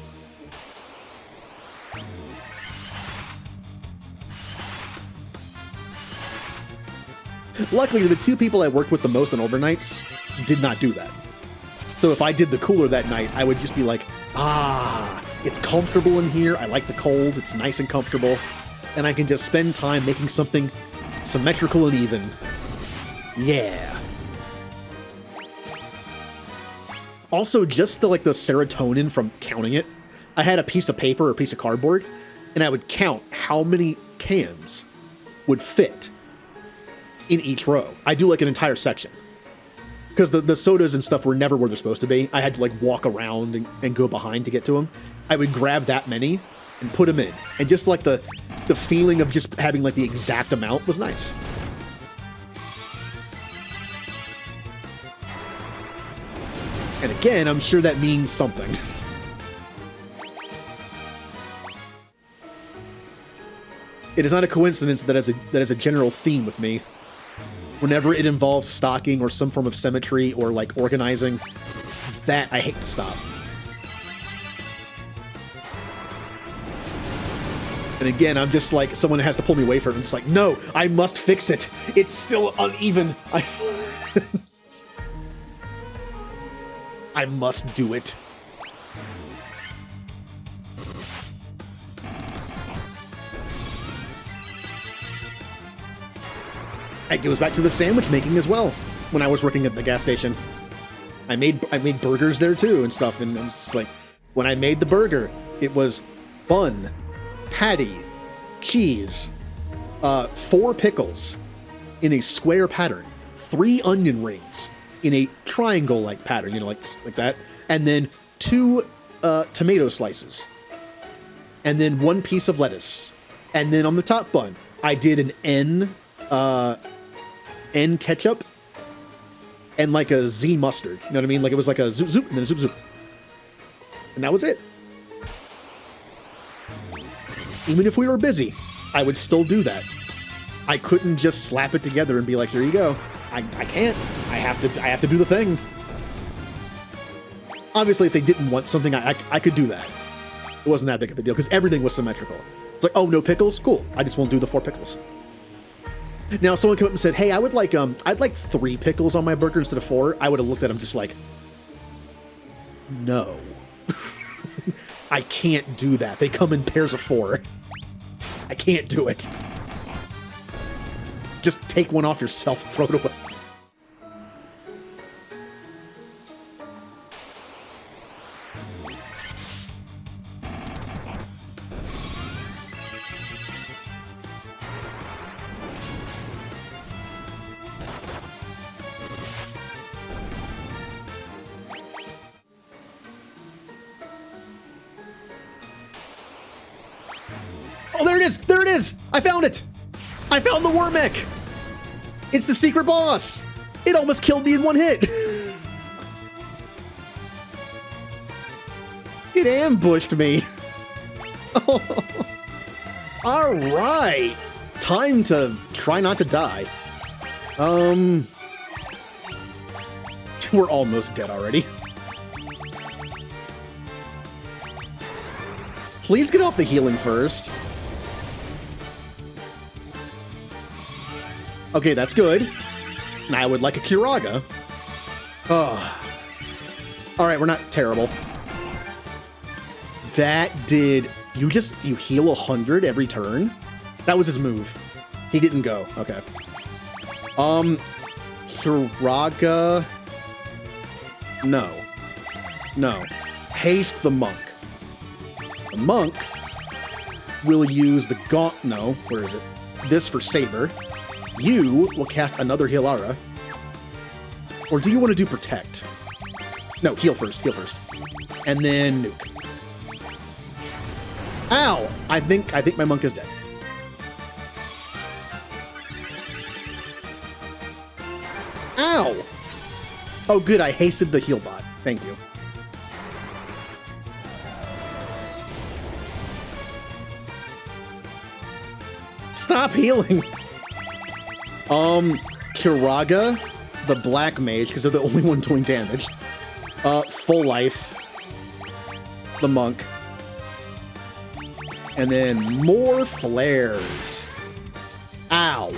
Luckily, the two people I worked with the most on overnights did not do that. So if I did the cooler that night, I would just be like, it's comfortable in here. I like the cold. It's nice and comfortable. And I can just spend time making something symmetrical and even. Yeah. Also, just the serotonin from counting it. I had a piece of paper or a piece of cardboard, and I would count how many cans would fit in each row. I do like an entire section. Because the sodas and stuff were never where they're supposed to be. I had to walk around and go behind to get to them. I would grab that many and put them in. And just the feeling of just having the exact amount was nice. And again, I'm sure that means something. It is not a coincidence that is a general theme with me. Whenever it involves stocking or some form of symmetry or like organizing, that I hate to stop. And again, I'm just like, someone has to pull me away from it. I'm just like, no, I must fix it. It's still uneven. I must do it. It goes back to the sandwich making as well. When I was working at the gas station, I made burgers there too and stuff. And it's like, when I made the burger, it was bun, patty, cheese, 4 pickles in a square pattern, 3 onion rings in a triangle-like pattern, you know, like that, and then 2 tomato slices, and then 1 piece of lettuce, and then on the top bun, I did an N ketchup and like a Z mustard. You know what I mean? Like it was like a zoop zoop and then a zoop zoop, and that was it. Even if we were busy, I would still do that. I couldn't just slap it together and be like, here you go. I can't. I have to do the thing. Obviously, if they didn't want something, I could do that. It wasn't that big of a deal because everything was symmetrical. It's like, oh, no pickles? Cool. I just won't do the 4 pickles. Now, someone came up and said, hey, I'd like 3 pickles on my burger instead of 4. I would have looked at them just like, no. I can't do that. They come in pairs of 4. I can't do it. Just take one off yourself and throw it away. Oh, there it is! There it is! I found it! I found the Wormek! It's the secret boss! It almost killed me in 1 hit! It ambushed me! Oh. Alright! Time to try not to die. We're almost dead already. Please get off the healing first. Okay, that's good. Now I would like a Kiraga. Oh. Alright, we're not terrible. That did... You heal 100 every turn? That was his move. He didn't go. Okay. Kiraga... No. No. Haste the monk. The monk will use the gaunt... No, where is it? This for Saber. You will cast another heal aura. Or do you want to do protect? No, heal first, heal first. And then nuke. Ow! I think my monk is dead. Ow! Oh good, I hasted the heal bot. Thank you. Stop healing! Kiraga, the black mage, because they're the only one doing damage. Full life. The monk. And then more flares. Ow.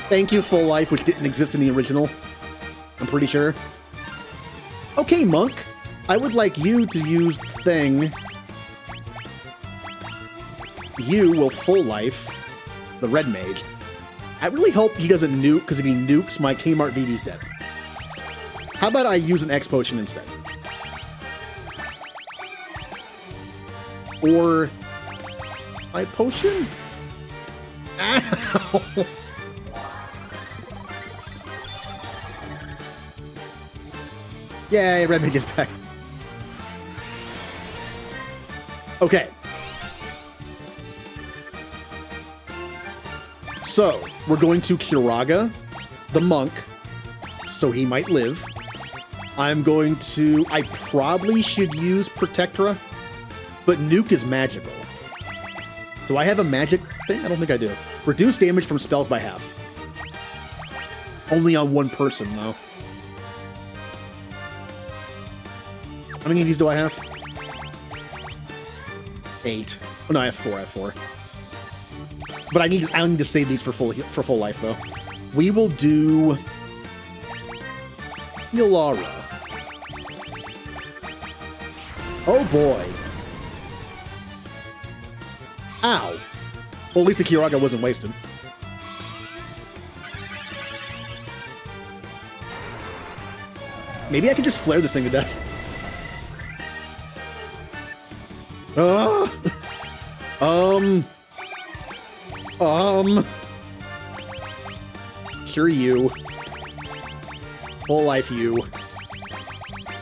Thank you, full life, which didn't exist in the original. I'm pretty sure. Okay, monk. I would like you to use the thing. You will full life the red mage. I really hope he doesn't nuke, because if he nukes, my Kmart VV's dead. How about I use an X potion instead? Or my potion? Ow! Yay, red mage is back. Okay. So, we're going to Kiraga, the monk, so he might live. I'm going to... I probably should use Protectora, but Nuke is magical. Do I have a magic thing? I don't think I do. Reduce damage from spells by half. Only on one person, though. How many of these do I have? 8. Oh, no, I have 4. I have 4. But I need to save these for full life, though. We will do... Yollara. Oh, boy. Ow. Well, at least the Kiraga wasn't wasted. Maybe I can just flare this thing to death. Cure you. Full life you.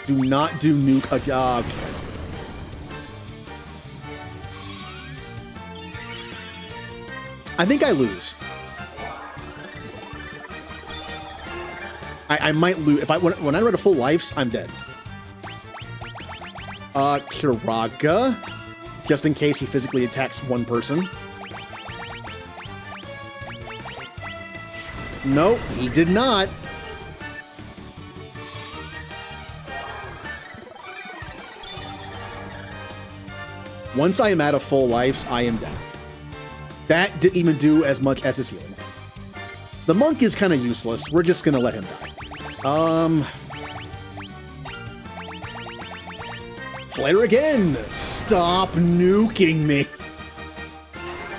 Do not do nuke agog. I think I lose. I might lose. If when I run a full lives, I'm dead. Kiraga. Just in case he physically attacks one person. Nope, he did not. Once I am out of full lives, I am dead. That didn't even do as much as his healing. The monk is kind of useless. We're just gonna let him die. Flare again! Stop nuking me!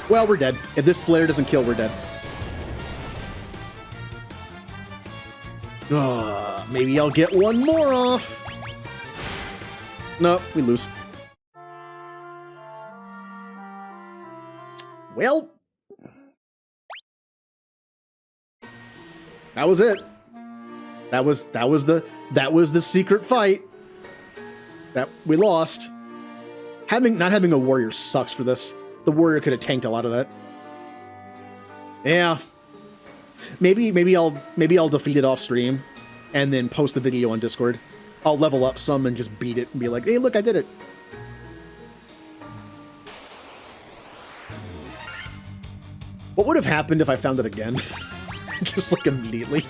Well, we're dead. If this flare doesn't kill, we're dead. Maybe I'll get one more off. No, we lose. Well, that was it. That was the secret fight that we lost. Not having a warrior sucks for this. The warrior could have tanked a lot of that. Yeah. Maybe I'll defeat it off stream and then post the video on Discord. I'll level up some and just beat it and be like, "Hey, look, I did it." What would have happened if I found it again? Just like immediately.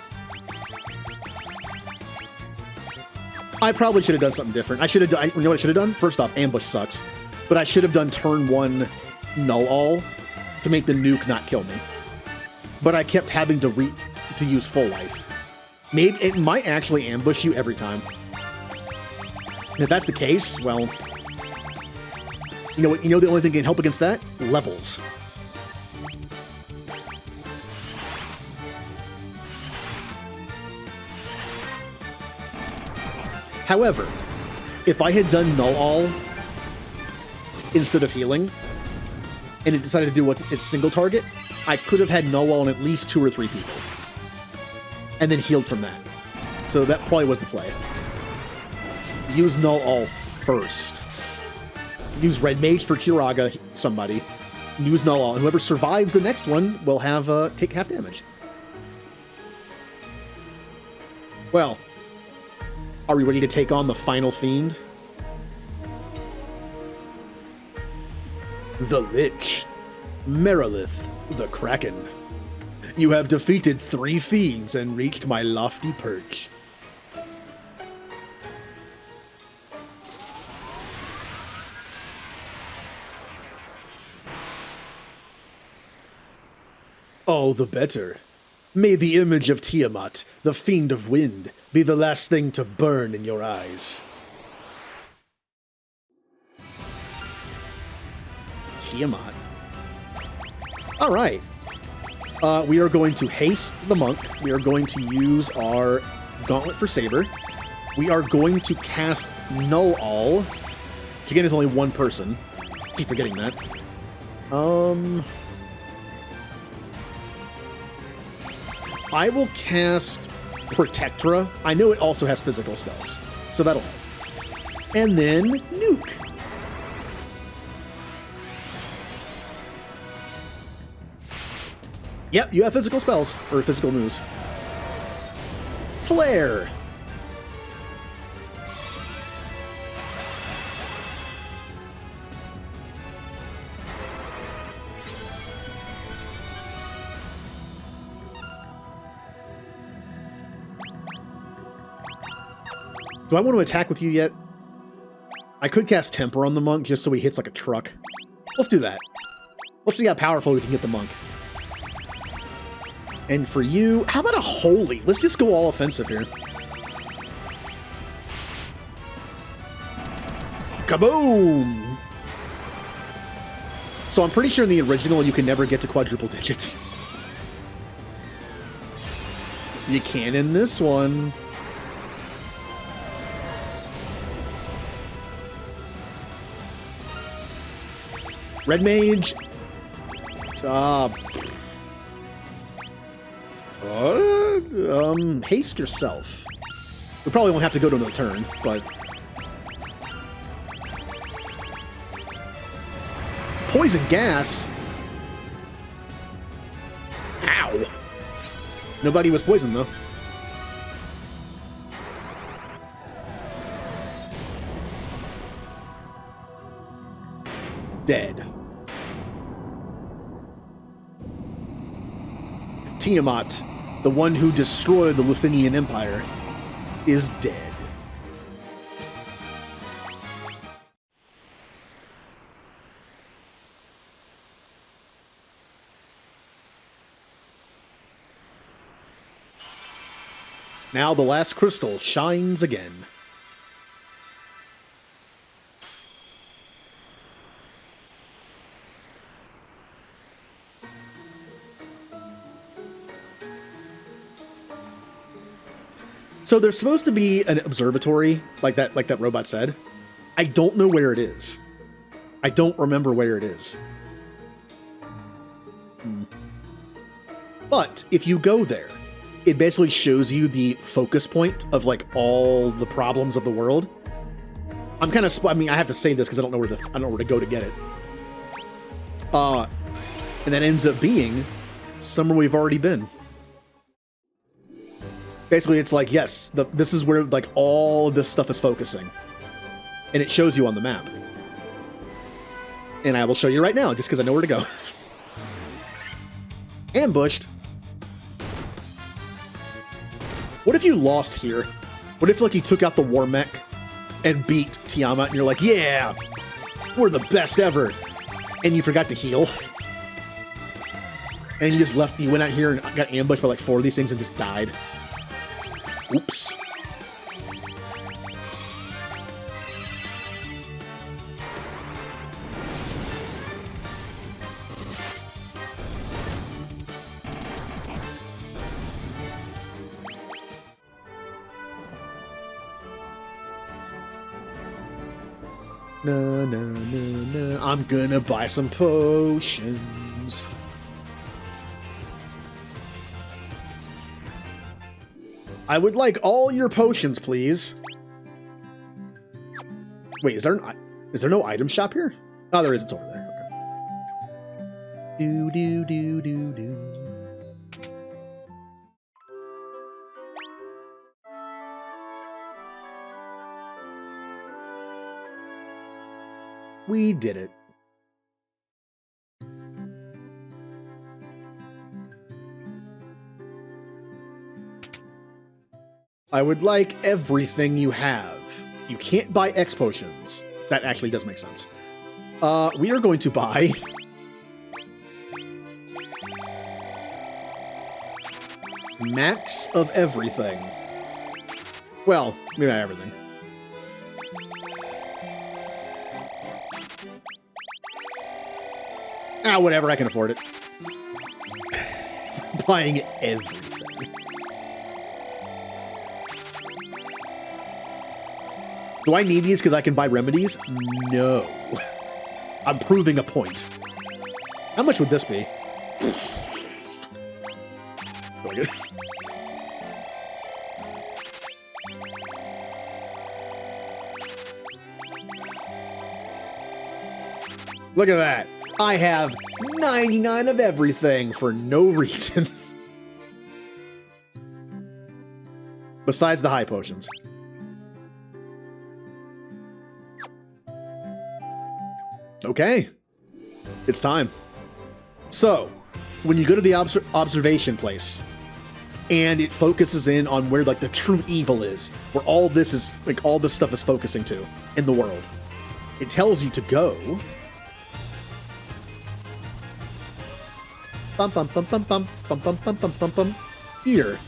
I probably should have done something different. I should have done, you know what I should have done? First off, ambush sucks. But I should have done turn 1 null all to make the nuke not kill me. But I kept having to use full life. Maybe it might actually ambush you every time. And if that's the case, well, you know what? You know the only thing that can help against that? Levels. However, if I had done null all instead of healing, and it decided to do its single target, I could have had null all on at least 2 or 3 people. And then healed from that. So that probably was the play. Use null all first. Use red mage for Kiraga somebody. Use null all. And whoever survives the next one will have take half damage. Well, are we ready to take on the final fiend? The Lich. Merilith, the Kraken. You have defeated 3 fiends and reached my lofty perch. All the better. May the image of Tiamat, the fiend of wind, be the last thing to burn in your eyes. Tiamat. All right. We are going to haste the monk. We are going to use our gauntlet for Saber. We are going to cast Null All, which again is only 1 person. Keep forgetting that. I will cast Protectora. I know it also has physical spells, so that'll help. And then Nuke. Yep, you have physical spells, or physical moves. Flare. Do I want to attack with you yet? I could cast Temper on the monk just so he hits like a truck. Let's do that. Let's see how powerful we can get the monk. And for you, how about a holy? Let's just go all offensive here. Kaboom! So I'm pretty sure in the original you can never get to quadruple digits. You can in this one. Red Mage. Haste yourself. We probably won't have to go to another turn, but... Poison gas? Ow! Nobody was poisoned, though. Dead. Tiamat, the one who destroyed the Luthinian Empire, is dead. Now the last crystal shines again. So there's supposed to be an observatory, like that robot said. I don't know where it is. I don't remember where it is. But if you go there, it basically shows you the focus point of like all the problems of the world. I'm kind of, I mean, I have to say this because I don't know where to go to get it. And that ends up being somewhere we've already been. Basically, it's like, yes, this is where like all of this stuff is focusing. And it shows you on the map. And I will show you right now, just because I know where to go. Ambushed. What if you lost here? What if, like, you took out the war mech and beat Tiamat, and you're like, yeah, we're the best ever. And you forgot to heal. And you just left, you went out here and got ambushed by like 4 of these things and just died. Oops. Na, na, na, na. I'm gonna buy some potions. I would like all your potions, please. Wait, is there no item shop here? Oh, there is. It's over there. Okay. Do do do do do. We did it. I would like everything you have. You can't buy X potions. That actually does make sense. We are going to buy... max of everything. Well, maybe not everything. Ah, whatever, I can afford it. Buying everything. Do I need these because I can buy remedies? No. I'm proving a point. How much would this be? Look at that. I have 99 of everything for no reason. Besides the high potions. Okay. It's time. So, when you go to the observation place, and it focuses in on where like the true evil is, where all this is like all this stuff is focusing to in the world. It tells you to go. Bum bum bum bum bum bum bum bum bum bum bum. Here.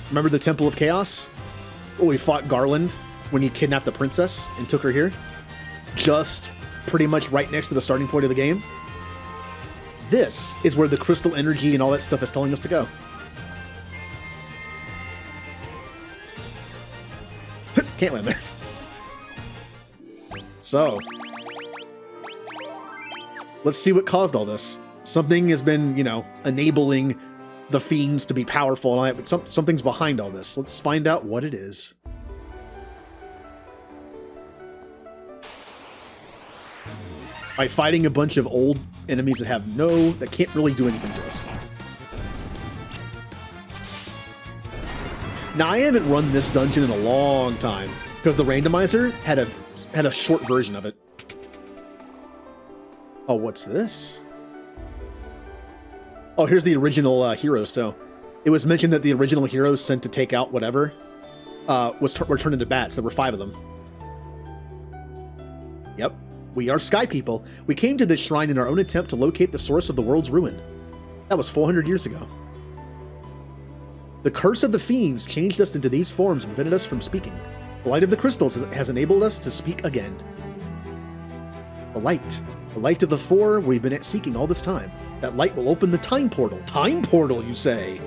Remember the Temple of Chaos? Where we fought Garland when he kidnapped the princess and took her here? Just pretty much right next to the starting point of the game. This is where the crystal energy and all that stuff is telling us to go. Can't land there. So, let's see what caused all this. Something has been, you know, enabling the fiends to be powerful and all that, but something's behind all this. Let's find out what it is. By fighting a bunch of old enemies that can't really do anything to us. Now, I haven't run this dungeon in a long time because the randomizer had a short version of it. Oh, what's this? Oh, here's the original heroes, too. It was mentioned that the original heroes sent to take out whatever were turned into bats. There were 5 of them. Yep. We are Sky People. We came to this shrine in our own attempt to locate the source of the world's ruin. That was 400 years ago. The curse of the fiends changed us into these forms and prevented us from speaking. The light of the crystals has enabled us to speak again. The light of the 4 we've been seeking all this time. That light will open the time portal. Time portal, you say?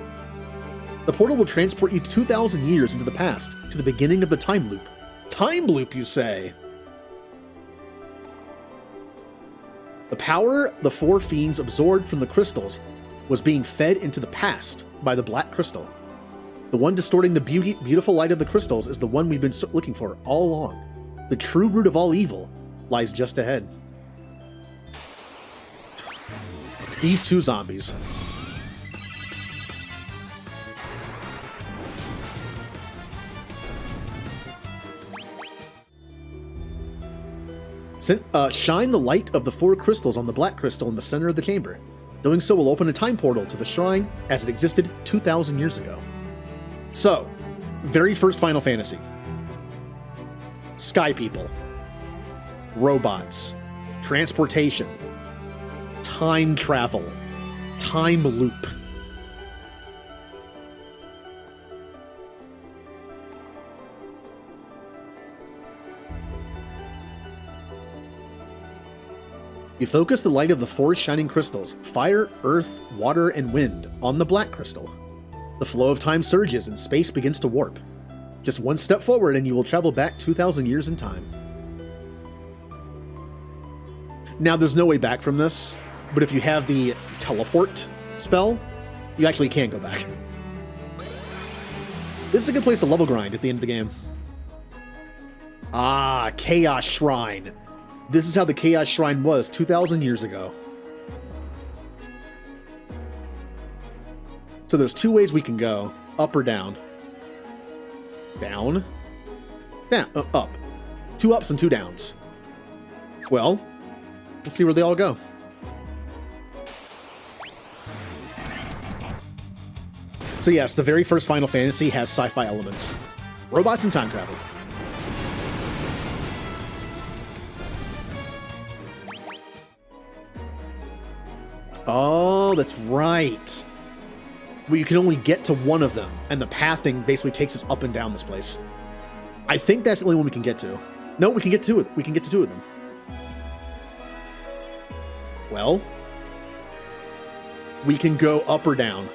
The portal will transport you 2,000 years into the past, to the beginning of the time loop. Time loop, you say? The power the 4 fiends absorbed from the crystals was being fed into the past by the black crystal. The one distorting the beautiful light of the crystals is the one we've been looking for all along. The true root of all evil lies just ahead. These 2 zombies. Shine the light of the 4 crystals on the black crystal in the center of the chamber. Doing so will open a time portal to the shrine as it existed 2,000 years ago. So, very first Final Fantasy. Sky People. Robots. Transportation. Time travel. Time loop. You focus the light of the 4 shining crystals, fire, earth, water, and wind, on the black crystal. The flow of time surges and space begins to warp. Just one step forward and you will travel back 2,000 years in time. Now, there's no way back from this, but if you have the teleport spell, you actually can go back. This is a good place to level grind at the end of the game. Ah, Chaos Shrine. This is how the Chaos Shrine was 2,000 years ago. So there's 2 ways we can go. Up or down. Down. Down. Up. 2 ups and 2 downs. Well, let's see where they all go. So yes, the very first Final Fantasy has sci-fi elements. Robots and time travel. Oh, that's right. We can only get to one of them, and the pathing basically takes us up and down this place. I think that's the only one we can get to. No, we can get to it. We can get to 2 of them. Well, we can go up or down.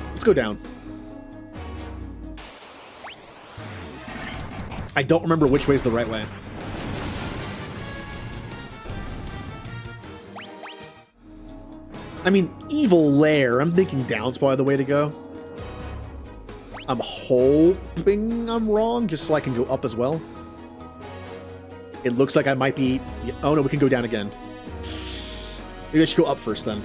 Let's go down. I don't remember which way is the right way. I mean, Evil Lair. I'm thinking down's probably the way to go. I'm hoping I'm wrong, just so I can go up as well. It looks like I might be... Oh no, we can go down again. Maybe I should go up first then.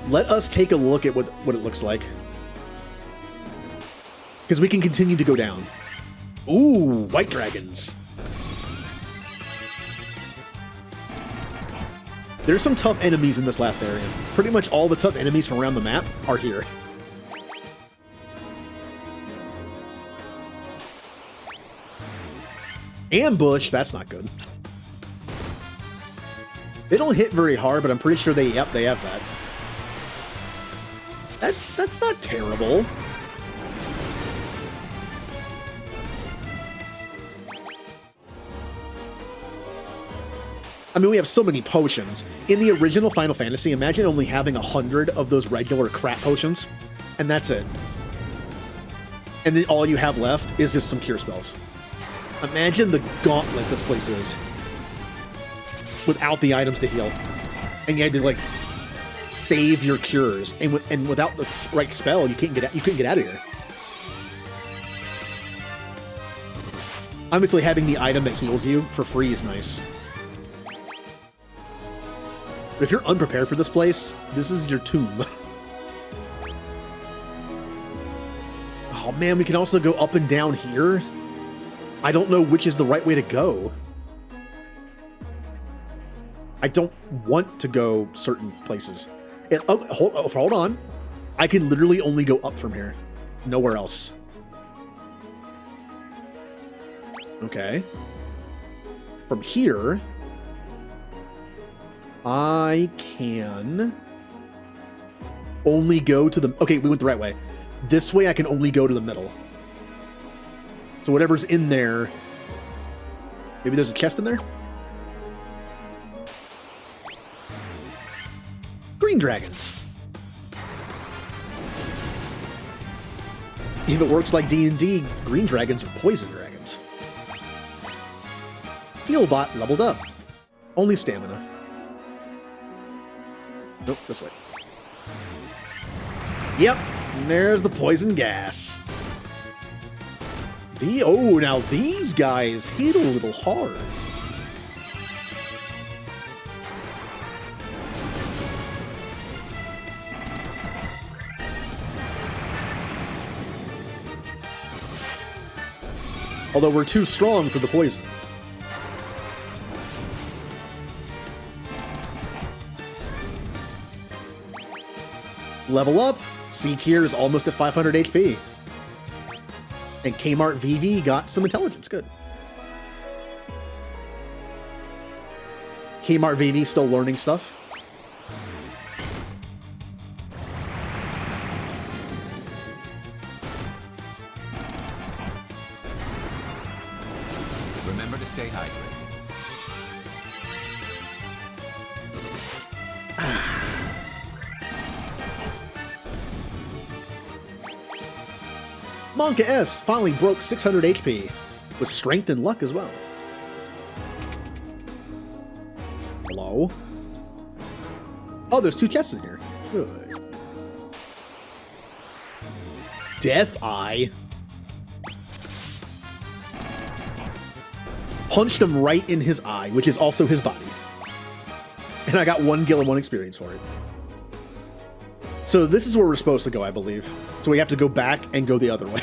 Let us take a look at what it looks like. Because we can continue to go down. Ooh, white dragons. There's some tough enemies in this last area. Pretty much all the tough enemies from around the map are here. Ambush, that's not good. They don't hit very hard, but I'm pretty sure they have that. That's not terrible. I mean, we have so many potions. In the original Final Fantasy, imagine only having 100 of those regular crap potions, and that's it. And then all you have left is just some cure spells. Imagine the gauntlet this place is without the items to heal. And you had to, like, save your cures. And without the right spell, you couldn't get out of here. Obviously, having the item that heals you for free is nice. But if you're unprepared for this place, this is your tomb. Oh man, we can also go up and down here. I don't know which is the right way to go. I don't want to go certain places. Hold on. I can literally only go up from here. Nowhere else. Okay. From here, I can only go to the... Okay, we went the right way. This way I can only go to the middle. So whatever's in there... Maybe there's a chest in there? Green dragons. If it works like D&D, green dragons are poison dragons. Healbot leveled up. Only stamina. Nope, this way. Yep, there's the poison gas. Now these guys hit a little hard. Although we're too strong for the poison. Level up. C tier is almost at 500 HP. And Kmart VV got some intelligence. Good. Kmart VV still learning stuff. Remember to stay hydrated. Monka S finally broke 600 HP, with strength and luck as well. Hello? Oh, there's 2 chests in here. Good. Death Eye. Punched him right in his eye, which is also his body. And I got 1 gil and 1 experience for it. So this is where we're supposed to go, I believe. So we have to go back and go the other way.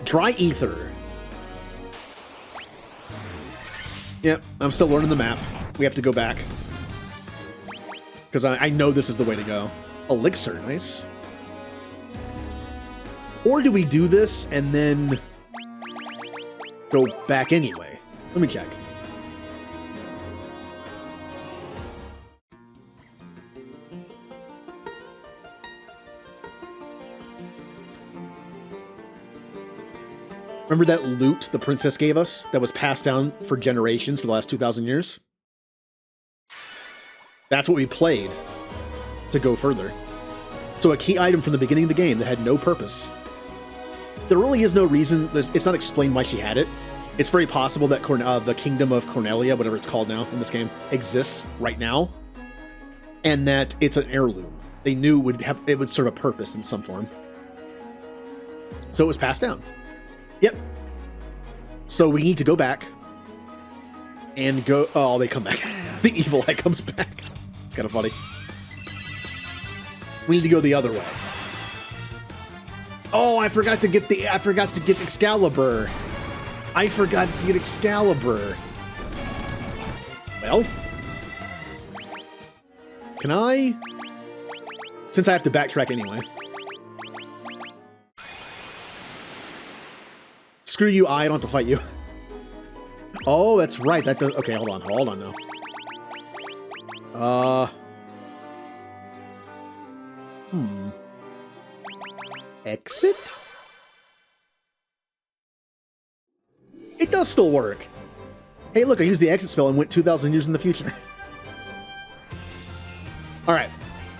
Dry Ether. Yep, I'm still learning the map. We have to go back. Because I know this is the way to go. Elixir, nice. Or do we do this and then go back anyway? Let me check. Remember that loot the princess gave us that was passed down for generations for the last 2,000 years? That's what we played to go further. So a key item from the beginning of the game that had no purpose. There really is no reason, it's not explained why she had it. It's very possible that the Kingdom of Cornelia, whatever it's called now in this game, exists right now, and that it's an heirloom. They knew it would serve a purpose in some form. So it was passed down. Yep. So we need to go back and go... Oh, they come back. The evil eye comes back. It's kind of funny. We need to go the other way. Oh, I forgot to get Excalibur. I forgot to get Excalibur. Well, can I? Since I have to backtrack anyway. Screw you, I don't have to fight you. Oh, that's right. That does. Okay, hold on now. Exit? It does still work. Hey, look, I used the exit spell and went 2,000 years in the future. Alright,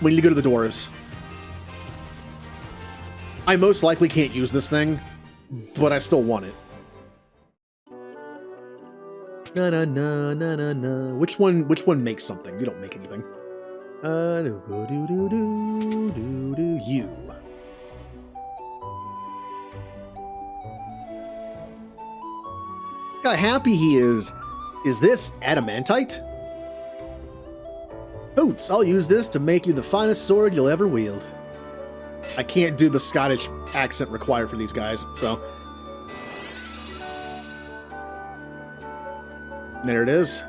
we need to go to the dwarves. I most likely can't use this thing, but I still want it. Na na na na na na. Which one makes something? You don't make anything. You. Look how happy he is. Is this adamantite? Hoots, I'll use this to make you the finest sword you'll ever wield. I can't do the Scottish accent required for these guys, so. There it is.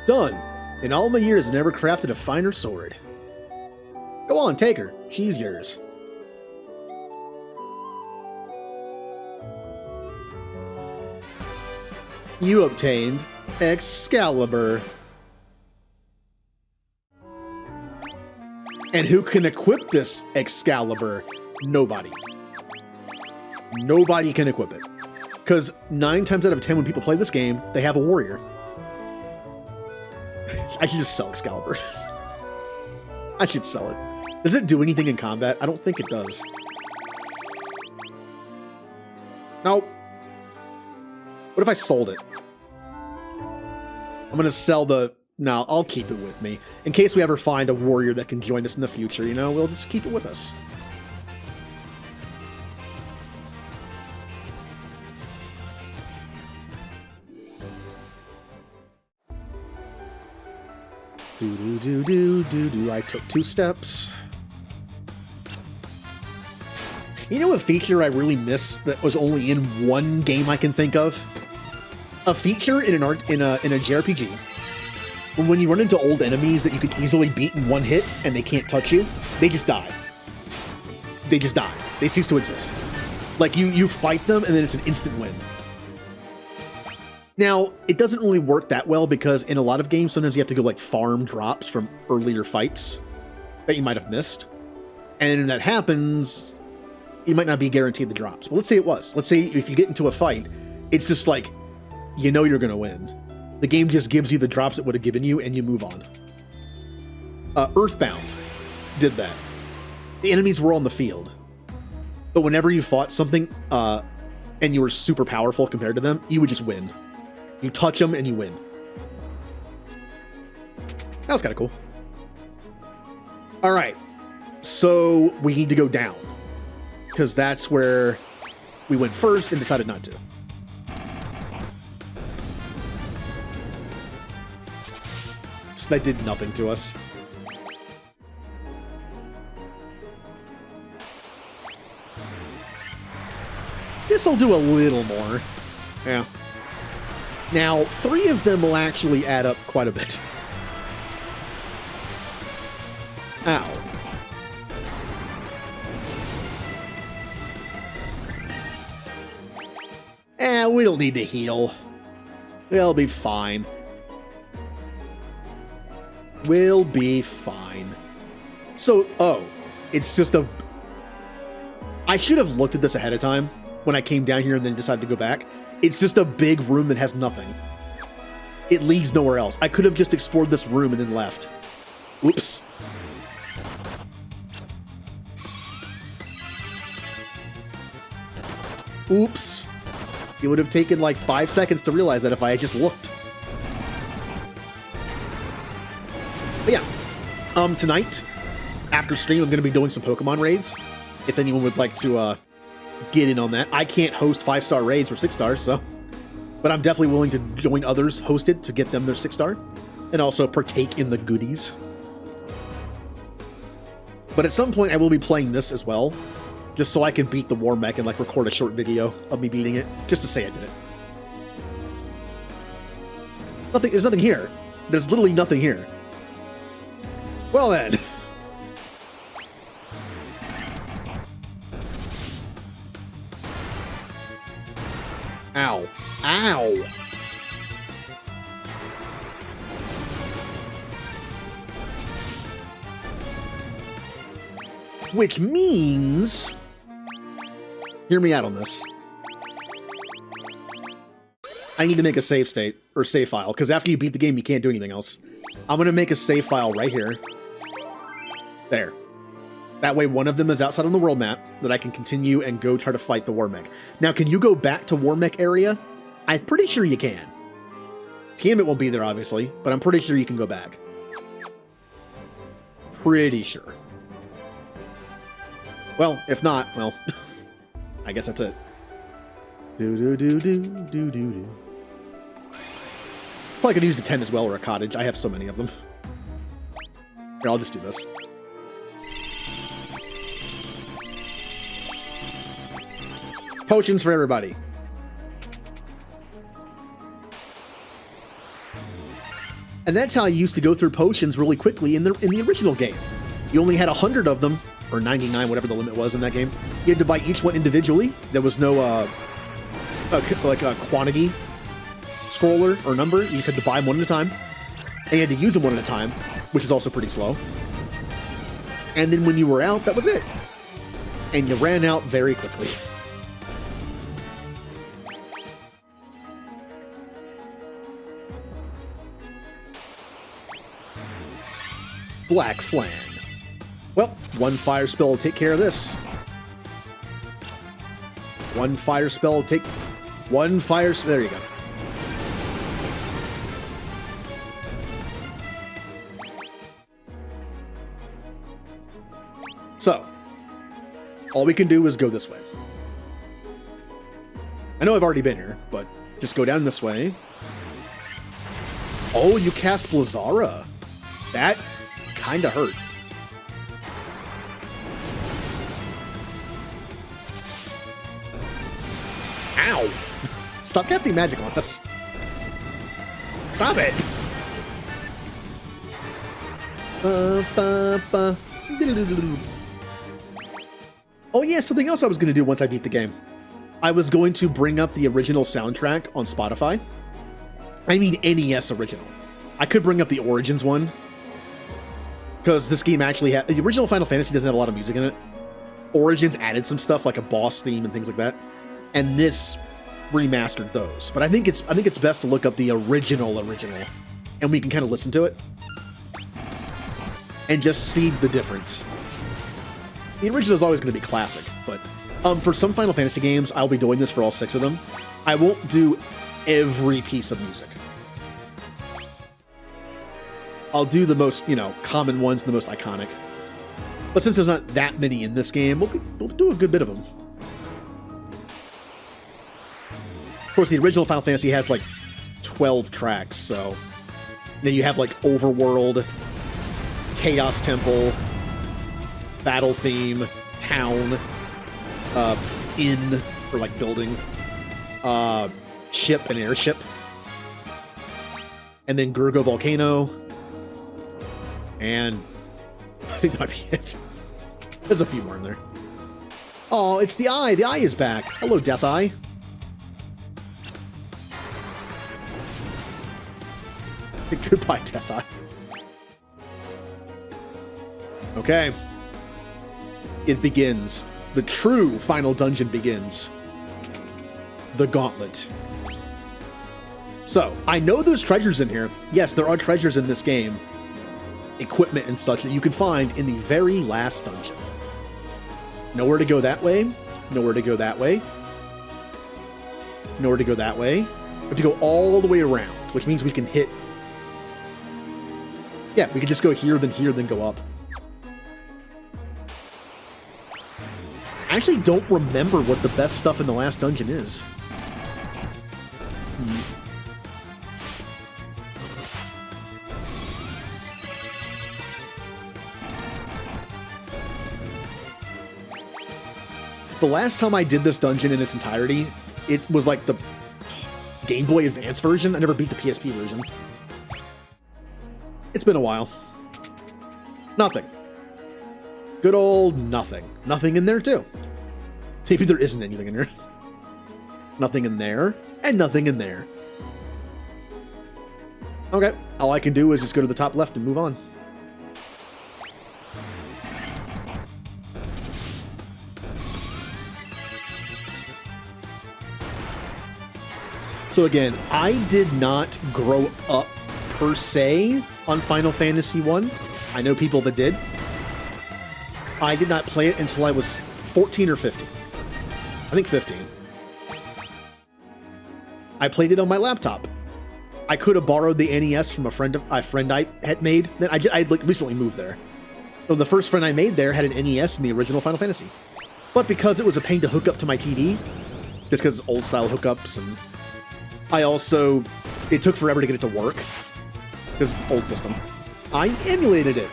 Done. In all my years, I never crafted a finer sword. Go on, take her. She's yours. You obtained Excalibur. And who can equip this Excalibur? Nobody. Nobody can equip it. Because 9 times out of 10 when people play this game, they have a warrior. I should just sell Excalibur. I should sell it. Does it do anything in combat? I don't think it does. Nope. What if I sold it? I'm going to sell the... No, I'll keep it with me. In case we ever find a warrior that can join us in the future, you know, we'll just keep it with us. Do. I took 2 steps. You know a feature I really miss that was only in one game I can think of? A feature in a JRPG. When you run into old enemies that you can easily beat in one hit and they can't touch you, they just die. They just die. They cease to exist. Like you fight them and then it's an instant win. Now, it doesn't really work that well because in a lot of games, sometimes you have to go like farm drops from earlier fights that you might have missed. And when that happens, you might not be guaranteed the drops. But let's say it was. Let's say if you get into a fight, it's just like, you know you're going to win. The game just gives you the drops it would have given you and you move on. Earthbound did that. The enemies were on the field. But whenever you fought something and you were super powerful compared to them, you would just win. You touch them and you win. That was kind of cool. All right. So we need to go down. Because that's where we went first and decided not to. So that did nothing to us. This'll do a little more. Yeah. Now, 3 of them will actually add up quite a bit. Ow. We don't need to heal. We'll be fine. We'll be fine. So, it's just a... I should have looked at this ahead of time when I came down here and then decided to go back. It's just a big room that has nothing. It leads nowhere else. I could have just explored this room and then left. Oops. Oops. It would have taken like 5 seconds to realize that if I had just looked. But yeah, tonight, after stream, I'm going to be doing some Pokemon raids. If anyone would like to get in on that. I can't host 5-star raids or 6-stars, so... But I'm definitely willing to join others hosted to get them their 6-star. And also partake in the goodies. But at some point, I will be playing this as well. Just so I can beat the War Mech and like record a short video of me beating it. Just to say I did it. There's nothing here. There's literally nothing here. Well then. Ow. Ow! Which means... Hear me out on this. I need to make a save state, or save file, because after you beat the game, you can't do anything else. I'm going to make a save file right here. There. That way one of them is outside on the world map, that I can continue and go try to fight the War Mech. Now, can you go back to War Mech area? I'm pretty sure you can. Tiamat won't be there, obviously, but I'm pretty sure you can go back. Pretty sure. Well, if not, well, I guess that's it. Do-do-do-do-do-do-do. Well, I could use the 10 as well, or a cottage. I have so many of them. Here, I'll just do this. Potions for everybody. And that's how I used to go through potions really quickly in the original game. You only had 100 of them, or 99, whatever the limit was in that game. You had to buy each one individually. There was no like a quantity scroller or number. You just had to buy them one at a time. And you had to use them one at a time, which is also pretty slow. And then when you were out, that was it. And you ran out very quickly. Black Flan. Well, one fire spell will take care of this. One fire spell will take... One fire spell... There you go. So, all we can do is go this way. I know I've already been here, but just go down this way. Oh, you cast Blazara. That kinda hurt. Ow! Stop casting magic on us. Stop it! Oh yeah, something else I was going to do once I beat the game. I was going to bring up the original soundtrack on Spotify. I mean NES original. I could bring up the Origins one, because this game actually had... The original Final Fantasy doesn't have a lot of music in it. Origins added some stuff, like a boss theme and things like that. And this remastered those. But I think it's best to look up the original, and we can kind of listen to it and just see the difference. The original is always going to be classic, but for some Final Fantasy games, I'll be doing this for all 6 of them. I won't do every piece of music. I'll do the most, common ones, the most iconic. But since there's not that many in this game, we'll do a good bit of them. Of course, the original Final Fantasy has like 12 tracks, so then you have like Overworld, Chaos Temple, Battle Theme, Town, Inn, or like building, Ship and Airship, and then Gurgo Volcano, and I think that might be it. There's a few more in there. Oh, it's the Eye. The Eye is back. Hello, Death Eye. Goodbye, Death Eye. Okay. It begins. The true final dungeon begins. The Gauntlet. So, I know there's treasures in here. Yes, there are treasures in this game. Equipment and such that you can find in the very last dungeon. Nowhere to go that way. Nowhere to go that way. Nowhere to go that way. We have to go all the way around, which means we can hit... Yeah, we can just go here, then go up. I actually don't remember what the best stuff in the last dungeon is. The last time I did this dungeon in its entirety, it was like the Game Boy Advance version. I never beat the PSP version. It's been a while. Nothing. Good old nothing. Nothing in there, too. Maybe there isn't anything in there. Nothing in there, and nothing in there. Okay, all I can do is just go to the top left and move on. So again, I did not grow up per se on Final Fantasy 1. I know people that did. I did not play it until I was 14 or 15. I think 15. I played it on my laptop. I could have borrowed the NES from a friend I had made. Then I'd like recently moved there. So the first friend I made there had an NES and the original Final Fantasy. But because it was a pain to hook up to my TV, just because it's old style hookups, and it took forever to get it to work because old system. I emulated it,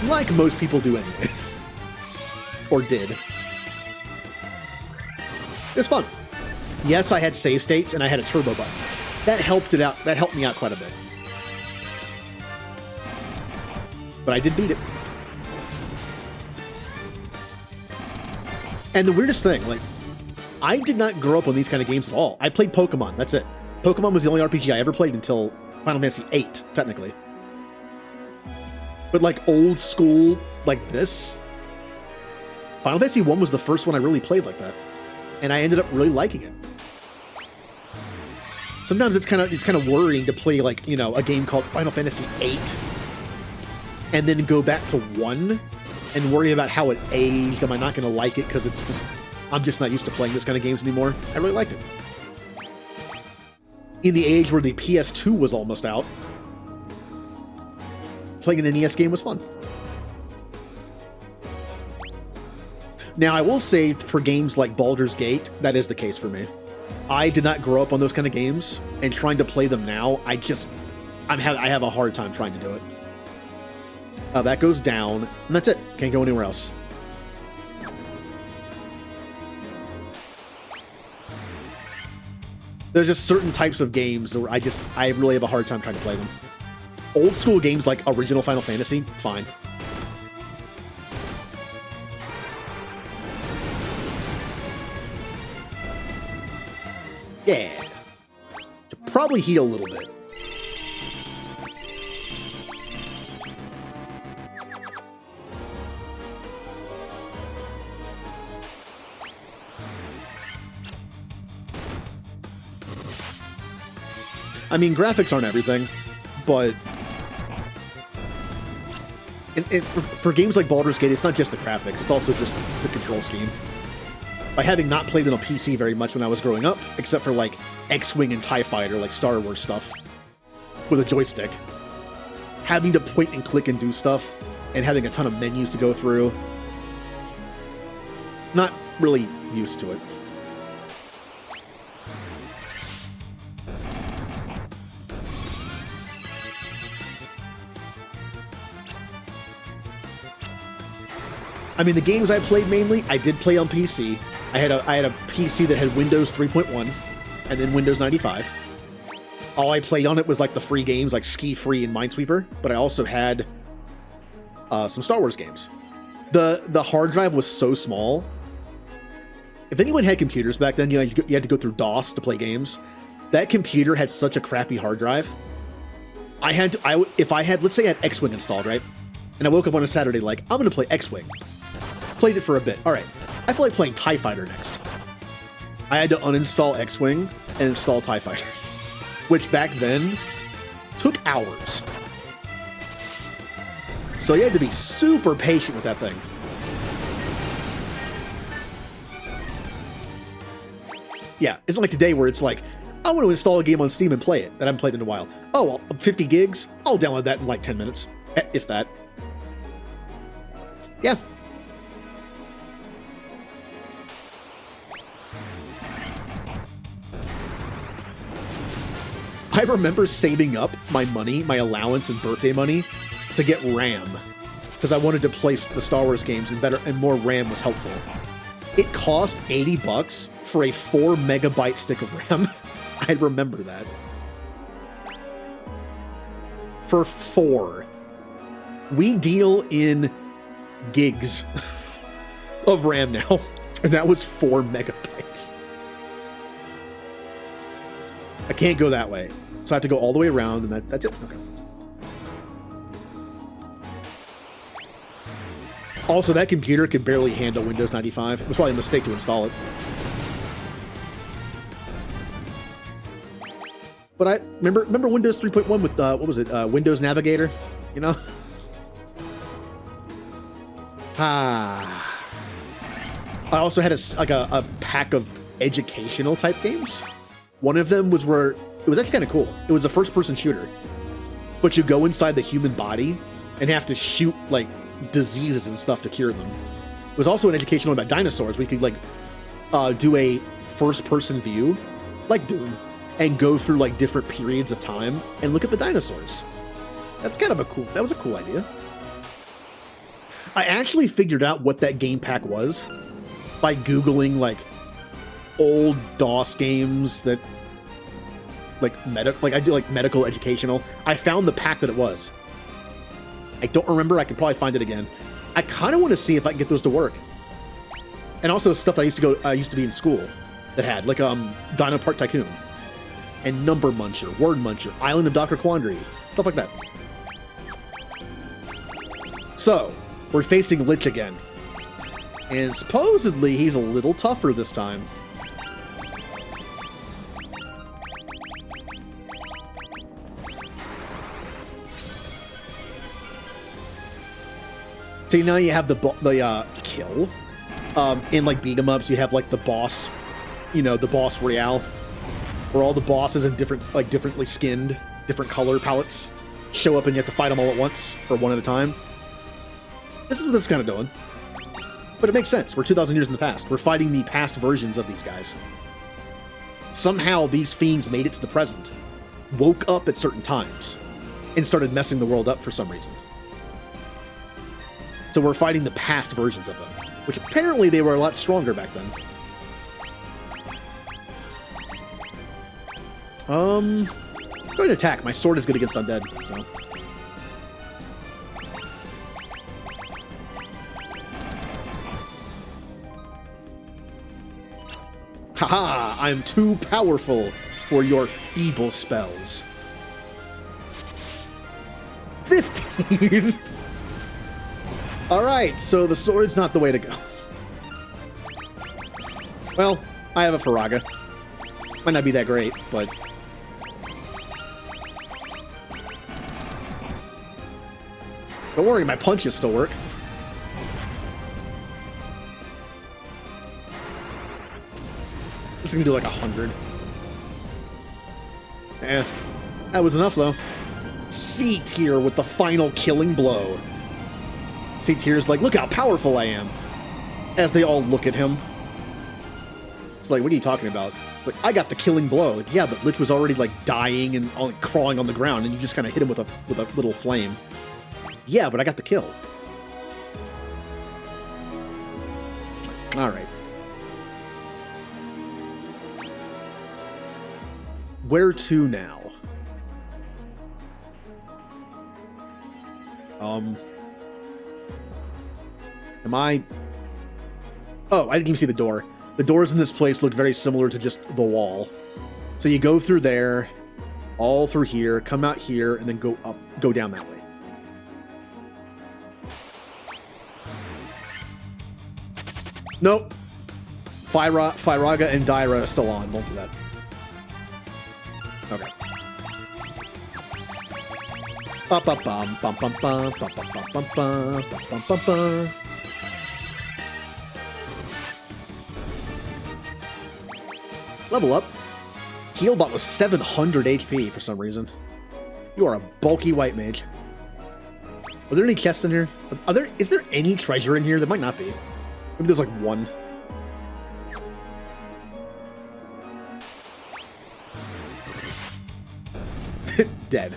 like most people do anyway, or did. It was fun. Yes, I had save states and I had a turbo button. That helped it out. That helped me out quite a bit. But I did beat it. And the weirdest thing, like, I did not grow up on these kind of games at all. I played Pokemon. That's it. Pokemon was the only RPG I ever played until Final Fantasy VIII, technically. But like old school, like this, Final Fantasy 1 was the first one I really played like that. And I ended up really liking it. Sometimes it's kind of worrying to play like, you know, a game called Final Fantasy VIII and then go back to 1 and worry about how it aged. Am I not going to like it because I'm just not used to playing this kind of games anymore? I really liked it. In the age where the PS2 was almost out, playing an NES game was fun. Now, I will say for games like Baldur's Gate, that is the case for me. I did not grow up on those kind of games, and trying to play them now, I have a hard time trying to do it. That goes down, and that's it. Can't go anywhere else. There's just certain types of games where I really have a hard time trying to play them. Old school games like original Final Fantasy, fine. Yeah. Should probably heal a little bit. I mean, graphics aren't everything, but for games like Baldur's Gate, it's not just the graphics, it's also just the control scheme. By having not played it on PC very much when I was growing up, except for like X-Wing and TIE Fighter, like Star Wars stuff, with a joystick, having to point and click and do stuff, and having a ton of menus to go through, not really used to it. I mean, the games I played mainly, I did play on PC. I had a PC that had Windows 3.1 and then Windows 95. All I played on it was like the free games like Ski Free and Minesweeper, but I also had some Star Wars games. The hard drive was so small. If anyone had computers back then, you know, you had to go through DOS to play games. That computer had such a crappy hard drive. If I had, let's say I had X-Wing installed, right? And I woke up on a Saturday like, I'm going to play X-Wing. Played it for a bit. All right. I feel like playing TIE Fighter next. I had to uninstall X-Wing and install TIE Fighter, which back then took hours. So you had to be super patient with that thing. Yeah, it's not like today where it's like, I want to install a game on Steam and play it that I haven't played in a while. Oh, well, 50 gigs? I'll download that in like 10 minutes, if that. Yeah. I remember saving up my money, my allowance and birthday money to get RAM because I wanted to play the Star Wars games and more RAM was helpful. It cost $80 for a 4 megabyte stick of RAM. I remember that. For 4. We deal in gigs of RAM now, and that was 4 megabytes. I can't go that way, so I have to go all the way around, and that's it. Okay. Also, that computer could barely handle Windows 95. It was probably a mistake to install it. But I remember Windows 3.1 with what was it? Windows Navigator, you know? I also had a pack of educational type games. One of them was where it was actually kind of cool. It was a first-person shooter, but you go inside the human body and have to shoot like diseases and stuff to cure them. It was also an educational one about dinosaurs. We could like do a first-person view, like Doom, and go through like different periods of time and look at the dinosaurs. That was a cool idea. I actually figured out what that game pack was by Googling like old DOS games that I do like medical educational. I found the pack that it was. I don't remember. I could probably find it again. I kind of want to see if I can get those to work. And also stuff that I used to be in school that had like Dino Park Tycoon and Number Muncher, Word Muncher, Island of Dr. Quandary, stuff like that. So we're facing Lich again, and supposedly he's a little tougher this time. So now you have the kill. In like beat 'em ups, you have like the boss, the boss royale, where all the bosses in differently skinned, different color palettes show up and you have to fight them all at once or one at a time. This is what this is kind of doing. But it makes sense. We're 2,000 years in the past. We're fighting the past versions of these guys. Somehow these fiends made it to the present, woke up at certain times, and started messing the world up for some reason. So we're fighting the past versions of them, which apparently they were a lot stronger back then. Go ahead and attack. My sword is good against undead, so. Haha! I'm too powerful for your feeble spells. 15! Alright, so the sword's not the way to go. Well, I have a Faraga. Might not be that great, but... Don't worry, my punches still work. This is gonna do like 100. Eh, that was enough though. C tier with the final killing blow. C tier's like, look how powerful I am. As they all look at him. It's like, what are you talking about? It's like, I got the killing blow. Like, yeah, but Lich was already like dying and crawling on the ground, and you just kind of hit him with a little flame. Yeah, but I got the kill. All right. Where to now? Am I... Oh, I didn't even see the door. The doors in this place look very similar to just the wall. So you go through there, all through here, come out here, and then go up, go down that way. Nope. Fyraga and Daira are still on. Won't do that. Okay. Level up. Healbot was 700 HP for some reason. You are a bulky white mage. Are there any chests in here? Is there any treasure in here? There might not be. Maybe there's like one. Dead.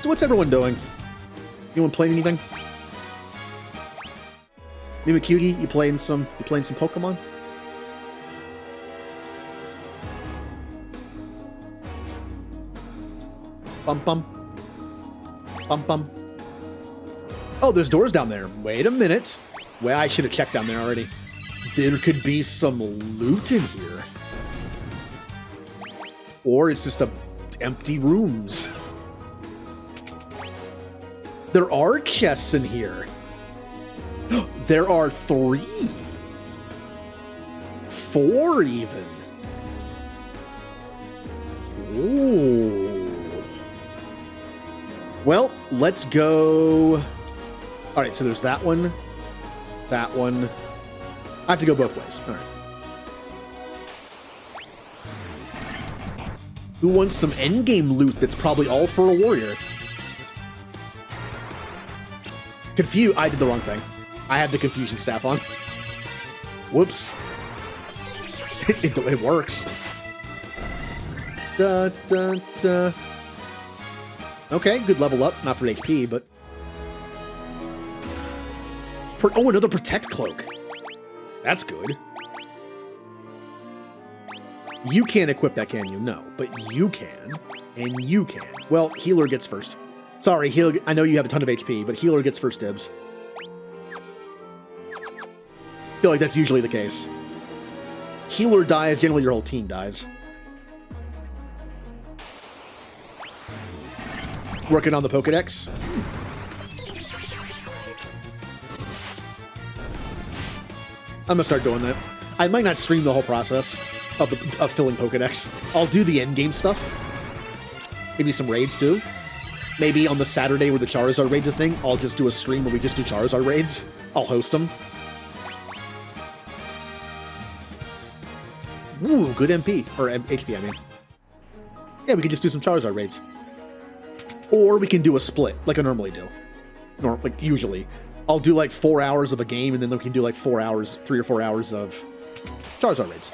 So what's everyone doing? Anyone playing anything? Mimacutie, you playing some Pokemon? Bum bum. Bum bum. Oh, there's doors down there. Wait a minute. Well, I should have checked down there already. There could be some loot in here. Or it's just empty rooms. There are chests in here. There are 3. 4 even. Ooh. Well, let's go. All right, so there's that one. That one. I have to go both ways. All right. Who wants some endgame loot that's probably all for a warrior? Confused. I did the wrong thing. I had the confusion staff on. Whoops. It works. Da, da, da. Okay, good level up. Not for HP, but... Oh, another Protect Cloak. That's good. You can't equip that, can you? No, but you can. And you can. Well, Healer gets first. Sorry, Healer, I know you have a ton of HP, but Healer gets first dibs. I feel like that's usually the case. Healer dies, generally your whole team dies. Working on the Pokedex. I'm gonna start doing that. I might not stream the whole process of filling Pokedex. I'll do the endgame stuff. Maybe some raids too. Maybe on the Saturday where the Charizard raid's a thing, I'll just do a stream where we just do Charizard raids. I'll host them. Ooh, good MP. Or HP, I mean. Yeah, we can just do some Charizard raids. Or we can do a split, like I normally do. Like, usually. I'll do like 4 hours of a game, and then we can do like 4 hours, 3 or 4 hours of Charizard raids.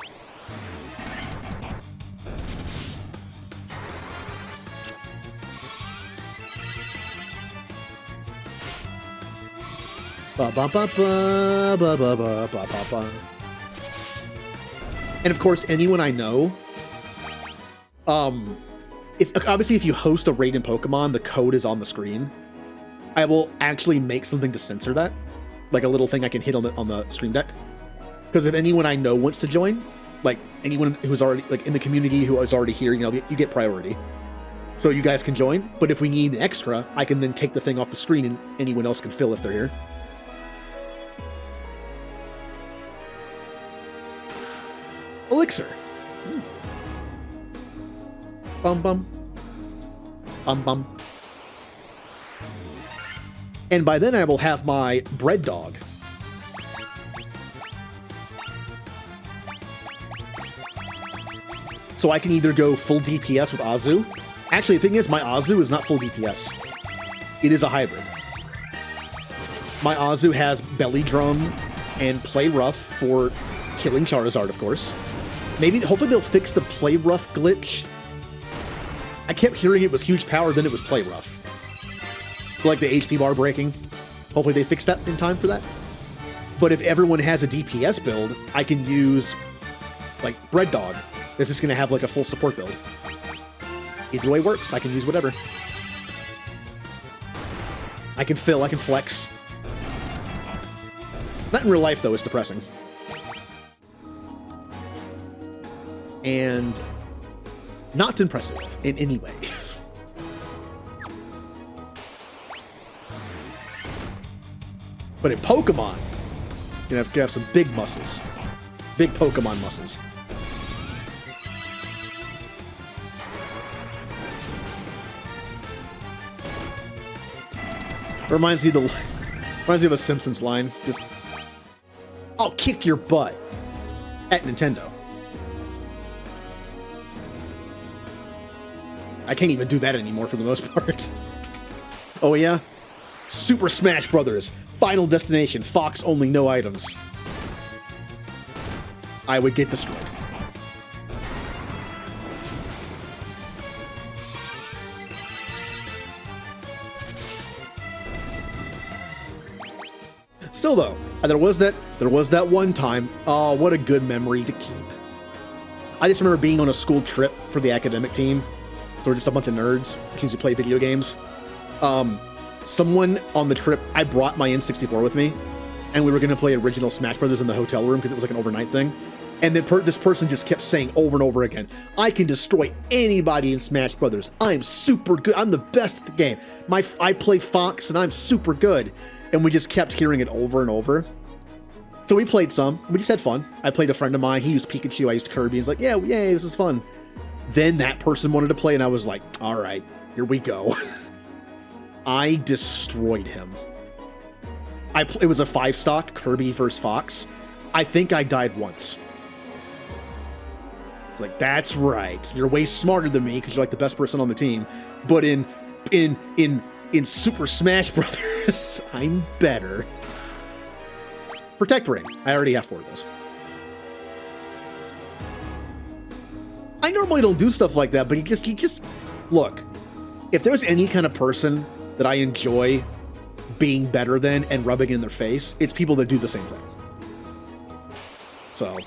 Ba ba ba ba ba ba ba ba ba ba. And of course, anyone I know, if you host a raid in Pokemon, the code is on the screen. I will actually make something to censor that, like a little thing I can hit on the stream deck. Because if anyone I know wants to join, like anyone who's already like in the community who is already here, you get priority. So you guys can join. But if we need an extra, I can then take the thing off the screen and anyone else can fill if they're here. Elixir. Bum bum. Bum bum. And by then I will have my bread dog. So I can either go full DPS with Azu. Actually, the thing is, my Azu is not full DPS. It is a hybrid. My Azu has Belly Drum and Play Rough for killing Charizard, of course. Hopefully they'll fix the Play Rough glitch. I kept hearing it was huge power, then it was Play Rough. Like the HP bar breaking. Hopefully they fix that in time for that. But if everyone has a DPS build, I can use like Bread Dog. This is going to have like a full support build. Either way works. I can use whatever. I can fill, I can flex. Not in real life though, it's depressing. And not impressive in any way. But in Pokemon, you have to have some big muscles. Big Pokemon muscles. Reminds me of a Simpsons line. Just, I'll kick your butt at Nintendo. I can't even do that anymore for the most part. Oh yeah? Super Smash Brothers. Final destination. Fox only, no items. I would get destroyed. Still though, there was that one time. Oh, what a good memory to keep. I just remember being on a school trip for the academic team. So We're just a bunch of nerds since we play video games. Someone on the trip, I brought my N64 with me, and we were going to play original Smash Brothers in the hotel room because it was like an overnight thing. And then this person just kept saying over and over again, I can destroy anybody in Smash Brothers. I'm super good. I'm the best at the game. I play Fox and I'm super good. And we just kept hearing it over and over. So we played some. We just had fun. I played a friend of mine. He used Pikachu. I used Kirby. He's like, yeah, yay, this is fun. Then that person wanted to play, and I was like, all right, here we go. I destroyed him. It was a 5-stock Kirby versus Fox. I think I died once. It's like, that's right. You're way smarter than me because you're like the best person on the team. But in Super Smash Brothers, I'm better. Protect Ring. I already have 4 of those. I normally don't do stuff like that, but you just look. If there's any kind of person that I enjoy being better than and rubbing it in their face, it's people that do the same thing. So,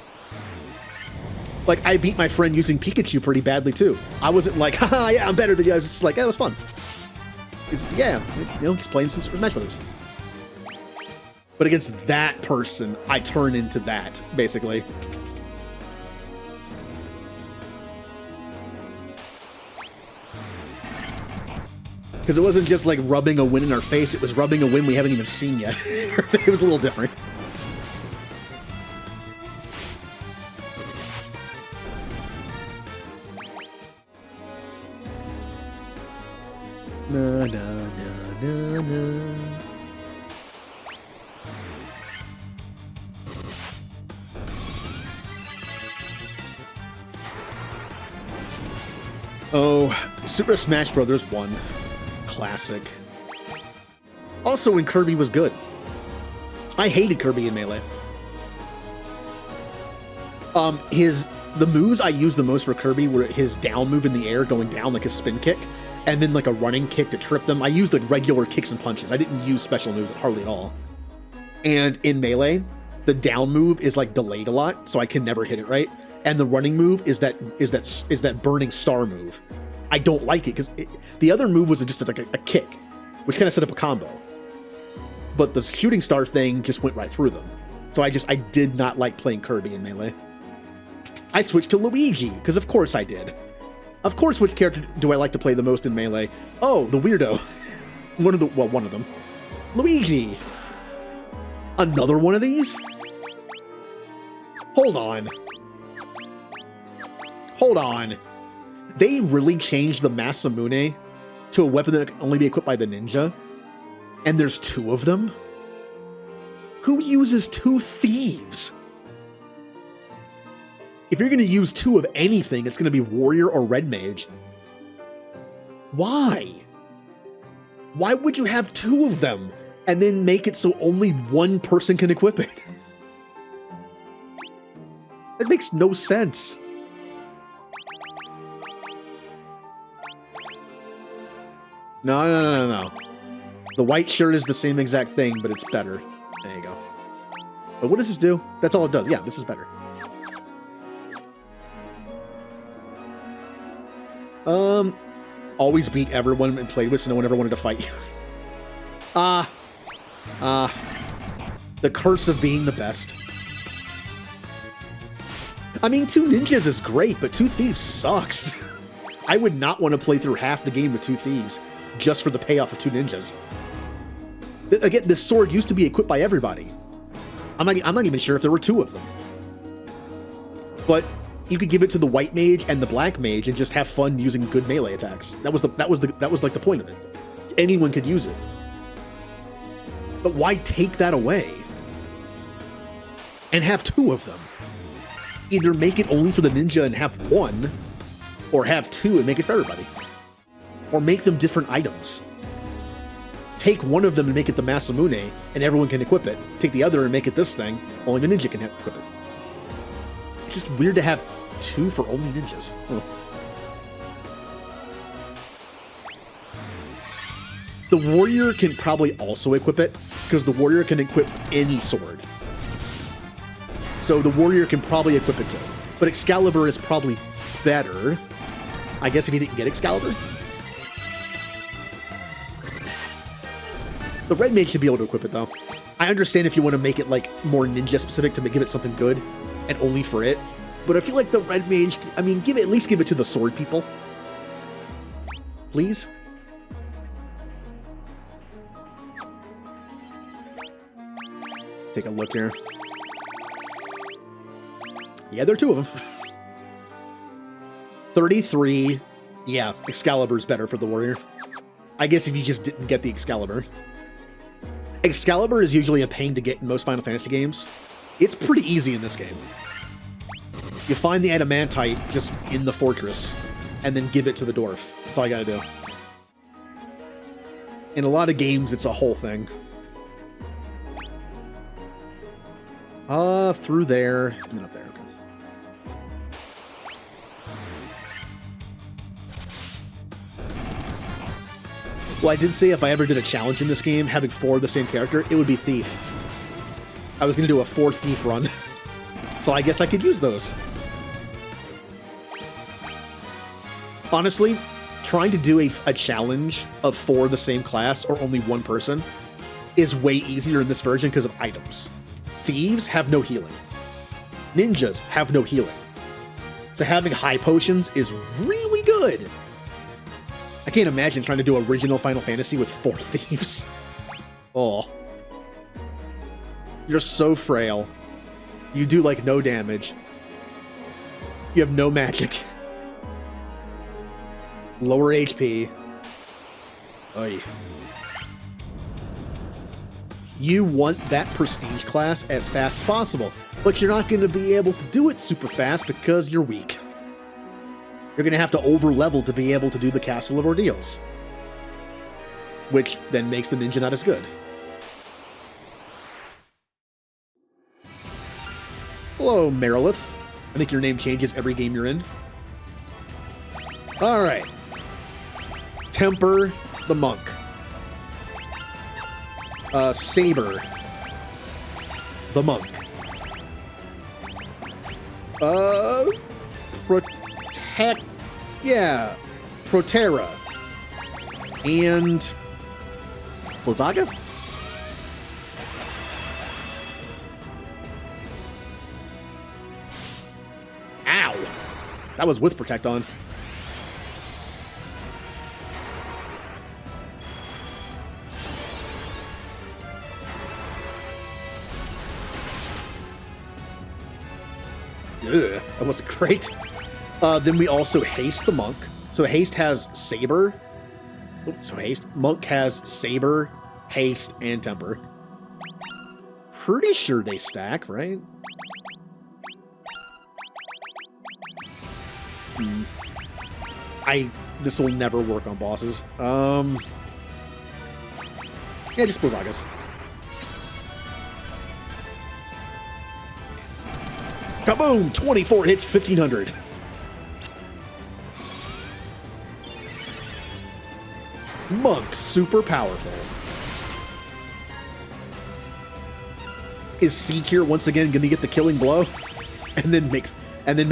like, I beat my friend using Pikachu pretty badly too. I wasn't like, haha, yeah, I'm better than you. I was just like, yeah, it was fun. Yeah, just playing some Super Smash Brothers. But against that person, I turn into that, basically. Because it wasn't just like rubbing a win in our face, it was rubbing a win we haven't even seen yet. It was a little different. Na na na na na. Oh, Super Smash Brothers 1. Classic. Also, when Kirby was good. I hated Kirby in Melee. The moves I used the most for Kirby were his down move in the air, going down like a spin kick, and then like a running kick to trip them. I used like regular kicks and punches. I didn't use special moves hardly at all. And in Melee, the down move is like delayed a lot, so I can never hit it right. And the running move is that burning star move. I don't like it because the other move was just like a kick, which kind of set up a combo. But the shooting star thing just went right through them. So I did not like playing Kirby in Melee. I switched to Luigi because of course I did. Of course, which character do I like to play the most in Melee? Oh, the weirdo. one of them. Luigi. Another one of these? Hold on. Hold on. They really changed the Masamune to a weapon that can only be equipped by the ninja? And there's 2 of them? Who uses 2 thieves? If you're going to use 2 of anything, it's going to be warrior or red mage. Why? Why would you have 2 of them and then make it so only one person can equip it? That makes no sense. No. The white shirt is the same exact thing, but it's better. There you go. But what does this do? That's all it does. Yeah, this is better. Always beat everyone and played with, so no one ever wanted to fight you. The curse of being the best. I mean, 2 ninjas is great, but 2 thieves sucks. I would not want to play through half the game with 2 thieves just for the payoff of 2 ninjas. Again, this sword used to be equipped by everybody. I'm not even sure if there were 2 of them. But you could give it to the white mage and the black mage and just have fun using good melee attacks. That was like the point of it. Anyone could use it. But why take that away? And have 2 of them? Either make it only for the ninja and have 1, or have 2 and make it for everybody. Or make them different items. Take one of them and make it the Masamune, and everyone can equip it. Take the other and make it this thing, only the ninja can equip it. It's just weird to have 2 for only ninjas. Huh. The warrior can probably also equip it, because the warrior can equip any sword. So the warrior can probably equip it too. But Excalibur is probably better, I guess if you didn't get Excalibur. The red mage should be able to equip it, though. I understand if you want to make it, like, more ninja-specific to give it something good, and only for it. But I feel like the red mage, I mean, at least give it to the sword people. Please? Take a look here. Yeah, there are 2 of them. 33. Yeah, Excalibur's better for the warrior. I guess if you just didn't get the Excalibur. Excalibur is usually a pain to get in most Final Fantasy games. It's pretty easy in this game. You find the adamantite just in the fortress, and then give it to the dwarf. That's all you gotta do. In a lot of games, it's a whole thing. Through there, and then up there. Okay. Well, I did say if I ever did a challenge in this game, having 4 of the same character, it would be Thief. I was going to do a 4 Thief run. So I guess I could use those. Honestly, trying to do a challenge of 4 of the same class or only 1 person is way easier in this version because of items. Thieves have no healing. Ninjas have no healing. So having high potions is really good. I can't imagine trying to do original Final Fantasy with 4 thieves. Oh. You're so frail. You do, like, no damage. You have no magic. Lower HP. Oy. You want that prestige class as fast as possible, but you're not going to be able to do it super fast because you're weak. You're going to have to over-level to be able to do the Castle of Ordeals, which then makes the ninja not as good. Hello, Merilith. I think your name changes every game you're in. Alright. Temper the monk. Saber the monk. Yeah, Protera. And Blizzaga? Ow! That was with Protect on. Ugh, that wasn't great. Then we also haste the monk. So haste has saber. Oops, so haste. Monk has saber, haste, and temper. Pretty sure they stack, right? This will never work on bosses. Yeah, just Blizzagas. Kaboom! 24 hits, 1500. Monk, super powerful. Is C tier once again gonna get the killing blow? And then make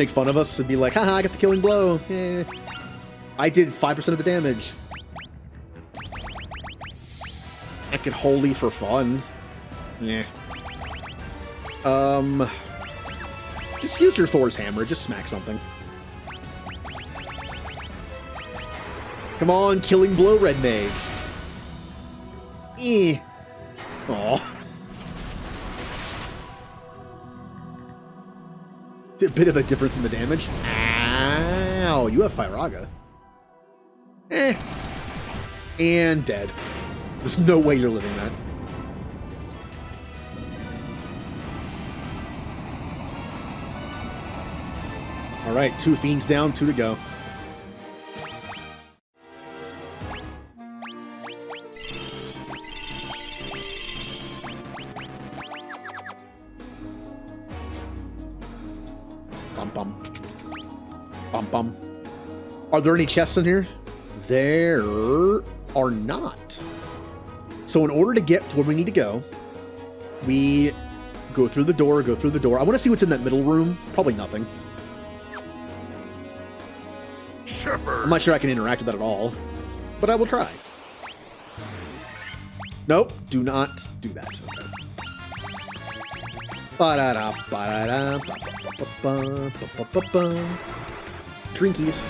fun of us and be like, haha, I got the killing blow. Eh. I did 5% of the damage. I could holy for fun. Yeah. Just use your Thor's hammer, just smack something. Come on, killing blow, red mage. Eh. Aw. A bit of a difference in the damage. Ow, you have Firaga. Eh. And dead. There's no way you're living that. Alright, 2 fiends down, 2 to go. Bum bum. Bum bum. Are there any chests in here? There are not. So in order to get to where we need to go, we go through the door, go through the door. I want to see what's in that middle room. Probably nothing. chirper. I'm not sure I can interact with that at all, but I will try. Nope, do not do that. Okay. Ba-da-da, ba-da-da, ba-ba-ba-ba, ba-ba-ba-ba. Drinkies.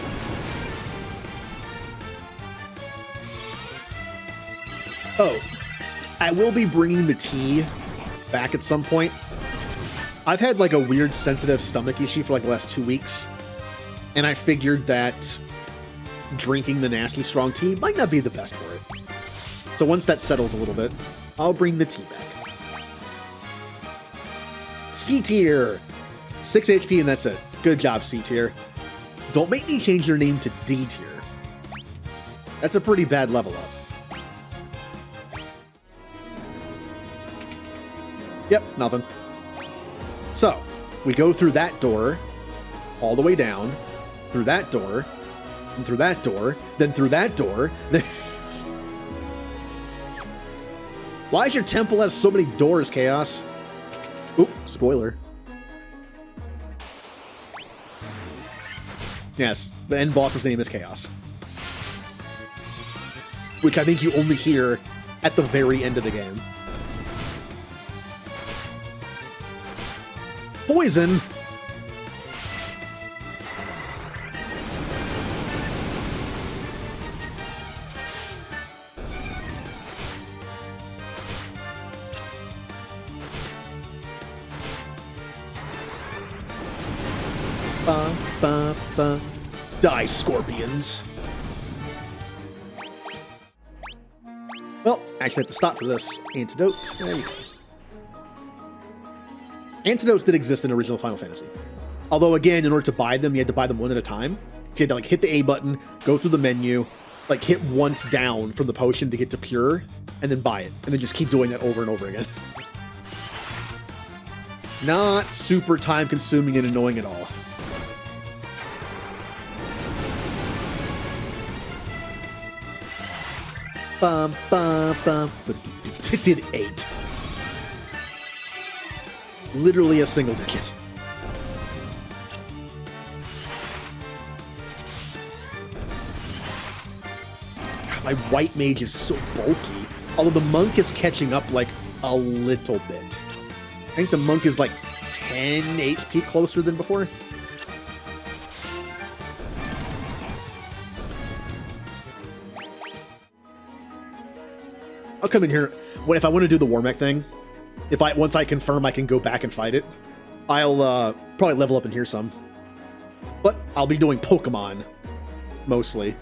Oh, I will be bringing the tea back at some point. I've had like a weird sensitive stomach issue for like the last 2 weeks, and I figured that drinking the nasty strong tea might not be the best for it. So once that settles a little bit, I'll bring the tea back. C tier, 6 HP and that's it. Good job, C tier. Don't make me change your name to D tier. That's a pretty bad level up. Yep, nothing. So, we go through that door, all the way down, through that door, and through that door, then through that door, then... Why does your temple have so many doors, Chaos? Oop, spoiler. Yes, the end boss's name is Chaos. Which I think you only hear at the very end of the game. Poison! Ba, ba, ba. Die, scorpions. Well, actually have to stop for this. Antidote. There you go. Antidotes did exist in original Final Fantasy. Although, again, in order to buy them, you had to buy them one at a time. So you had to, like, hit the A button, go through the menu, like, hit once down from the potion to get to pure, and then buy it. And then just keep doing that over and over again. Not super time-consuming and annoying at all. Bum, bum, bum. It did 8. Literally a single digit. God, my white mage is so bulky. Although the monk is catching up like a little bit. I think the monk is like 10 HP closer than before. I'll come in here. If I want to do the Warmech thing, once I confirm I can go back and fight it, I'll probably level up in here some. But I'll be doing Pokemon mostly.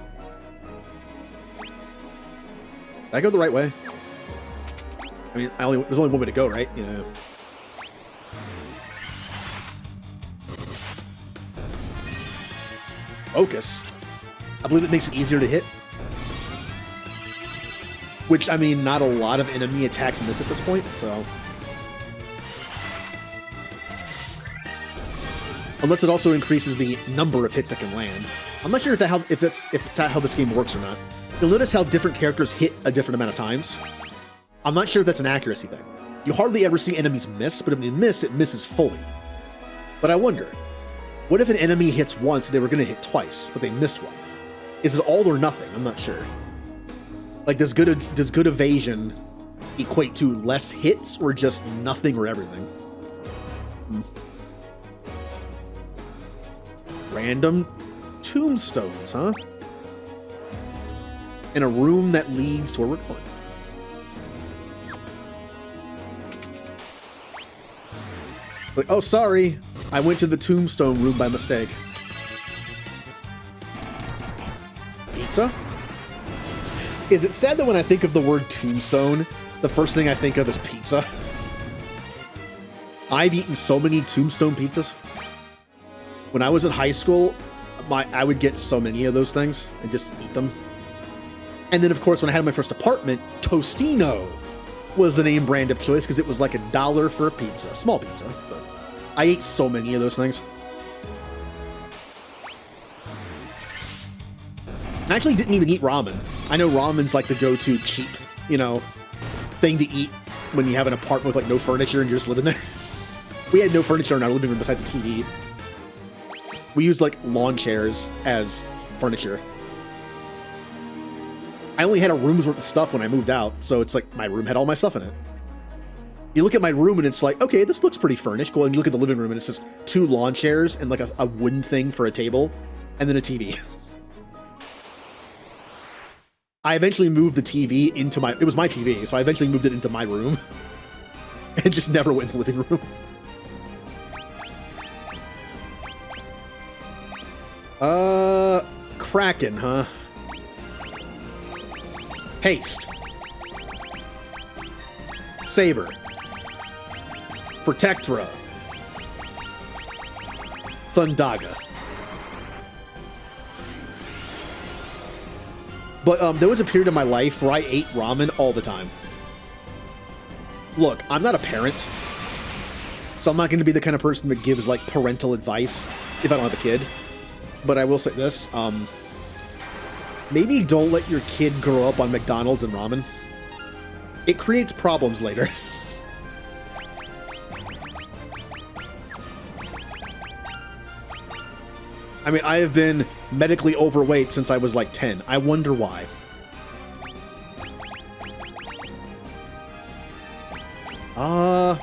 Did I go the right way? I mean, there's only one way to go, right? Yeah. Focus. I believe it makes it easier to hit. Which, I mean, not a lot of enemy attacks miss at this point, so... Unless it also increases the number of hits that can land. I'm not sure if it's how this game works or not. You'll notice how different characters hit a different amount of times. I'm not sure if that's an accuracy thing. You hardly ever see enemies miss, but if they miss, it misses fully. But I wonder, what if an enemy hits once and they were going to hit twice, but they missed one? Is it all or nothing? I'm not sure. Like, does good evasion equate to less hits or just nothing or everything? Random tombstones, huh? In a room that leads to where we're going. Like, oh, sorry. I went to the tombstone room by mistake. Pizza? Is it sad that when I think of the word tombstone, the first thing I think of is pizza? I've eaten so many tombstone pizzas. When I was in high school, I would get so many of those things and just eat them. And then, of course, when I had my first apartment, Tostino was the name brand of choice because it was like $1 for a pizza. Small pizza, but I ate so many of those things. I actually didn't even eat ramen. I know ramen's like the go-to cheap, thing to eat when you have an apartment with like no furniture and you're just living there. We had no furniture in our living room besides a TV. We used like lawn chairs as furniture. I only had a room's worth of stuff when I moved out, so it's like my room had all my stuff in it. You look at my room and it's like, okay, this looks pretty furnished. Go and you look at the living room and it's just 2 lawn chairs and like a wooden thing for a table, and then a TV. I eventually moved the TV into it was my TV, so I eventually moved it into my room and just never went in the living room. Kraken, huh? Haste. Saber. Protectora. Thundaga. But there was a period in my life where I ate ramen all the time. Look, I'm not a parent, so I'm not going to be the kind of person that gives like parental advice if I don't have a kid. But I will say this, maybe don't let your kid grow up on McDonald's and ramen. It creates problems later. I mean, I have been medically overweight since I was like 10. I wonder why.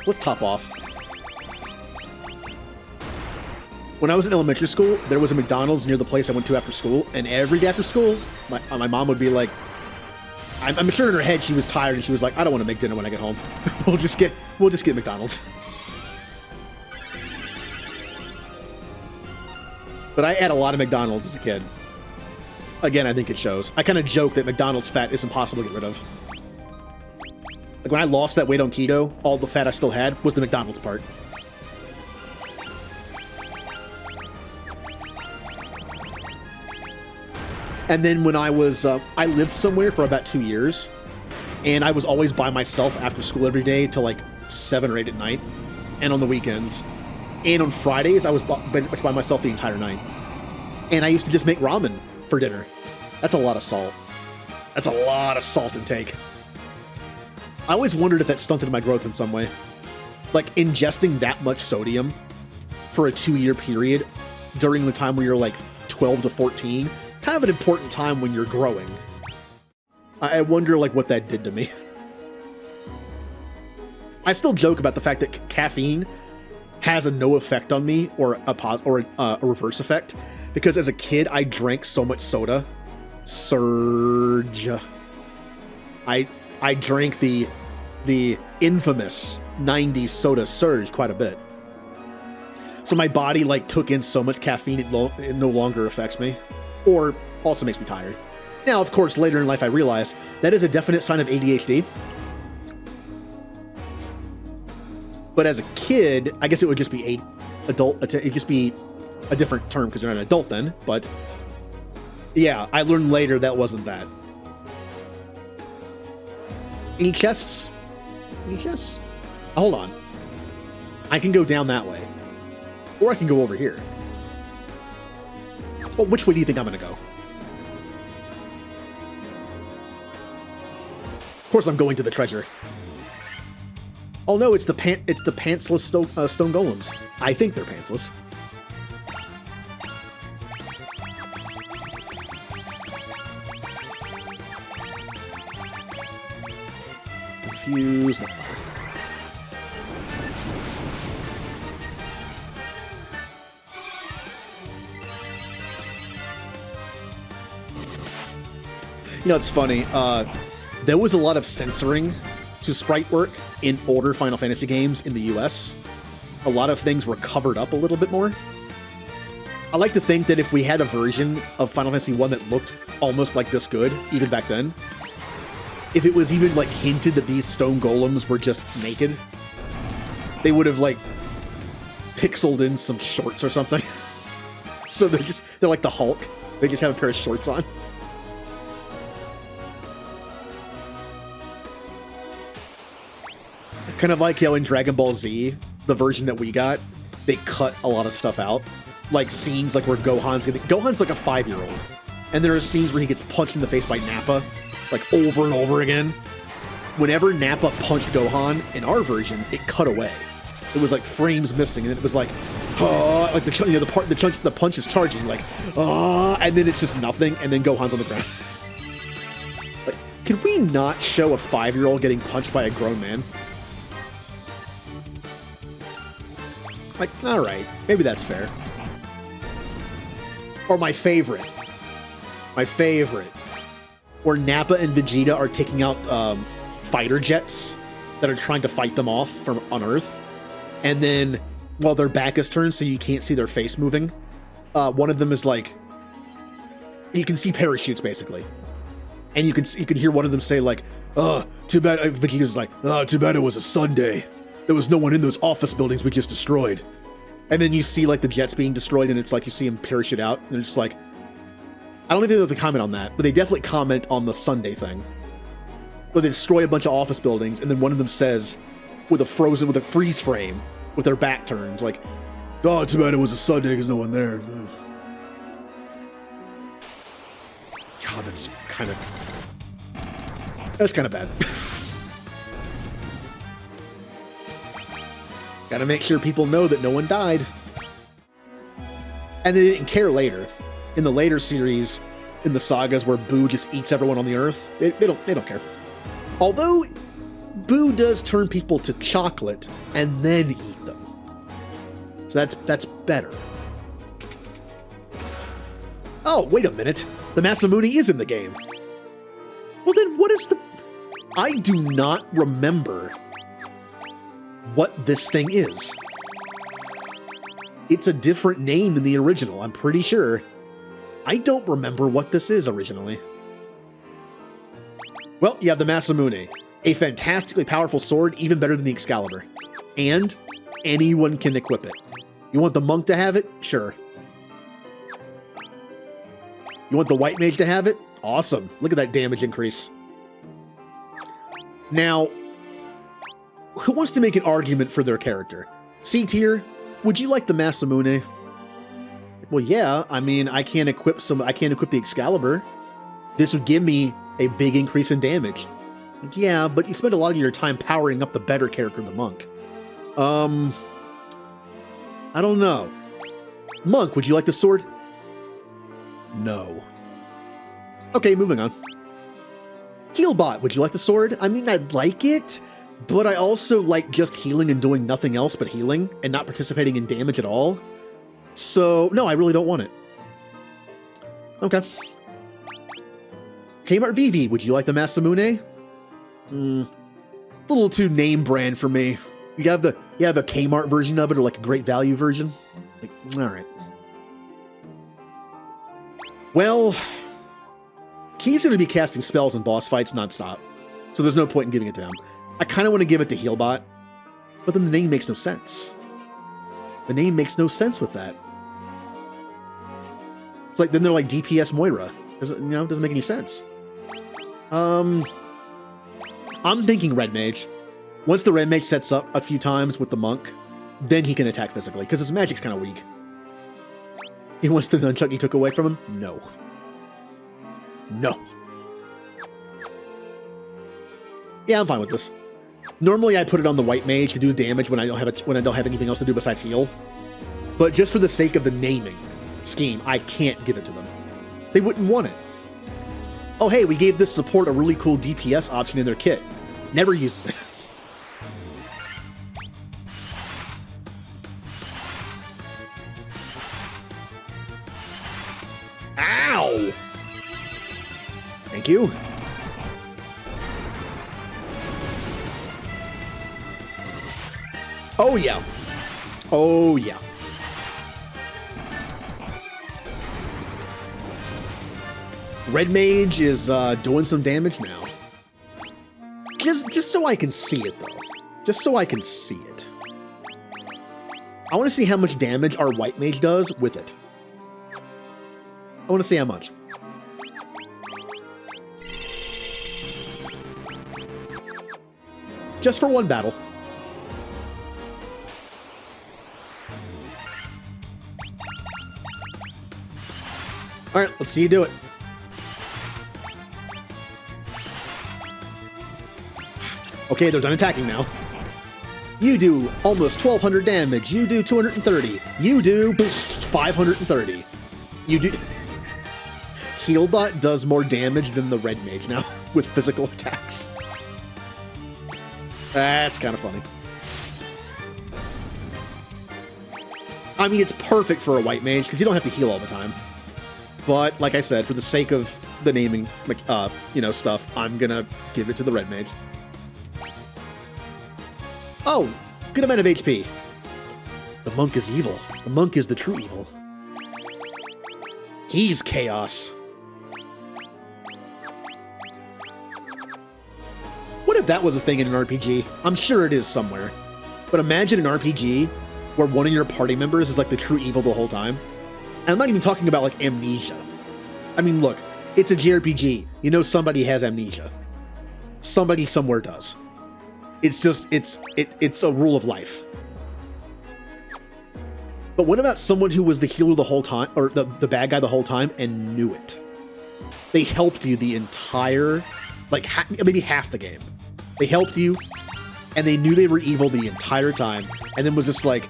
Let's top off. When I was in elementary school, there was a McDonald's near the place I went to after school, and every day after school, my mom would be like, I'm sure in her head she was tired and she was like, I don't want to make dinner when I get home. We'll just get McDonald's. But I ate a lot of McDonald's as a kid. Again, I think it shows. I kind of joke that McDonald's fat is impossible to get rid of. Like when I lost that weight on keto, all the fat I still had was the McDonald's part. And then when I was, I lived somewhere for about 2 years, and I was always by myself after school every day till like 7 or 8 at night, and on the weekends. And on Fridays, I was pretty much by myself the entire night. And I used to just make ramen for dinner. That's a lot of salt. That's a lot of salt intake. I always wondered if that stunted my growth in some way. Like, ingesting that much sodium for a 2-year period during the time where you're like 12 to 14, kind of an important time when you're growing. I wonder like what that did to me. I still joke about the fact that caffeine has a no effect on me, or a reverse effect, because as a kid I drank so much soda. Surge. I drank the infamous 90s soda Surge quite a bit. So my body like took in so much caffeine it no longer affects me, or also makes me tired. Now, of course, later in life I realized that is a definite sign of ADHD. But as a kid, I guess it would just be it'd just be a different term because you're not an adult then. But yeah, I learned later that wasn't that. Any chests? Any chests? Hold on. I can go down that way. Or I can go over here. Well, which way do you think I'm going to go? Of course I'm going to the treasure. Oh no, it's the pantsless stone golems. I think they're pantsless. Confused. You know, it's funny. There was a lot of censoring to sprite work in older Final Fantasy games in the US. A lot of things were covered up a little bit more. I like to think that if we had a version of Final Fantasy 1 that looked almost like this good, even back then, if it was even like hinted that these stone golems were just naked, they would have like pixeled in some shorts or something. So they're like the Hulk. They just have a pair of shorts on. Kind of like how in Dragon Ball Z, the version that we got, they cut a lot of stuff out. Like scenes like where Gohan's like a 5-year-old. And there are scenes where he gets punched in the face by Nappa, like over and over again. Whenever Nappa punched Gohan, in our version, it cut away. It was like frames missing, and it was like, like the punch is charging, like, and then it's just nothing, and then Gohan's on the ground. Like, could we not show a 5-year-old getting punched by a grown man? Like, all right, maybe that's fair. Or my favorite, where Nappa and Vegeta are taking out fighter jets that are trying to fight them off from on Earth, and then while their back is turned so you can't see their face moving, one of them is like, you can see parachutes basically, and you can hear one of them say like, too bad. Vegeta's like, too bad it was a Sunday. There was no one in those office buildings we just destroyed. And then you see like the jets being destroyed, and it's like you see them parachute out, and it's just like, I don't think they have to comment on that, but they definitely comment on the Sunday thing, where they destroy a bunch of office buildings, and then one of them says, with a freeze frame, with their back turned, like, too bad it was a Sunday because no one there. God, that's kind of bad. Gotta make sure people know that no one died. And they didn't care later. In the later series, in the sagas where Boo just eats everyone on the Earth, they don't care. Although, Boo does turn people to chocolate and then eat them. So that's better. Oh, wait a minute. The Masamune is in the game. Well then, what is the... I do not remember what this thing is. It's a different name in the original, I'm pretty sure. I don't remember what this is originally. Well, you have the Masamune, a fantastically powerful sword, even better than the Excalibur. And anyone can equip it. You want the monk to have it? Sure. You want the white mage to have it? Awesome. Look at that damage increase. Now, who wants to make an argument for their character? C tier, would you like the Masamune? Well, yeah. I mean, I can't equip the Excalibur. This would give me a big increase in damage. Yeah, but you spend a lot of your time powering up the better character, the monk. I don't know. Monk, would you like the sword? No. Okay, moving on. Healbot, would you like the sword? I mean, I'd like it, but I also like just healing and doing nothing else but healing and not participating in damage at all. So, no, I really don't want it. Okay. Kmart Vivi, would you like the Masamune? A little too name brand for me. You have a Kmart version of it, or like a Great Value version? Like, all right. Well, he's going to be casting spells and boss fights nonstop, so there's no point in giving it to him. I kind of want to give it to Healbot, but then the name makes no sense. The name makes no sense with that. It's like, then they're like DPS Moira. Doesn't make any sense. I'm thinking Red Mage. Once the Red Mage sets up a few times with the monk, then he can attack physically, because his magic's kind of weak. He wants the nunchuck he took away from him? No. No. Yeah, I'm fine with this. Normally I put it on the white mage to do damage when I don't have anything else to do besides heal. But just for the sake of the naming scheme, I can't give it to them. They wouldn't want it. Oh hey, we gave this support a really cool DPS option in their kit. Never uses it. Ow! Thank you. Oh yeah. Oh yeah. Red Mage is doing some damage now. Just so I can see it though. Just so I can see it. I want to see how much damage our White Mage does with it. I want to see how much. Just for one battle. Alright, let's see you do it. Okay, they're done attacking now. You do almost 1,200 damage. You do 230. You do 530. You do... Healbot does more damage than the red mage now with physical attacks. That's kind of funny. I mean, it's perfect for a white mage because you don't have to heal all the time. But like I said, for the sake of the naming, stuff, I'm gonna give it to the red mage. Oh, good amount of HP. The monk is evil. The monk is the true evil. He's chaos. What if that was a thing in an RPG? I'm sure it is somewhere. But imagine an RPG where one of your party members is like the true evil the whole time. And I'm not even talking about like amnesia. I mean, look, it's a JRPG. You know somebody has amnesia. Somebody somewhere does. It's just, it's a rule of life. But what about someone who was the healer the whole time, or the bad guy the whole time, and knew it? They helped you the entire, like maybe half the game. They helped you, and they knew they were evil the entire time, and then was just like,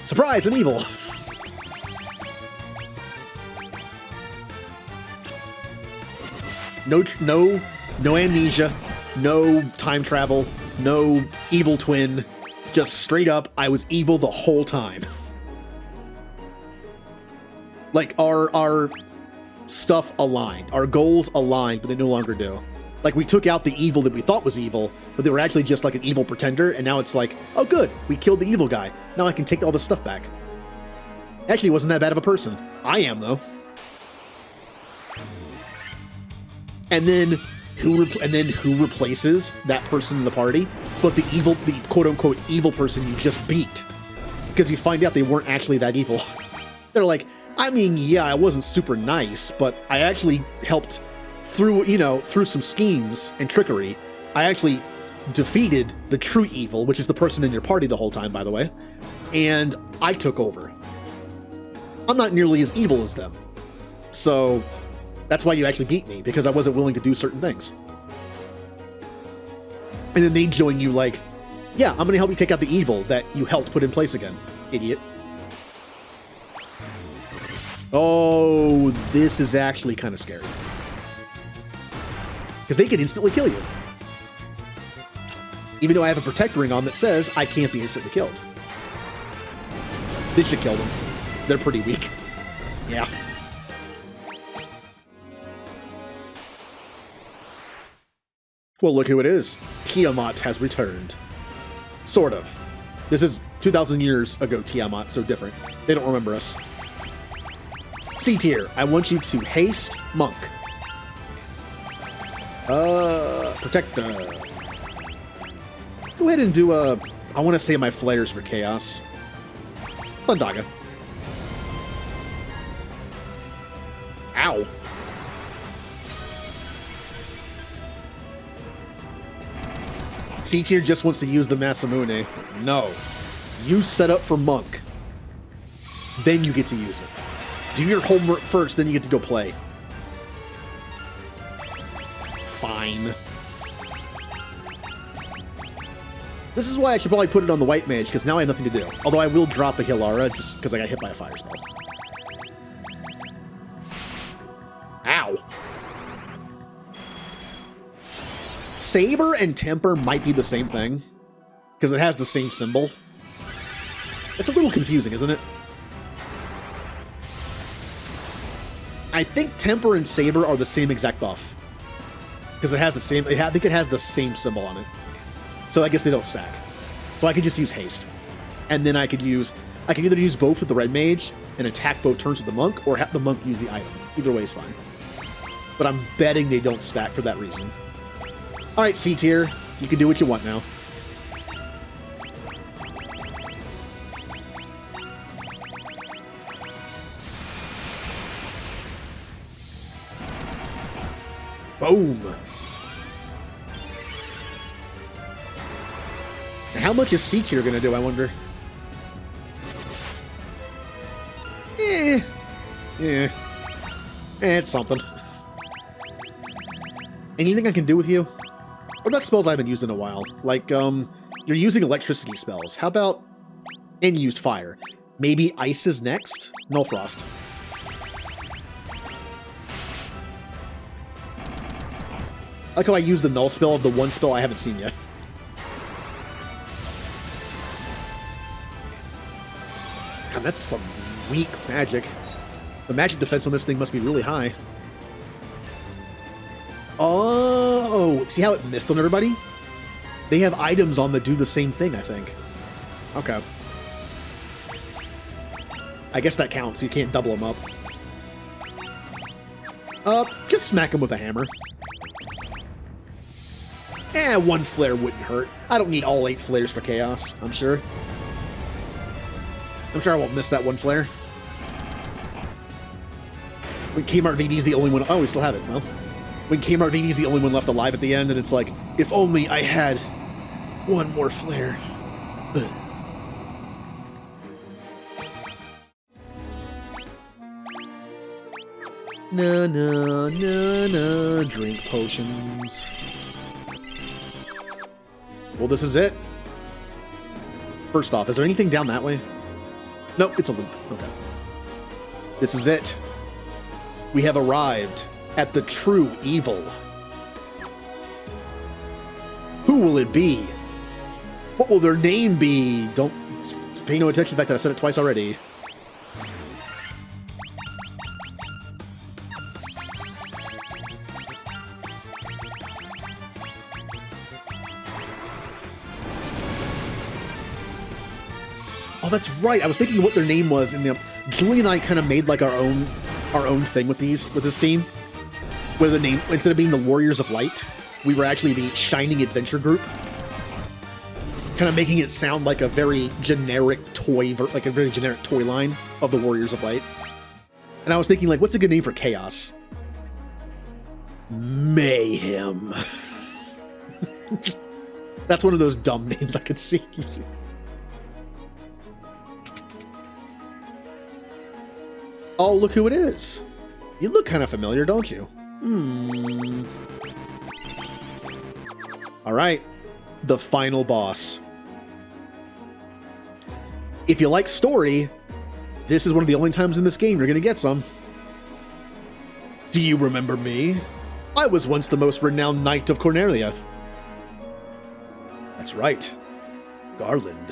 surprise, I'm evil. No amnesia, no time travel, no evil twin, just straight up, I was evil the whole time. Like, our stuff aligned, our goals aligned, but they no longer do. Like, we took out the evil that we thought was evil, but they were actually just like an evil pretender, and now it's like, oh good, we killed the evil guy, now I can take all this stuff back. Actually, wasn't that bad of a person. I am, though. And then who replaces that person in the party? But the quote-unquote evil person you just beat. Because you find out they weren't actually that evil. They're like, I mean, yeah, I wasn't super nice, but I actually helped through some schemes and trickery. I actually defeated the true evil, which is the person in your party the whole time, by the way. And I took over. I'm not nearly as evil as them. So that's why you actually beat me, because I wasn't willing to do certain things. And then they join you like, yeah, I'm going to help you take out the evil that you helped put in place again, idiot. Oh, this is actually kind of scary. Because they can instantly kill you. Even though I have a protect ring on that says I can't be instantly killed. This should kill them. They're pretty weak. Yeah. Well, look who it is. Tiamat has returned. Sort of. This is 2,000 years ago Tiamat, so different. They don't remember us. C tier. I want you to haste monk. Protector. Go ahead and do I want to say my flares for chaos. Thundaga. Ow. C tier just wants to use the Masamune. No. You set up for monk. Then you get to use it. Do your homework first, then you get to go play. Fine. This is why I should probably put it on the white mage, because now I have nothing to do. Although I will drop a Hilara, just because I got hit by a fire spell. Ow. Saber and Temper might be the same thing, because it has the same symbol. It's a little confusing, isn't it? I think Temper and Saber are the same exact buff. Because it has the same, I think it has the same symbol on it. So I guess they don't stack. So I could just use haste. And then I could either use both with the red mage and attack both turns with the monk, or have the monk use the item. Either way is fine. But I'm betting they don't stack for that reason. Alright, C tier, you can do what you want now. Boom! Now how much is C tier gonna do, I wonder? It's something. Anything I can do with you? What about spells I haven't used in a while? Like, You're using electricity spells. How about... And you used fire. Maybe ice is next? Null Frost. I like how I use the null spell of the one spell I haven't seen yet. God, that's some weak magic. The magic defense on this thing must be really high. Oh, see how it missed on everybody? They have items on that do the same thing, I think. Okay. I guess that counts. You can't double them up. Just smack him with a hammer. One flare wouldn't hurt. I don't need all 8 flares for chaos, I'm sure. I'm sure I won't miss that one flare. When Kmart VD's the only one... Oh, we still have it. Well, when Kmart VD's the only one left alive at the end, and it's like, if only I had one more flare. Ugh. Na, drink potions. Well, this is it. First off, is there anything down that way? Nope, it's a loop. Okay. This is it. We have arrived at the true evil. Who will it be? What will their name be? Don't pay no attention to the fact that I said it twice already. Oh, that's right. I was thinking what their name was, and Julie and I kind of made like our own thing with this team, where the name, instead of being the Warriors of Light, we were actually the Shining Adventure Group, kind of making it sound like a very generic toy, like a very generic toy line of the Warriors of Light. And I was thinking, like, what's a good name for Chaos? Mayhem. That's one of those dumb names I could see using. Oh, look who it is. You look kind of familiar, don't you? All right, the final boss. If you like story, this is one of the only times in this game you're going to get some. Do you remember me? I was once the most renowned knight of Cornelia. That's right, Garland.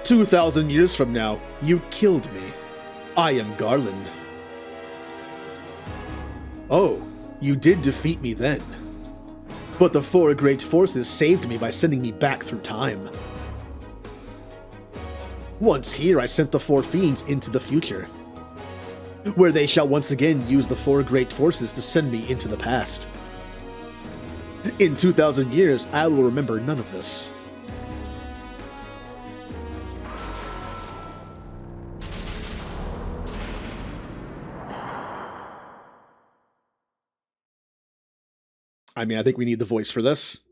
2,000 years from now, you killed me. I am Garland. Oh, you did defeat me then. But the 4 great forces saved me by sending me back through time. Once here, I sent the 4 fiends into the future, where they shall once again use the 4 great forces to send me into the past. In 2,000 years, I will remember none of this. I mean, I think we need the voice for this.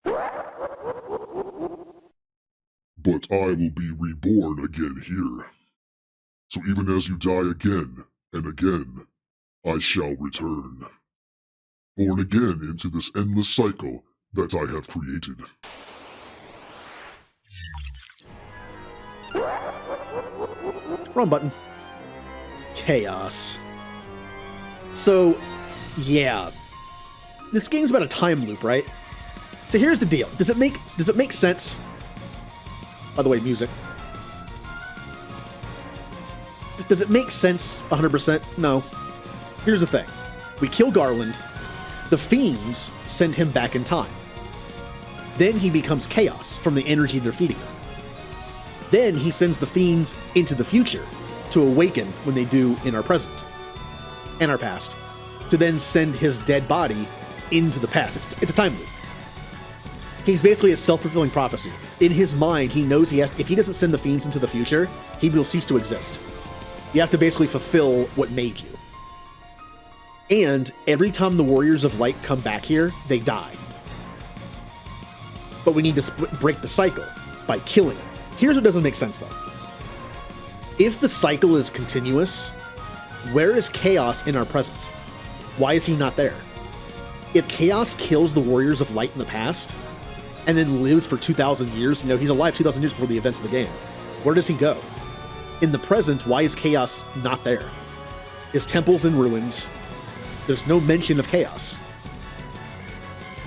But I will be reborn again here. So even as you die again and again, I shall return. Born again into this endless cycle that I have created. Wrong button. Chaos. So, yeah. This game's about a time loop, right? So here's the deal. Does it make sense? By the way, music. Does it make sense 100%? No. Here's the thing. We kill Garland. The fiends send him back in time. Then he becomes chaos from the energy they're feeding him. Then he sends the fiends into the future to awaken when they do in our present and our past, to then send his dead body into the past. It's a time loop. He's basically a self-fulfilling prophecy. In his mind, he knows if he doesn't send the fiends into the future, he will cease to exist. You have to basically fulfill what made you. And every time the Warriors of Light come back here, they die. But we need to break the cycle by killing them. Here's what doesn't make sense, though. If the cycle is continuous, where is Chaos in our present? Why is he not there? if Chaos kills the Warriors of Light in the past, and then lives for 2,000 years, you know, he's alive 2,000 years before the events of the game, where does he go? In the present, why is Chaos not there? His temple's in ruins. There's no mention of Chaos.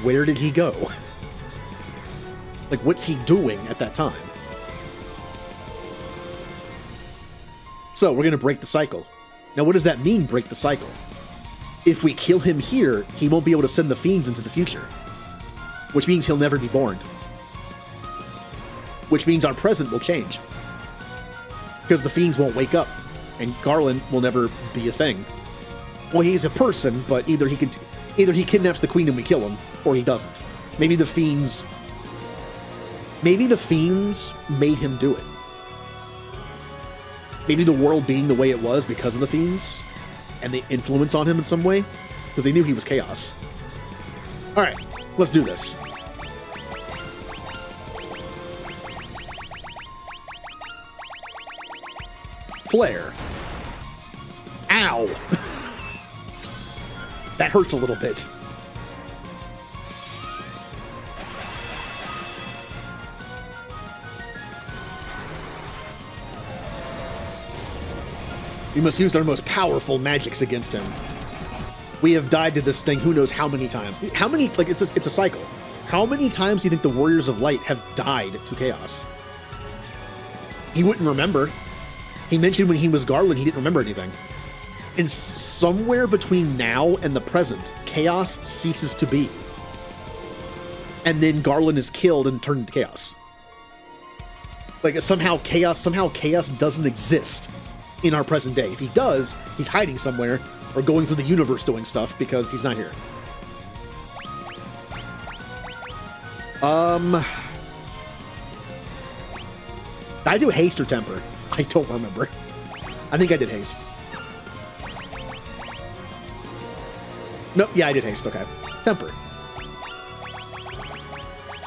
Where did he go? Like, what's he doing at that time? So, we're going to break the cycle. Now, what does that mean, break the cycle? If we kill him here, he won't be able to send the fiends into the future. Which means he'll never be born. Which means our present will change. Because the fiends won't wake up, and Garland will never be a thing. Well, he's a person, but either he kidnaps the queen and we kill him, or he doesn't. Maybe the fiends made him do it. Maybe the world being the way it was because of the fiends, and they influence on him in some way, because they knew he was Chaos. Alright, let's do this. Flare. Ow! That hurts a little bit. We must use our most powerful magics against him. We have died to this thing who knows how many times. How many, like, it's a cycle. How many times do you think the Warriors of Light have died to Chaos? He wouldn't remember. He mentioned when he was Garland, he didn't remember anything. And somewhere between now and the present, Chaos ceases to be. And then Garland is killed and turned into Chaos. Like, somehow Chaos doesn't exist in our present day. If he does, he's hiding somewhere or going through the universe doing stuff because he's not here. Did I do haste or temper? I don't remember. I think I did haste. Nope, yeah, I did haste. Okay. Temper.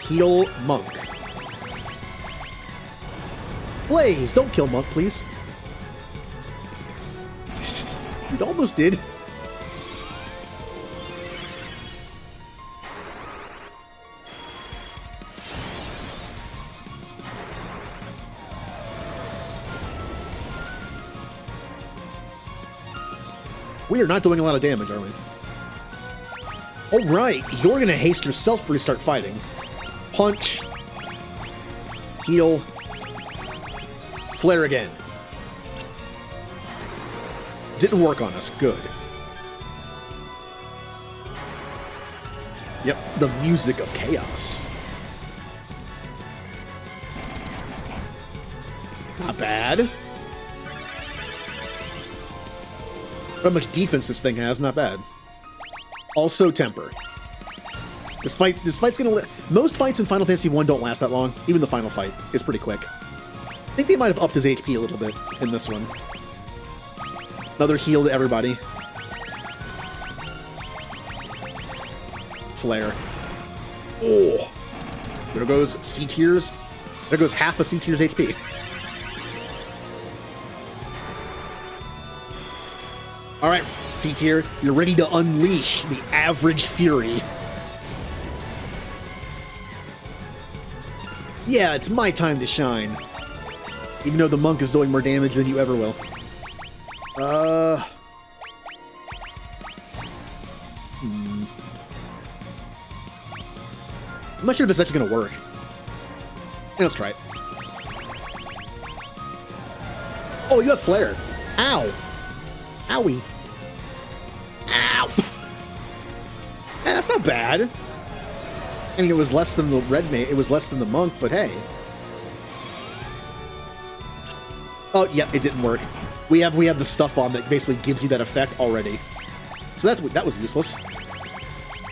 Heal Monk. Blaze, don't kill Monk, please. It almost did. We are not doing a lot of damage, are we? Oh, right. You're going to haste yourself before you start fighting. Punch. Heal. Flare again. Didn't work on us. Good. Yep, the music of chaos. Not bad. How much defense this thing has, not bad. Also temper. This fight's gonna most fights in Final Fantasy 1 don't last that long. Even the final fight is pretty quick. I think they might have upped his HP a little bit in this one. Another heal to everybody. Flare. Oh! There goes C-Tier's. There goes half a C-Tier's HP. Alright, C-Tier, you're ready to unleash the average fury. Yeah, it's my time to shine. Even though the monk is doing more damage than you ever will. I'm not sure if this actually gonna work. Yeah, let's try it. Oh, you have flare. Ow. Owie. Ow. Yeah, that's not bad. I mean, it was less than the red mate. It was less than the monk, but hey. Oh, yeah, it didn't work. We have the stuff on that basically gives you that effect already. So that was useless.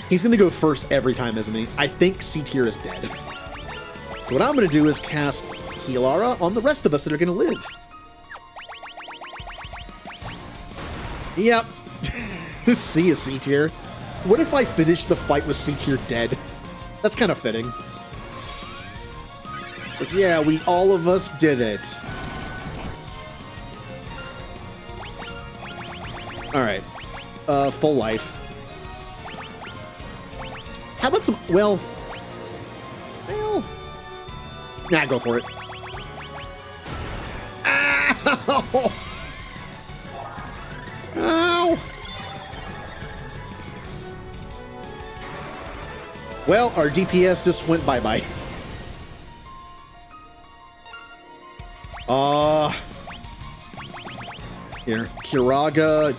He's gonna go first every time, isn't he? I think C-Tier is dead. So what I'm gonna do is cast Healara on the rest of us that are gonna live. Yep. See ya, C-Tier. What if I finish the fight with C-Tier dead? That's kind of fitting. But yeah, all of us did it. Alright. Full life. How about some, well, nah, go for it. Ow! Ow! Well, our DPS just went bye-bye. Here, Kiraga,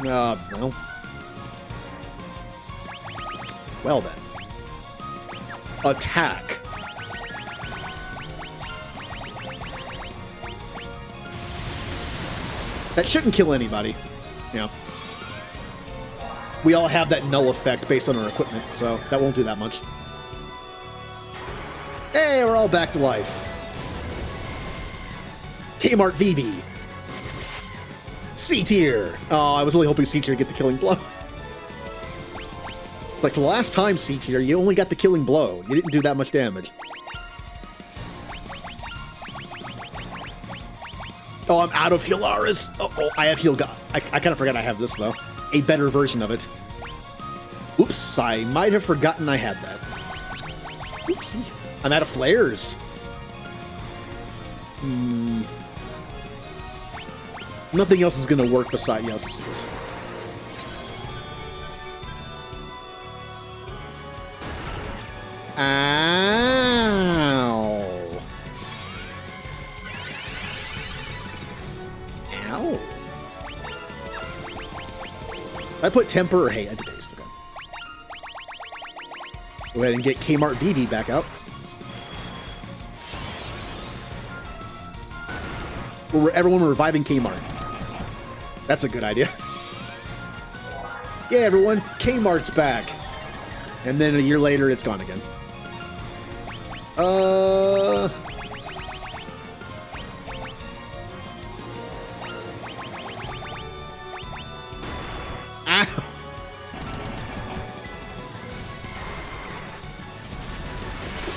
well. Well then. Attack. That shouldn't kill anybody. Yeah. We all have that null effect based on our equipment, so that won't do that much. Hey, we're all back to life. Kmart VV. C tier. Oh, I was really hoping C tier would get the killing blow. It's like, for the last time, C tier, you only got the killing blow. You didn't do that much damage. Oh, I'm out of Healaris. Oh, I have Heal God. I kind of forgot I have this, though. A better version of it. Oops, I might have forgotten I had that. Oopsie. I'm out of flares. Nothing else is going to work besides... Yes, let's do this. Ow. Ow. I put temper or hey, I did taste. Okay. Go ahead and get Kmart VV back out. Everyone reviving Kmart. That's a good idea. Yeah, everyone, Kmart's back. And then a year later, it's gone again. Ow.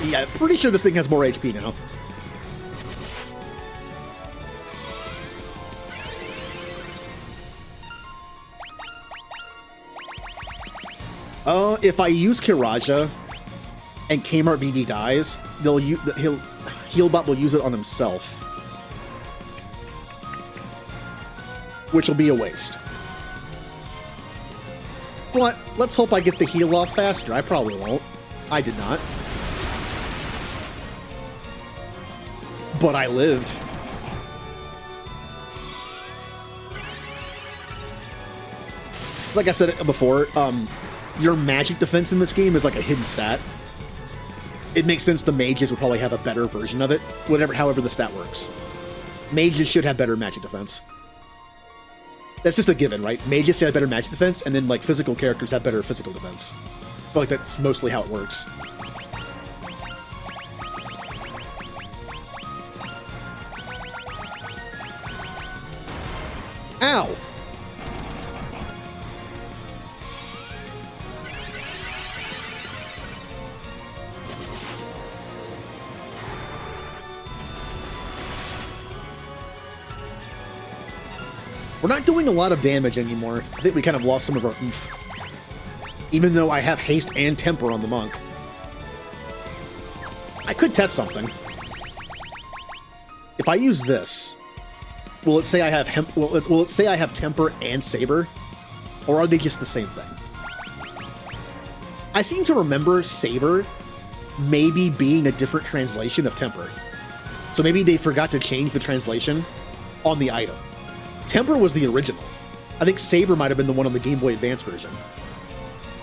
Yeah, pretty sure this thing has more HP now. If I use Kiraja and Kmart VV dies, Healbot will use it on himself, which will be a waste. But let's hope I get the heal off faster. I probably won't. I did not. But I lived. Like I said before, your magic defense in this game is like a hidden stat. It makes sense the mages would probably have a better version of it, however the stat works. Mages should have better magic defense. That's just a given, right? Mages should have better magic defense, and then like physical characters have better physical defense. I feel like that's mostly how it works. Ow! We're not doing a lot of damage anymore. I think we kind of lost some of our oomph. Even though I have haste and temper on the monk. I could test something. If I use this, will it say I have will it say I have temper and saber? Or are they just the same thing? I seem to remember saber maybe being a different translation of temper. So maybe they forgot to change the translation on the item. Temper was the original. I think Saber might have been the one on the Game Boy Advance version.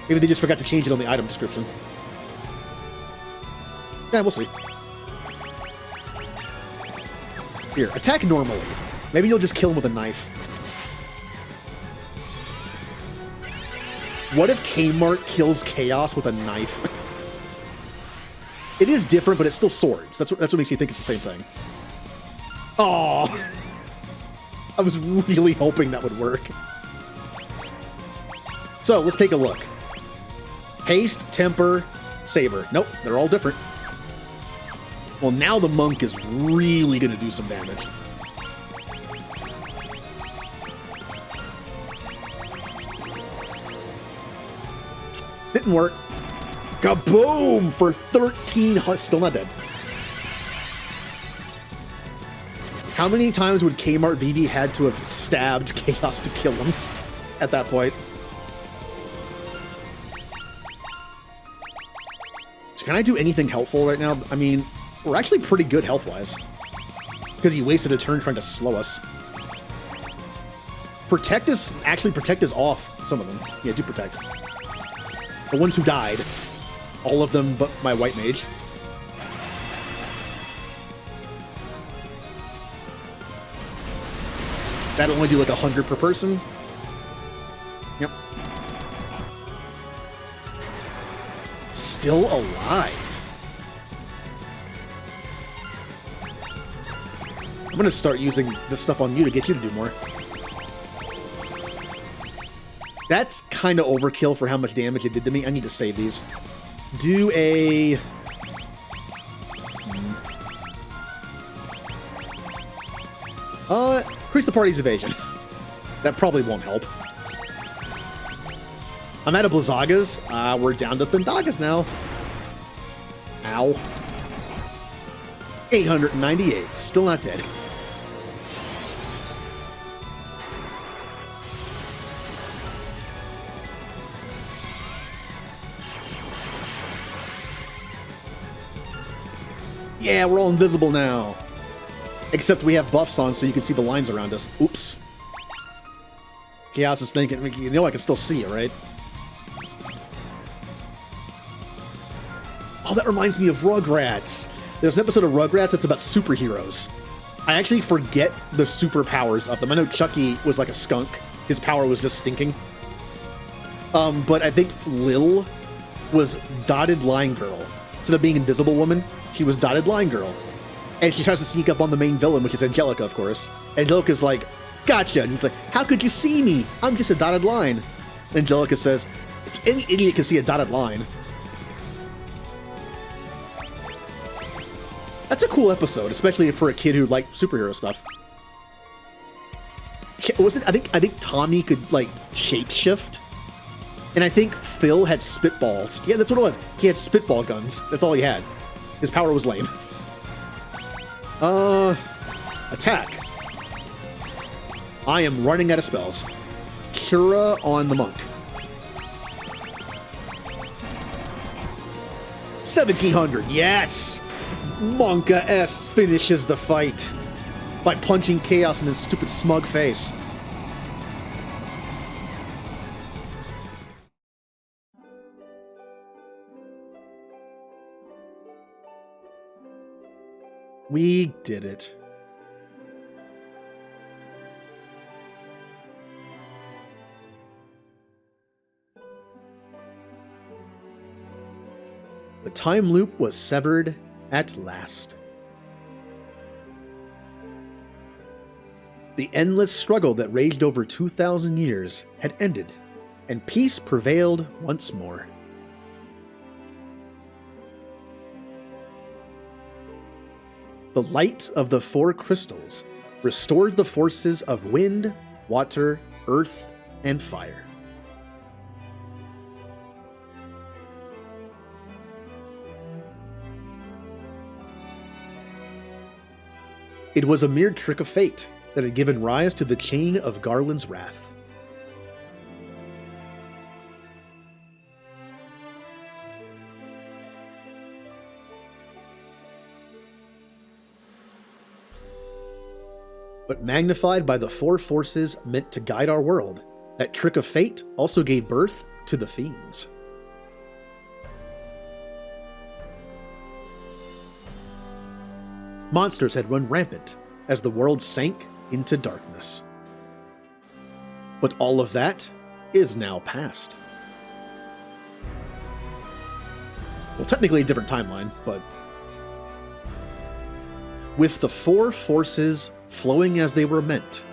Maybe they just forgot to change it on the item description. Yeah, we'll see. Here, attack normally. Maybe you'll just kill him with a knife. What if Kmart kills Chaos with a knife? It is different, but it's still swords. That's what makes me think it's the same thing. Aww. I was really hoping that would work. So, let's take a look. Haste, temper, saber. Nope, they're all different. Well, now the monk is really going to do some damage. Didn't work. Kaboom! For 1300. Still not dead. How many times would Kmart Vivi had to have stabbed Chaos to kill him at that point? So can I do anything helpful right now? I mean, we're actually pretty good health-wise. Because he wasted a turn trying to slow us. Protect is off, some of them. Yeah, do protect. The ones who died. All of them but my white mage. That'll only do like 100 per person. Yep. Still alive. I'm gonna start using this stuff on you to get you to do more. That's kind of overkill for how much damage it did to me. I need to save these. Do a... increase the party's evasion. That probably won't help. I'm out of Blizzagas. We're down to Thundagas now. Ow. 898. Still not dead. Yeah, we're all invisible now. Except we have buffs on so you can see the lines around us. Oops. Chaos is thinking, you know I can still see it, right? Oh, that reminds me of Rugrats. There's an episode of Rugrats that's about superheroes. I actually forget the superpowers of them. I know Chucky was like a skunk. His power was just stinking. But I think Lil was Dotted Line Girl. Instead of being Invisible Woman, she was Dotted Line Girl. And she tries to sneak up on the main villain, which is Angelica, of course. Angelica's like, gotcha. And he's like, how could you see me? I'm just a dotted line. And Angelica says, any idiot can see a dotted line. That's a cool episode, especially for a kid who liked superhero stuff. Was it? I think Tommy could like shapeshift. And I think Phil had spitballs. Yeah, that's what it was. He had spitball guns. That's all he had. His power was lame. Attack. I am running out of spells. Cura on the monk. 1700, yes! Monka S finishes the fight by punching Chaos in his stupid smug face. We did it. The time loop was severed at last. The endless struggle that raged over 2,000 years had ended, and peace prevailed once more. The light of the four crystals restored the forces of wind, water, earth, and fire. It was a mere trick of fate that had given rise to the chain of Garland's wrath. But magnified by the four forces meant to guide our world, that trick of fate also gave birth to the fiends. Monsters had run rampant as the world sank into darkness. But all of that is now past. Well, technically a different timeline, but with the four forces flowing as they were meant,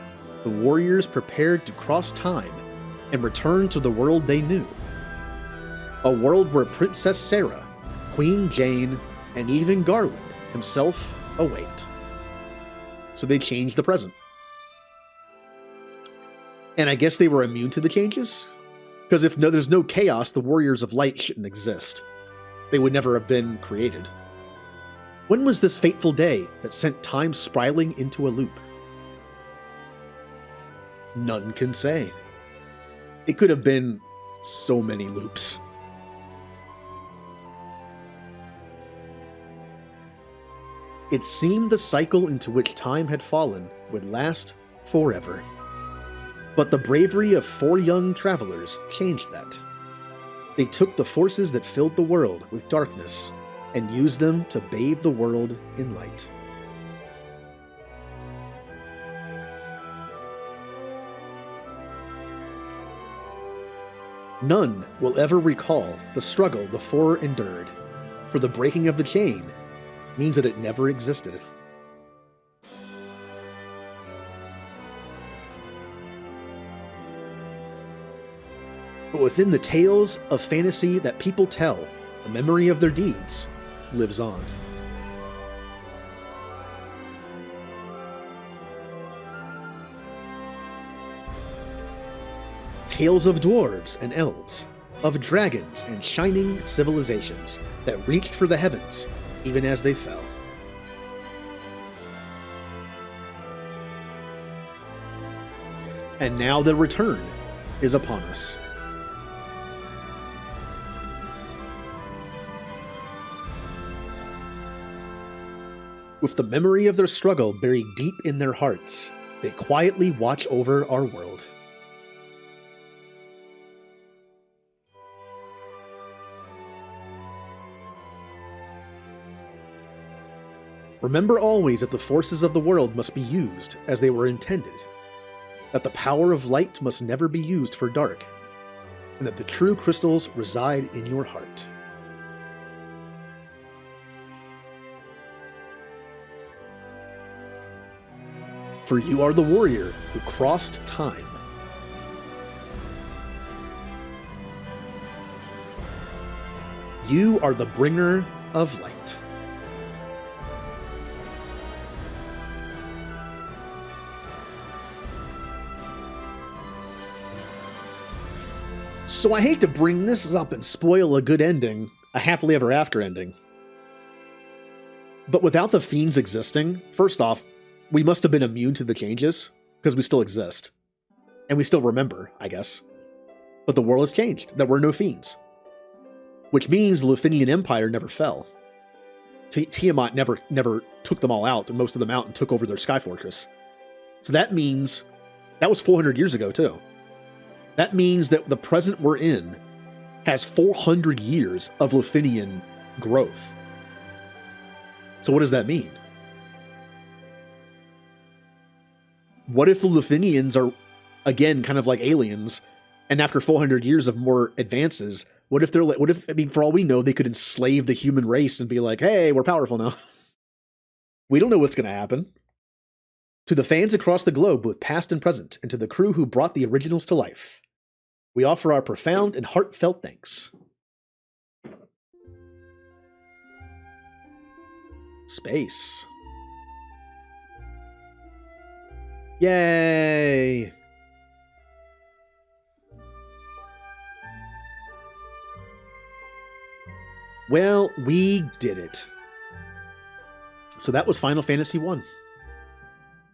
the warriors prepared to cross time and return to the world they knew. A world where Princess Sarah, Queen Jane, and even Garland himself await. So they changed the present. And I guess they were immune to the changes? Because if there's no chaos, the Warriors of Light shouldn't exist. they would never have been created. When was this fateful day that sent time spiraling into a loop? None can say. It could have been so many loops. It seemed the cycle into which time had fallen would last forever. But the bravery of 4 young travelers changed that. They took the forces that filled the world with darkness and used them to bathe the world in light. None will ever recall the struggle the 4 endured, for the breaking of the chain means that it never existed. But within the tales of fantasy that people tell, the memory of their deeds lives on. Tales of dwarves and elves, of dragons and shining civilizations that reached for the heavens even as they fell. And now the return is upon us. With the memory of their struggle buried deep in their hearts, they quietly watch over our world. Remember always that the forces of the world must be used as they were intended, that the power of light must never be used for dark, and that the true crystals reside in your heart. For you are the warrior who crossed time. You are the bringer of light. So I hate to bring this up and spoil a good ending, a happily ever after ending. But without the fiends existing, first off, we must have been immune to the changes, because we still exist. And we still remember, I guess. But the world has changed. There were no fiends. Which means the Luthinian Empire never fell. Tiamat never took them all out, and most of them out, and took over their sky fortress. So that means, that was 400 years ago too. That means that the present we're in has 400 years of Luthinian growth. So what does that mean? What if the Luthinians are, again, kind of like aliens, and after 400 years of more advances, what if, I mean, for all we know, they could enslave the human race and be like, hey, we're powerful now. We don't know what's going to happen. To the fans across the globe, both past and present, and to the crew who brought the originals to life, we offer our profound and heartfelt thanks. Space. Yay! Well, we did it. So that was Final Fantasy 1.